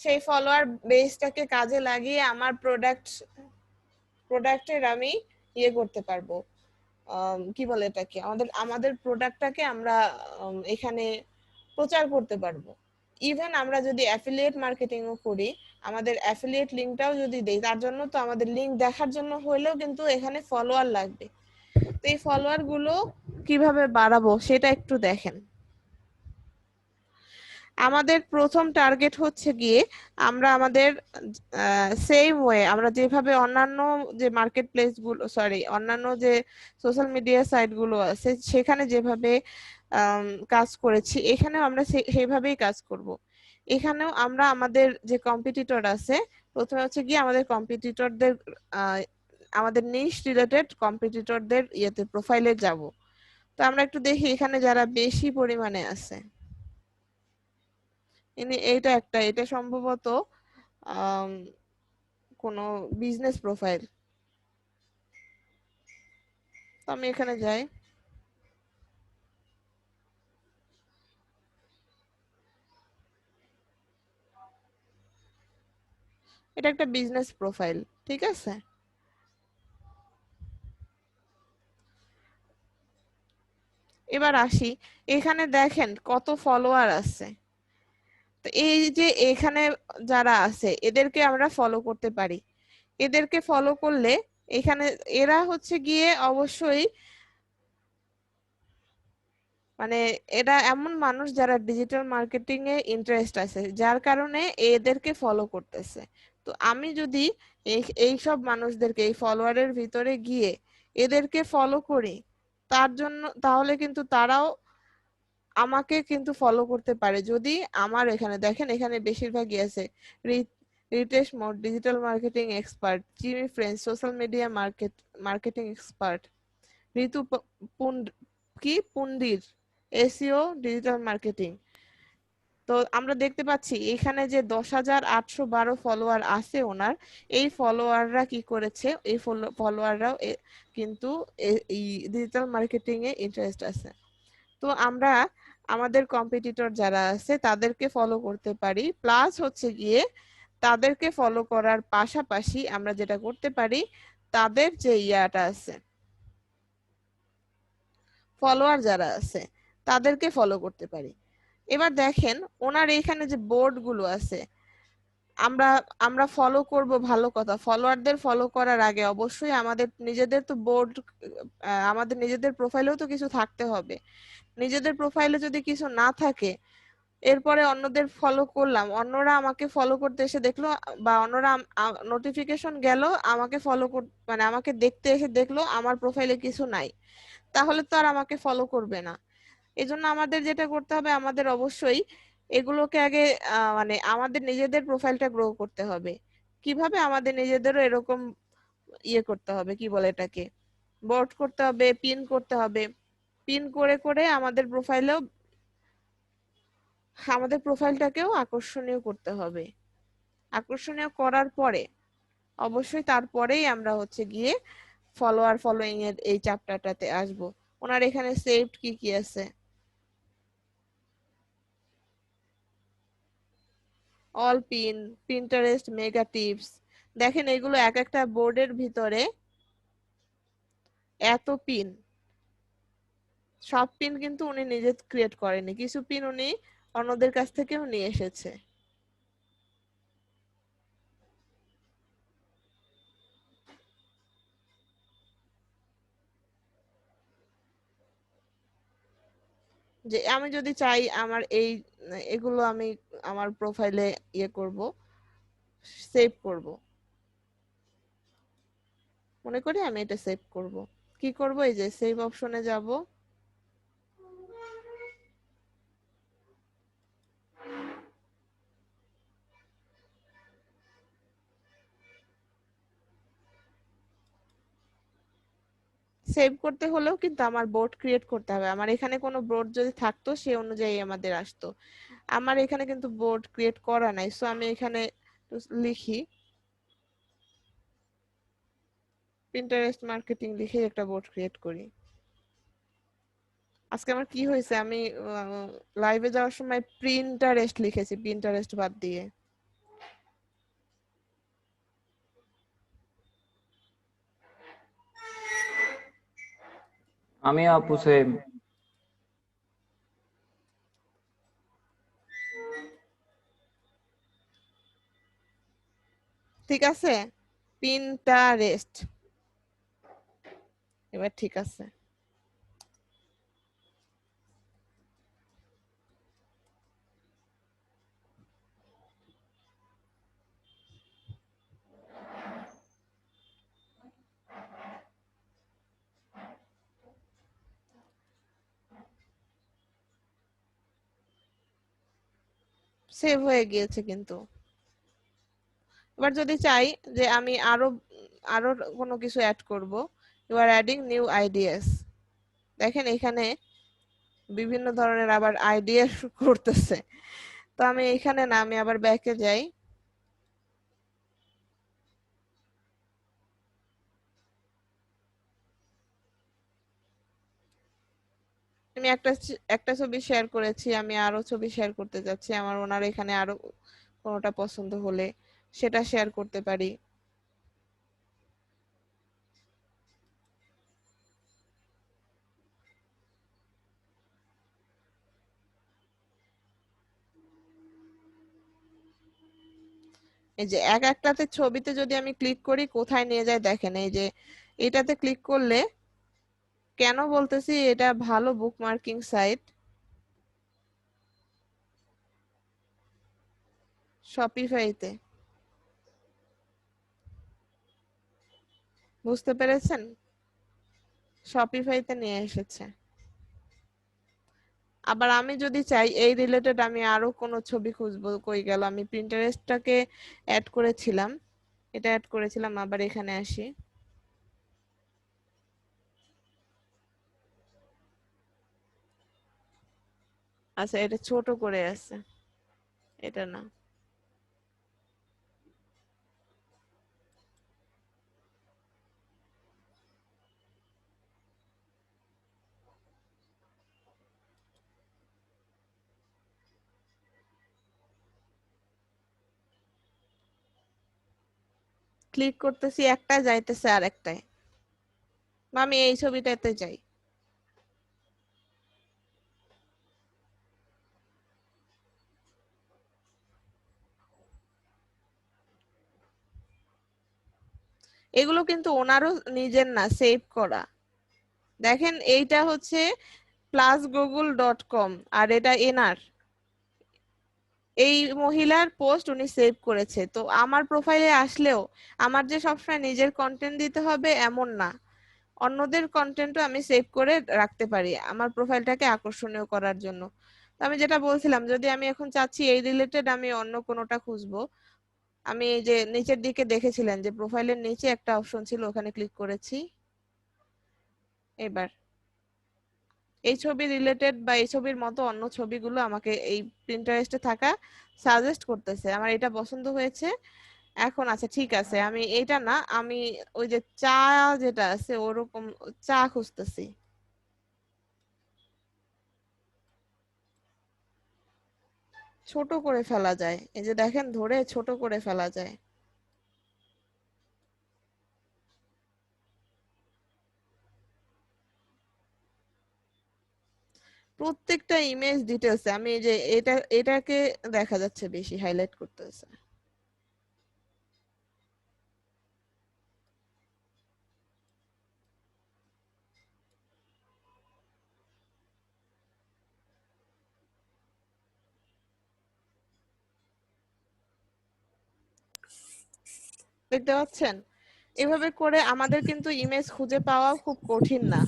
সেই ফলোয়ার বেসটাকে কাজে লাগিয়ে আমার প্রোডাক্টের আমি করতে পারবো, কি বলে এটাকে, আমাদের প্রোডাক্টটাকে আমরা এখানে প্রচার করতে পারবো। ইভেন আমরা যদি অ্যাফিলিয়েট মার্কেটিংও করি, আমাদের অ্যাফিলিয়েট লিংকটাও যদি দেই, তার জন্য তো আমাদের লিংক দেখার জন্য হলেও কিন্তু এখানে ফলোয়ার লাগবে। তো এই ফলোয়ার গুলো কিভাবে বাড়াবো সেটা একটু দেখেন। আমাদের প্রথম টার্গেট হচ্ছে গিয়ে আমরা আমাদের সেম ওয়ে, আমরা যেভাবে অন্যান্য যে মার্কেট প্লেস গুলো, সরি অন্যান্য যে সোশ্যাল মিডিয়া সাইট গুলো আছে সেখানে যেভাবে কাজ করেছি, এখানেও আমরা সেইভাবেই কাজ করব। এখানেও আমরা আমাদের যে কম্পিটিটর আছে প্রথমে হচ্ছে গিয়ে আমাদের কম্পিটিটরদের আমাদের নিশ রিলেটেড কম্পিটিটরদের ইয়েতে প্রোফাইলে যাব। তো আমরা একটু দেখি এখানে যারা বেশি পরিমাণে আছে। এইটা একটা, এটা সম্ভবত কোনো বিজনেস প্রোফাইল। তো আমি এখানে যাই। এটা একটা বিজনেস প্রোফাইল, ঠিক আছে। এবার আসি, এখানে দেখেন কত ফলোয়ার আছে। তো এই যে এখানে যারা আছে এদেরকে আমরা ফলো করতে পারি। এদেরকে ফলো করলে এখানে এরা হচ্ছে গিয়ে অবশ্যই মানে এরা এমন মানুষ যারা ডিজিটাল মার্কেটিং এ ইন্টারেস্ট আছে, যার কারণে এদেরকে ফলো করতেছে। তো আমি যদি এই সব মানুষদেরকে এই ফলোয়ারের ভিতরে গিয়ে এদেরকে ফলো করি, তার জন্য তাহলে কিন্তু তারাও আমাকে কিন্তু ফলো করতে পারে। যদি আমার এখানে দেখেন, এখানে বেশিরভাগই আছে Ritesh More digital marketing expert, Jimmy friend social media marketing expert, Ritu Pundir SEO digital marketing. তো আমরা দেখতে পাচ্ছি এখানে যে 10,812 ফলোয়ার আছে ওনার, এই ফলোয়াররা কি করেছে, এই ফলোয়াররাও কিন্তু এই ডিজিটাল মার্কেটিং এ ইন্টারেস্ট আছে। তো আমরা আমাদের কম্পিটিটর যারা আছে তাদেরকে ফলো করতে পারি, প্লাস হচ্ছে গিয়ে তাদেরকে ফলো করার পাশাপাশি আমরা যেটা করতে পারি, তাদের যে ইয়াটা আছে ফলোয়ার যারা আছে তাদেরকে ফলো করতে পারি। এবার দেখেন ওনার এইখানে যে বোর্ড গুলো আছে, আমরা আমরা ফলো করব, ভালো কথা। ফলোয়ারদের ফলো করার আগে অবশ্যই আমাদের নিজেদের তো বোর্ড, আমাদের নিজেদের প্রোফাইলেও তো কিছু থাকতে হবে। নিজেদের প্রোফাইলে যদি কিছু না থাকে, এরপরে অন্যদের ফলো করলাম, অন্যরা আমাকে ফলো করতে এসে দেখলো, বা অন্যরা নোটিফিকেশন গেল আমাকে ফলো মানে আমাকে দেখতে এসে দেখলো আমার প্রোফাইলে কিছু নাই, তাহলে তো আর আমাকে ফলো করবে না। এজন্য আমাদের যেটা করতে হবে, আমাদের অবশ্যই এগুলোকে আগে মানে আমাদের নিজেদের প্রোফাইলটা গ্রো করতে হবে। কিভাবে? আমাদের নিজেদেরও এরকম ইয়ে করতে হবে, কি বলে এটাকে, বোর্ড করতে হবে, পিন করতে হবে। পিন করে করে আমাদের প্রোফাইলটাকেও আকর্ষণীয় করতে হবে। আকর্ষণীয় করার পরে অবশ্যই তারপরেই আমরা হচ্ছে গিয়ে ফলোয়িং এর এই চ্যাপ্টারটাতে আসব। ওনার এখানে সেভড কি কি আছে, all pin, Pinterest, mega tips. দেখেন এগুলো এক একটা বোর্ডের ভিতরে এত পিন। সব পিন কিন্তু উনি নিজে ক্রিয়েট করেনি, কিছু পিন উনি অন্যদের কাছ থেকেও নিয়ে এসেছে। যে আমি যদি চাই আমার এগুলো আমি আমার প্রোফাইলে ইয়ে করব, সেভ করব, মনে করি আমি এটা সেভ করব। কি করব? এই যে সেভ অপশনে যাব, সেভ করতে হলেও কিন্তু আমার বোর্ড ক্রিয়েট করতে হবে। আমার এখানে কোনো বোর্ড যদি থাকতো সে অনুযায়ী আমাদের আসতো। আমার এখানে কিন্তু বোর্ড ক্রিয়েট করা নাই, সো আমি এখানে লিখি পিন্টারেস্ট মার্কেটিং লিখে একটা বোর্ড ক্রিয়েট করি। আজকে আমার কি হয়েছে, আমি লাইভে যাওয়ার সময় প্রিন্টারেস্ট লিখেছি, পিন্টারেস্ট বাদ দিয়ে। আমি আপু সেম। ঠিক আছে, পিন্টারেস্ট, এবার ঠিক আছে। সেভ হয়ে গিয়েছে কিন্তু। এবার যদি চাই যে আমি আরো আরো কোনো কিছু অ্যাড করব, you are adding new ideas, দেখেন এখানে বিভিন্ন ধরনের আবার আইডিয়া করতেছে। তো আমি এখানে না, আমি আবার ব্যাকে যাই, আমি একটা ছবি শেয়ার করেছি, আমি আরো ছবি শেয়ার করতে যাচ্ছি, আমার ওনার এখানে আরো কোনোটা পছন্দ হলে সেটা শেয়ার করতে পারি। এই যে এক একটাতে ছবিতে যদি আমি ক্লিক করি কোথায় নিয়ে যায় দেখেন, এই যে এটাতে ক্লিক করলে, কেন বলতেছি এটা ভালো বুকমার্কিং সাইট, শপিফাইতে, বুঝতে পেরেছেন? শপিফাইতে নিয়ে এসেছে। আবার আমি যদি চাই এই রিলেটেড আমি আরো কোনো ছবি খুঁজবো, কই গেল, আমি প্রিন্টারেস্টটাকে অ্যাড করেছিলাম, এটা অ্যাড করেছিলাম, আবার এখানে আসি, আচ্ছা এটা ছোট করে আছে, এটা না, ক্লিক করতেছি একটা যাইতেছে আর একটায়, বা আমি এই ছবিটাতে যাই, এগুলো কিন্তু ওনারও নিজের না, সেভ করা। দেখেন এইটা হচ্ছে plusgoogle.com আর এটা এনার, এই মহিলার পোস্ট উনি সেভ করেছে। তো আমার প্রোফাইলে আসলেও আমার যে সবসময় নিজের কন্টেন্ট দিতে হবে এমন না, অন্যদের কন্টেন্টও আমি সেভ করে রাখতে পারি আমার প্রোফাইলটাকে আকর্ষণীয় করার জন্য। তো আমি যেটা বলছিলাম, যদি আমি এখন চাচ্ছি এই রিলেটেড আমি অন্য কোনোটা খুঁজবো, আমি এই যে নিচের দিকে দেখেছিলেন যে প্রোফাইলের নিচে একটা অপশন ছিল, ওখানে ক্লিক করেছি, এবার এই ছবি রিলেটেড বা এই ছবির মতো অন্য ছবিগুলো আমাকে এই প্রিন্টারেস্টে থাকা সাজেস্ট করতেছে, আমার এটা পছন্দ হয়েছে। এখন আচ্ছা ঠিক আছে, আমি এটা না, আমি ওই যে চা যেটা আছে ওরকম চা খুঁজতেছি, ছোট করে ফেলা যায়, এই যে দেখেন ধরে ছোট করে ফেলা যায়। প্রত্যেকটা ইমেজ ডিটেলসে আমি এই যে এটাকে দেখা যাচ্ছে বেশি হাইলাইট করতেছে। দেখতে পাচ্ছেন? এভাবে করে আমাদের কিন্তু ইমেজ খুঁজে পাওয়া খুব কঠিন না।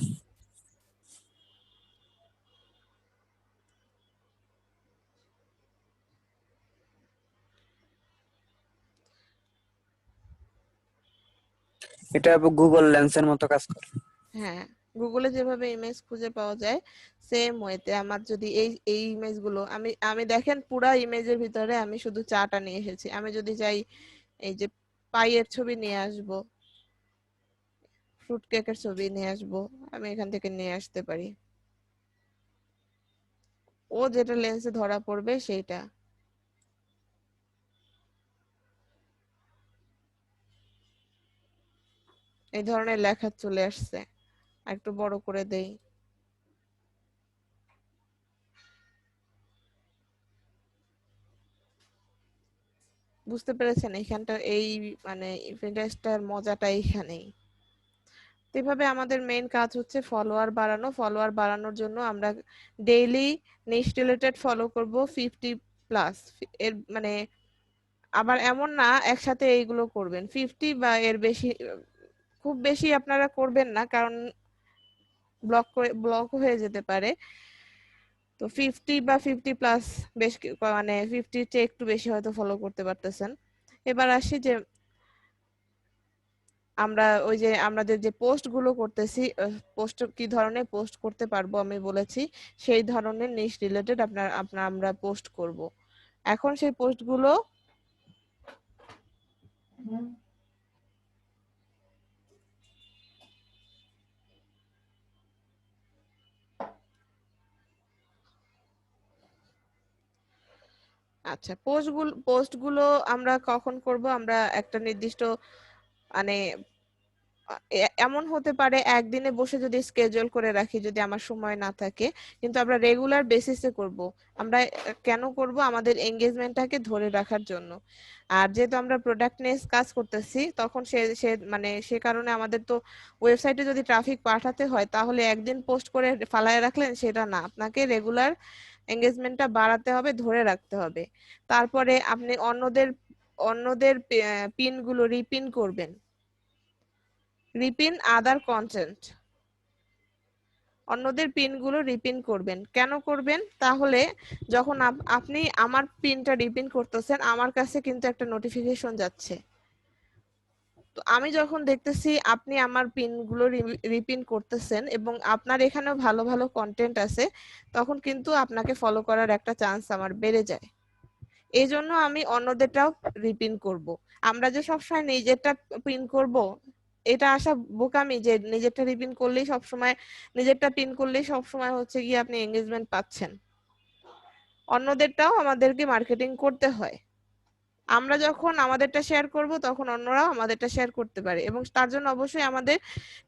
এটা গুগল লেন্সের মতো কাজ করে। হ্যাঁ, গুগলে যেভাবে ইমেজ খুঁজে পাওয়া যায় সেম ওয়েতে আমার যদি এই ইমেজগুলো আমি দেখেন পুরা ইমেজের ভিতরে আমি শুধু চাটা নিয়ে এসেছি, আমি যদি চাই এই যে পাইয়ের ছবি নিয়ে আসব, ফ্রুট কেকের ছবি নিয়ে আসব, আমি এখান থেকে নিয়ে আসতে পারি, ও যেটা লেন্সে ধরা পড়বে সেইটা। এই ধরনের লেখা চলে আসছে, আর একটু বড় করে দেই, বুঝতে পেরেছেন? এইখানটা এই মানে ইন্টারেস্টটার মজাটা এইখানেই। তো এভাবে আমাদের মেইন কাজ হচ্ছে ফলোয়ার বাড়ানো, ফলোয়ার বাড়ানোর জন্য আমরা ডেইলি নিশ রিলেটেড ফলো করব 50+, এর মানে আবার এমন না একসাথে এইগুলো করবেন 50 বা এর বেশি, খুব বেশি আপনারা করবেন না, কারণ ব্লক হয়ে যেতে পারে। তো 50 বা 50+, বেশ মানে 50 চেয়ে একটু বেশি হয়তো ফলো করতে পারতেছেন, এবার আসি যে আমরা ওই যে আমাদের যে পোস্ট গুলো করতেছি, পোস্ট কি ধরনের পোস্ট করতে পারবো আমি বলেছি, সেই ধরনের নিশ রিলেটেড আমরা পোস্ট করব। এখন সেই পোস্ট গুলো আচ্ছা, পোস্টগুলো আমরা কখন করব? আমরা একটা নির্দিষ্ট মানে এমন হতে পারে একদিনে বসে যদি স্কেজুল করে রাখি, যদি আমার সময় না থাকে, কিন্তু আমরা রেগুলার বেসিসে করব। আমরা কেন করব? আমাদের এঙ্গেজমেন্টটাকে ধরে রাখার জন্য। আর যেহেতু আমরা প্রোডাক্ট নিয়ে কাজ করতেছি, তখন সে সে মানে সে কারণে আমাদের তো ওয়েবসাইটে যদি ট্রাফিক পাঠাতে হয়, তাহলে একদিন পোস্ট করে ফালায় রাখলেন সেটা না, আপনাকে রেগুলার এঙ্গেজমেন্টটা বাড়াতে হবে, ধরে রাখতে হবে। তারপরে আপনি অন্যদের অন্যদের পিনগুলো রিপিন করবেন, রিপিন আদার কন্টেন্ট। অন্যদের পিনগুলো রিপিন করবেন। কেন করবেন? তাহলে যখন আপনি আমার পিনটা রিপিন করতেছেন, আমার কাছে কিন্তু একটা নোটিফিকেশন যাচ্ছে। তো আমি যখন দেখতেছি আপনি আমার পিনগুলো রিপিন করতেছেন এবং আপনার এখানেও ভালো ভালো কন্টেন্ট আছে, তখন কিন্তু আপনাকে ফলো করার একটা চান্স আমার বেড়ে যায়। এই জন্য আমি অন্যদেরটাও রিপিন করব। আমরা যে সবসময় নিজেরটা পিন করব, এটা আশা বোকামি যে নিজেরটা রিপিন করলেই সবসময়, নিজেরটা পিন করলেই সবসময় হচ্ছে গিয়ে আপনি এঙ্গেজমেন্ট পাচ্ছেন। অন্যদেরটাও আমাদেরকে মার্কেটিং করতে হয়। আমরা যখন আমাদেরটা শেয়ার করব, তখন অন্যরাও আমাদেরটা শেয়ার করতে পারে, এবং তার জন্য অবশ্যই আমাদের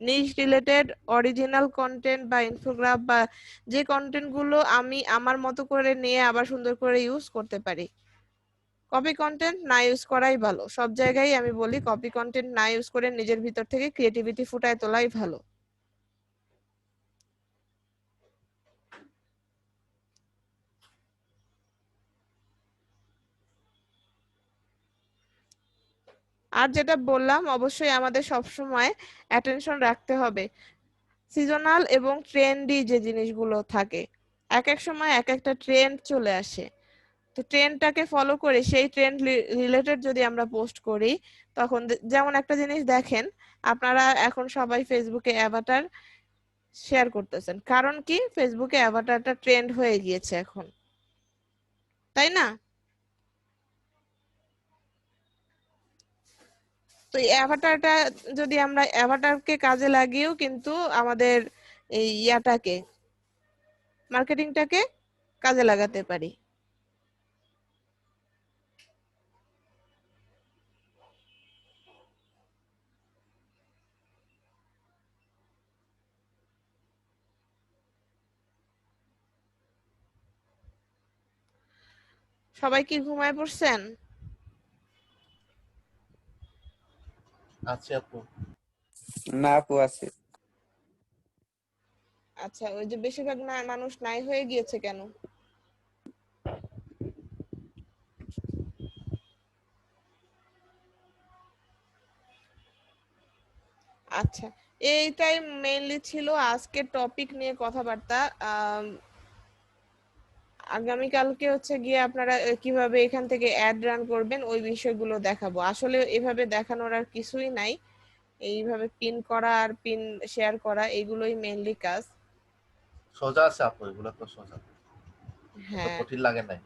নিশ রিলেটেড অরিজিনাল কন্টেন্ট বা ইনফোগ্রাফ বা যে কন্টেন্ট গুলো আমি আমার মতো করে নিয়ে আবার সুন্দর করে ইউজ করতে পারি। কপি কন্টেন্ট না ইউজ করাই ভালো। সব জায়গায় আমি বলি কপি কন্টেন্ট না ইউজ করে নিজের ভিতর থেকে ক্রিয়েটিভিটি ফুটায় তোলাই ভালো। আর যেটা বললাম, অবশ্যই আমাদের সবসময় অ্যাটেনশন রাখতে হবে। সিজনাল এবং ট্রেন্ডি যে জিনিসগুলো থাকে, এক এক সময় এক একটা ট্রেন্ড চলে আসে। তো ট্রেন্ডটাকে ফলো করে সেই ট্রেন্ড রিলেটেড যদি আমরা পোস্ট করি, তখন যেমন একটা জিনিস দেখেন, আপনারা এখন সবাই ফেসবুকে অ্যাভাটার শেয়ার করতেছেন, কারণ কি? ফেসবুকে অ্যাভাটারটা ট্রেন্ড হয়ে গিয়েছে এখন, তাই না? তো এই অ্যাভাটারটা, যদি আমরা অ্যাভাটারকে কাজে লাগিয়েও কিন্তু আমাদের এই ইয়াটাকে, মার্কেটিংটাকে কাজে লাগাতে পারি। সবাই কি ঘুমায় পড়ছেন? আছি আপু। না আপু আছে। আচ্ছা, ওই যে বেশিরভাগ মানুষ নাই হয়ে গিয়েছে কেন? আচ্ছা, এইটাই মেইনলি ছিল আজকের টপিক নিয়ে কথাবার্তা। আগামীকালকে হচ্ছে গিয়ে আপনারা কিভাবে এখান থেকে অ্যাড রান করবেন ওই বিষয়গুলো দেখাবো। আসলে এভাবে দেখানোর আর কিছুই নাই, এইভাবে পিন করা আর পিন শেয়ার করা, এগুলোই মেইনলি কাজ। সোজা আছে আপু, এগুলো তো সোজা, এত হ্যাঁ, কঠিন লাগে নাই।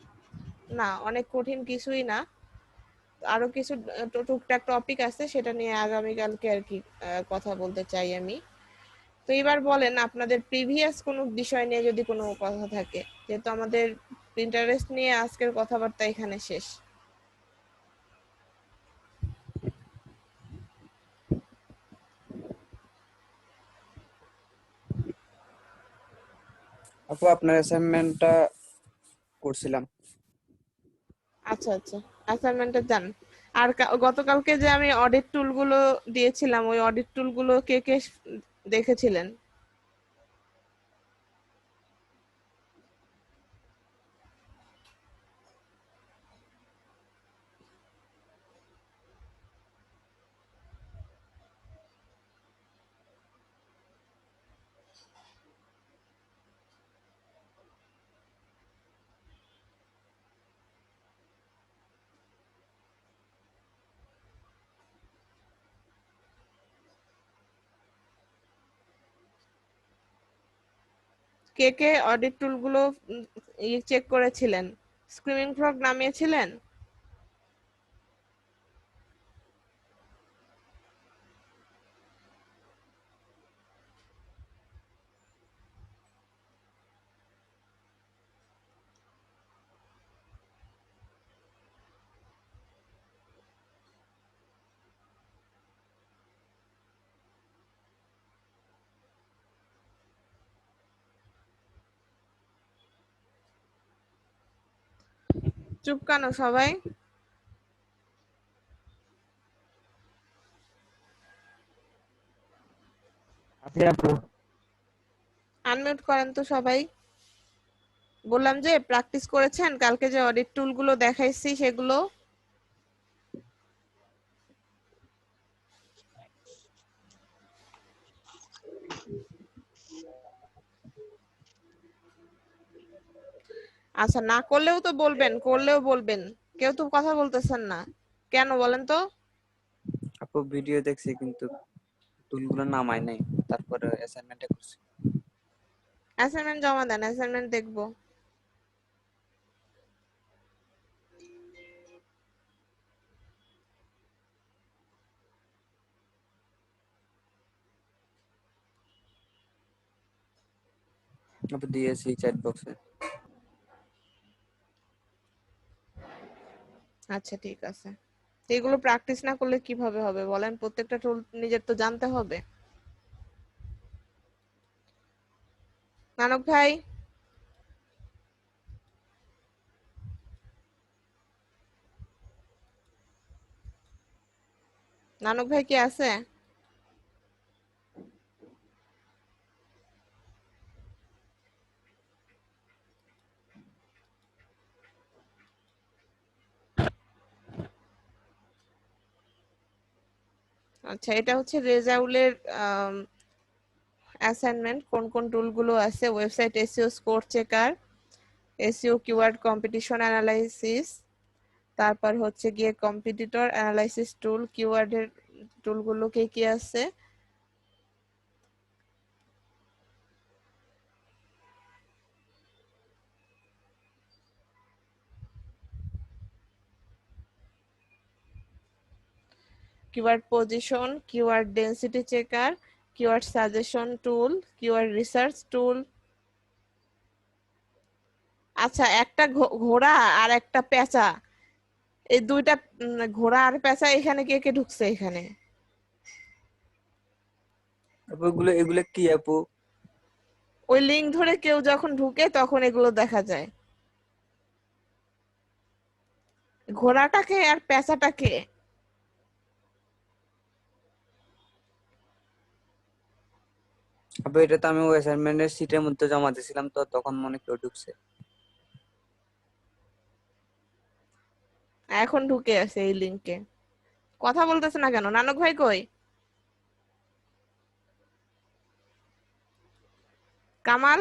না অনেক কঠিন কিছুই না। আরো কিছু টুকটাক টপিক আছে, সেটা নিয়ে আগামীকালকে আর কি কথা বলতে চাই আমি। তো এবার বলেন আপনাদের প্রিভিয়াস কোনো বিষয় নিয়ে যদি কোনো কথা থাকে, যেহেতু আমাদের ইন্টারেস্ট নিয়ে আজকের কথাবার্তা এখানে শেষ। আপু আপনার অ্যাসাইনমেন্টটা করছিলাম। আচ্ছা আচ্ছা, অ্যাসাইনমেন্টে যান। আর গতকালকে যে আমি অডিট টুলগুলো দিয়েছিলাম, ওই অডিট টুলগুলো কে কে দেখেছিলেন? কে কে অডিট টুলগুলো চেক করেছিলেন? স্ক্রিমিং ফ্রগ নামিয়েছিলেন? চুপ কেন সবাই? আছি আপু। আনমিউট করেন তো সবাই। বললাম যে প্র্যাকটিস করেছেন, কালকে যে অডিট টুলগুলো দেখাইছি সেগুলো? আচ্ছা, না করলেও তো বলবেন, করলেও বলবেন। কেউ তো কথা বলতেছেন না কেন বলেন তো? আপু ভিডিও দেখছি কিন্তু টুলগুলো নামাই নাই, তারপরে অ্যাসাইনমেন্টে করছি। অ্যাসাইনমেন্ট জমা দেন, অ্যাসাইনমেন্ট দেখবো। আপু দিয়েছি চ্যাট বক্সে। আচ্ছা ঠিক আছে। তো এগুলো প্র্যাকটিস না করলে কিভাবে হবে বলেন? প্রত্যেকটা টুল নিজের তো জানতে হবে। নানক ভাই, নানক ভাই কি আছে? আচ্ছা, এটা হচ্ছে রেজাউলের অ্যাসাইনমেন্ট। কোন কোন টুলগুলো আছে? Website SEO score checker, SEO keyword competition analysis, তারপর হচ্ছে গিয়ে কম্পিটিটর অ্যানালাইসিস টুল। কিওয়ার্ডের টুলগুলো কি কি আছে? Keyword position, keyword density checker, keyword suggestion tool, keyword research tool. আচ্ছা, একটা ঘোড়া আর একটা পেঁচা, এই দুইটা ঘোড়া আর পেঁচা এখানে কে কে ঢুকছে এখানে? আপু এগুলো এগুলো কি আপু? ওই লিঙ্ক ধরে কেউ যখন ঢুকে তখন এগুলো দেখা যায়। ঘোড়াটাকে আর পেঁচাটাকে? আপু এটা তো আমি অ্যাসাইনমেন্টের সিটের মধ্যে জমা দিয়েছিলাম, তো তখন মনে কেউ ঢুকছে। এখন ঢুকে আছে এই লিঙ্কে। কথা বলতেছে না কেন? নানক ভাই কই? কামাল,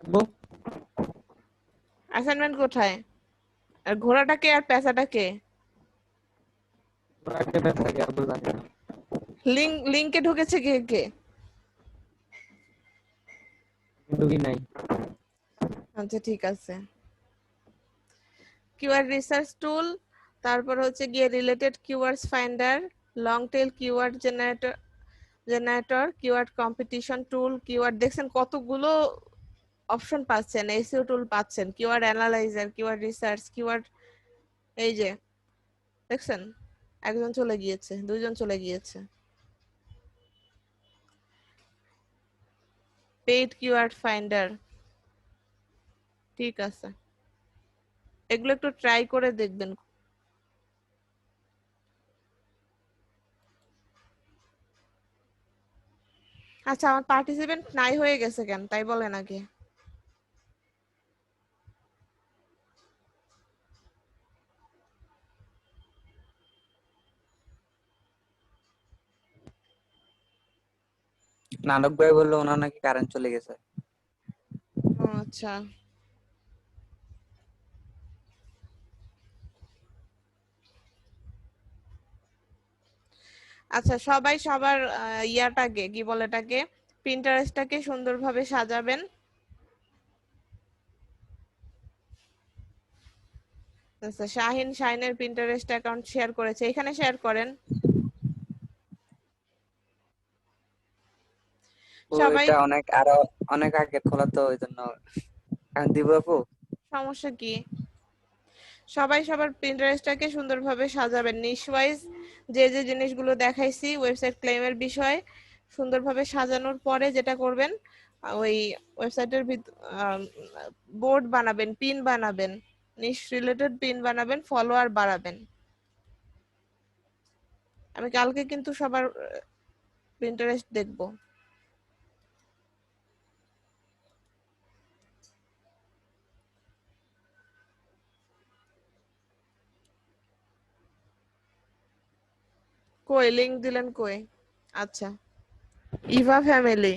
আপু, অ্যাসাইনমেন্ট কোথায়? আর ঘোড়াটাকে আর পেঁচাটাকে? ওনাকে ব্যথা লাগে আপু, জানি না। লিঙ্কে ঢুকেছে কে কে? কিন্তু কি নাই। আচ্ছা ঠিক আছে। কিওয়ার্ড রিসার্চ টুল, তারপর হচ্ছে গিয়ে related keywords finder, long tail keyword generator, keyword competition tool. Keyword দেখছেন কতগুলো অপশন পাচ্ছেন, এসইও টুল পাচ্ছেন, keyword analyser, keyword research, keyword, এই যে দেখছেন একজন চলে গিয়েছে, দুইজন চলে গিয়েছে। পেইড কিওয়ার্ড ফাইন্ডার, ঠিক আছে, এগুলো একটু ট্রাই করে দেখবেন। আচ্ছা, আমার পার্টিসিপেন্ট নাই হয়ে গেছে কেন তাই বলেন আগে। নানক ভাই বললো ওনার নাকি কারেন্ট চলে গেছে। ও আচ্ছা, আচ্ছা, সবাই সবার ইয়াটাকে কি বলে এটাকে, প্রিন্টারেস্টটাকে সুন্দরভাবে সাজাবেন। আচ্ছা, শাহিনের প্রিন্টারেস্ট অ্যাকাউন্ট শেয়ার করেছে, এখানে শেয়ার করেন সবাই। এটা আরো অনেক আগে খোলা তো ওই জন্য এখন দিব আপু। সমস্যা কি, সবাই সবার প্রিন্টারেস্টটাকে সুন্দরভাবে সাজাবেন নিশ ওয়াইজ। যে যে জিনিসগুলো দেখাইছি ওয়েবসাইট ক্লেমের বিষয় সুন্দরভাবে সাজানোর পরে যেটা করবেন, ওই ওয়েবসাইটের বোর্ড বানাবেন, পিন বানাবেন, নিশ রিলেটেড পিন বানাবেন, ফলোয়ার বাড়াবেন। আমি কালকে কিন্তু সবার প্রিন্টারেস্ট দেখবো। কই লিংক দিলেন কই? আচ্ছা, ইভা ফ্যামিলি,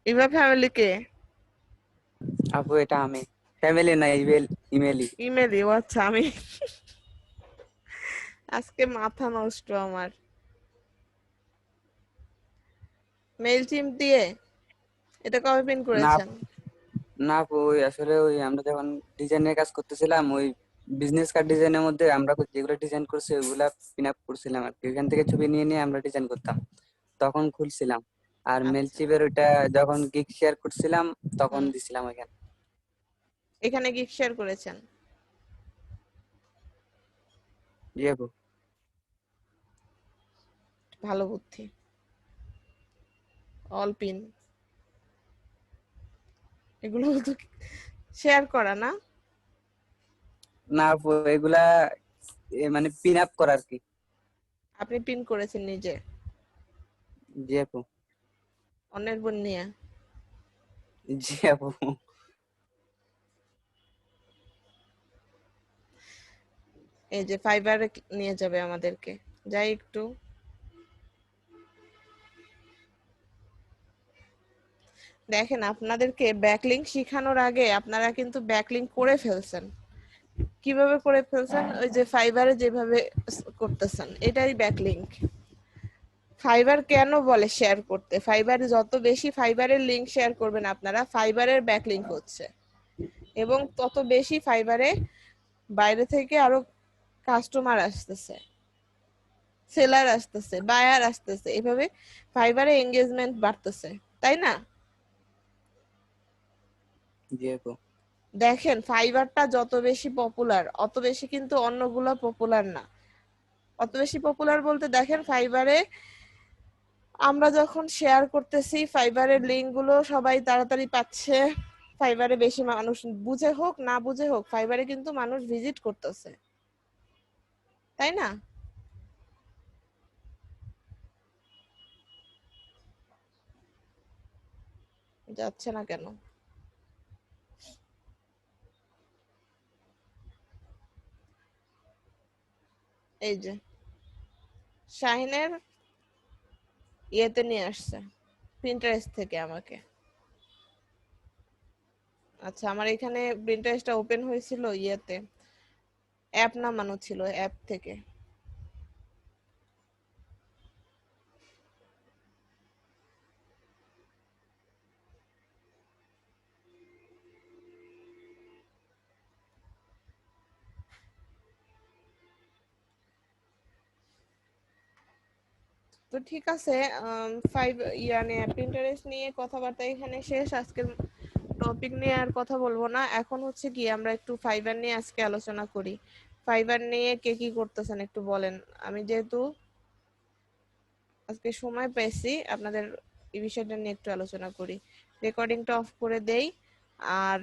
ইভা ফ্যামিলি কে? আপু এটা আমি, ফ্যামিলি না ইমেলই। ইমেলি, ও আচ্ছা। আমি আজকে মাথা নষ্ট আমার। মেইল চিম দিয়ে এটা কবে পিন না করেছেন? না আপু, ওই আসলে ওই আমরা যখন ডিজাইনের কাজ করতেছিলাম, ওই বিজনেস কার্ড ডিজাইনের মধ্যে আমরা যেগুলো ডিজাইন করছি ওইগুলা পিন আপ করছিলাম আর কি। ওইখান থেকে ছবি নিয়ে নিয়ে আমরা ডিজাইন করতাম, তখন খুলছিলাম। আর আচ্ছা, মেলচিপের ওইটা যখন গিগ শেয়ার করছিলাম তখন হুম, দিছিলাম ওইখানে। এখানে গিফট শেয়ার করেছেন। জি আপু। ভালো বুদ্ধি। অল পিন এগুলো তো শেয়ার করা না? না আপু, এগুলা মানে পিন আপ করা আর কি। আপনি পিন করেছেন নিজে জি আপু। অন্যের বোন নিয়ে? জি আপু। এই যে ফাইবারে নিয়ে যাবে আমাদেরকে, যাই একটু। দেখেন, আপনাদেরকে ব্যাকলিংক শেখানোর আগে আপনারা কিন্তু ব্যাকলিংক করে ফেলছেন। কিভাবে করে ফেলছেন? ওই যে ফাইবারে যেভাবে করতেছেন এটাই ব্যাকলিংক। ফাইবার কেন বলে শেয়ার করতে? ফাইবারে যত বেশি ফাইবারের লিংক শেয়ার করবেন আপনারা, ফাইবারের ব্যাকলিংক হচ্ছে, এবং তত বেশি ফাইবারে বাইরে থেকে আরো কাস্টমার আসতেছে, সেলার আসতেছে, বায়ার আসতেছে, এভাবে ফাইবারে এঙ্গেজমেন্ট বাড়তেছে, তাই না? জি আপু। দেখেন, ফাইবারটা যত বেশি পপুলার অত বেশি কিন্তু অন্যগুলো পপুলার না। অত বেশি পপুলার বলতে দেখেন, ফাইবারে আমরা যখন শেয়ার করতেছি ফাইবারের লিংক গুলো সবাই তাড়াতাড়ি পাচ্ছে। ফাইবারে বেশি মানুষ, বুঝে হোক না বুঝে হোক, ফাইবারে কিন্তু মানুষ ভিজিট করতেছে, তাই না? যাচ্ছে না কেন? এই যে শাহিনের ইয়েতে নিয়ে আসছে, প্রিন্টারেস্ট থেকে আমাকে। আচ্ছা, আমার এখানে প্রিন্টারেস্টটা ওপেন হয়েছিল ইয়েতে, অ্যাপ নামানো ছিল, অ্যাপ থেকে। তো ঠিক আছে, প্রিন্টারেস্ট নিয়ে কথাবার্তা এখানে শেষ। আজকের টপিক নিয়ে আর কথা বলবো না। এখন হচ্ছে কি, আমরা একটু ফাইবার নিয়ে আজকে আলোচনা করি। ফাইবার নিয়ে কে কি করতেছেন একটু বলেন। আমি যেহেতু আজকে সময় পেয়েছি, আপনাদের এই বিষয়টা নিয়ে একটু আলোচনা করি। রেকর্ডিংটা অফ করে দেই। আর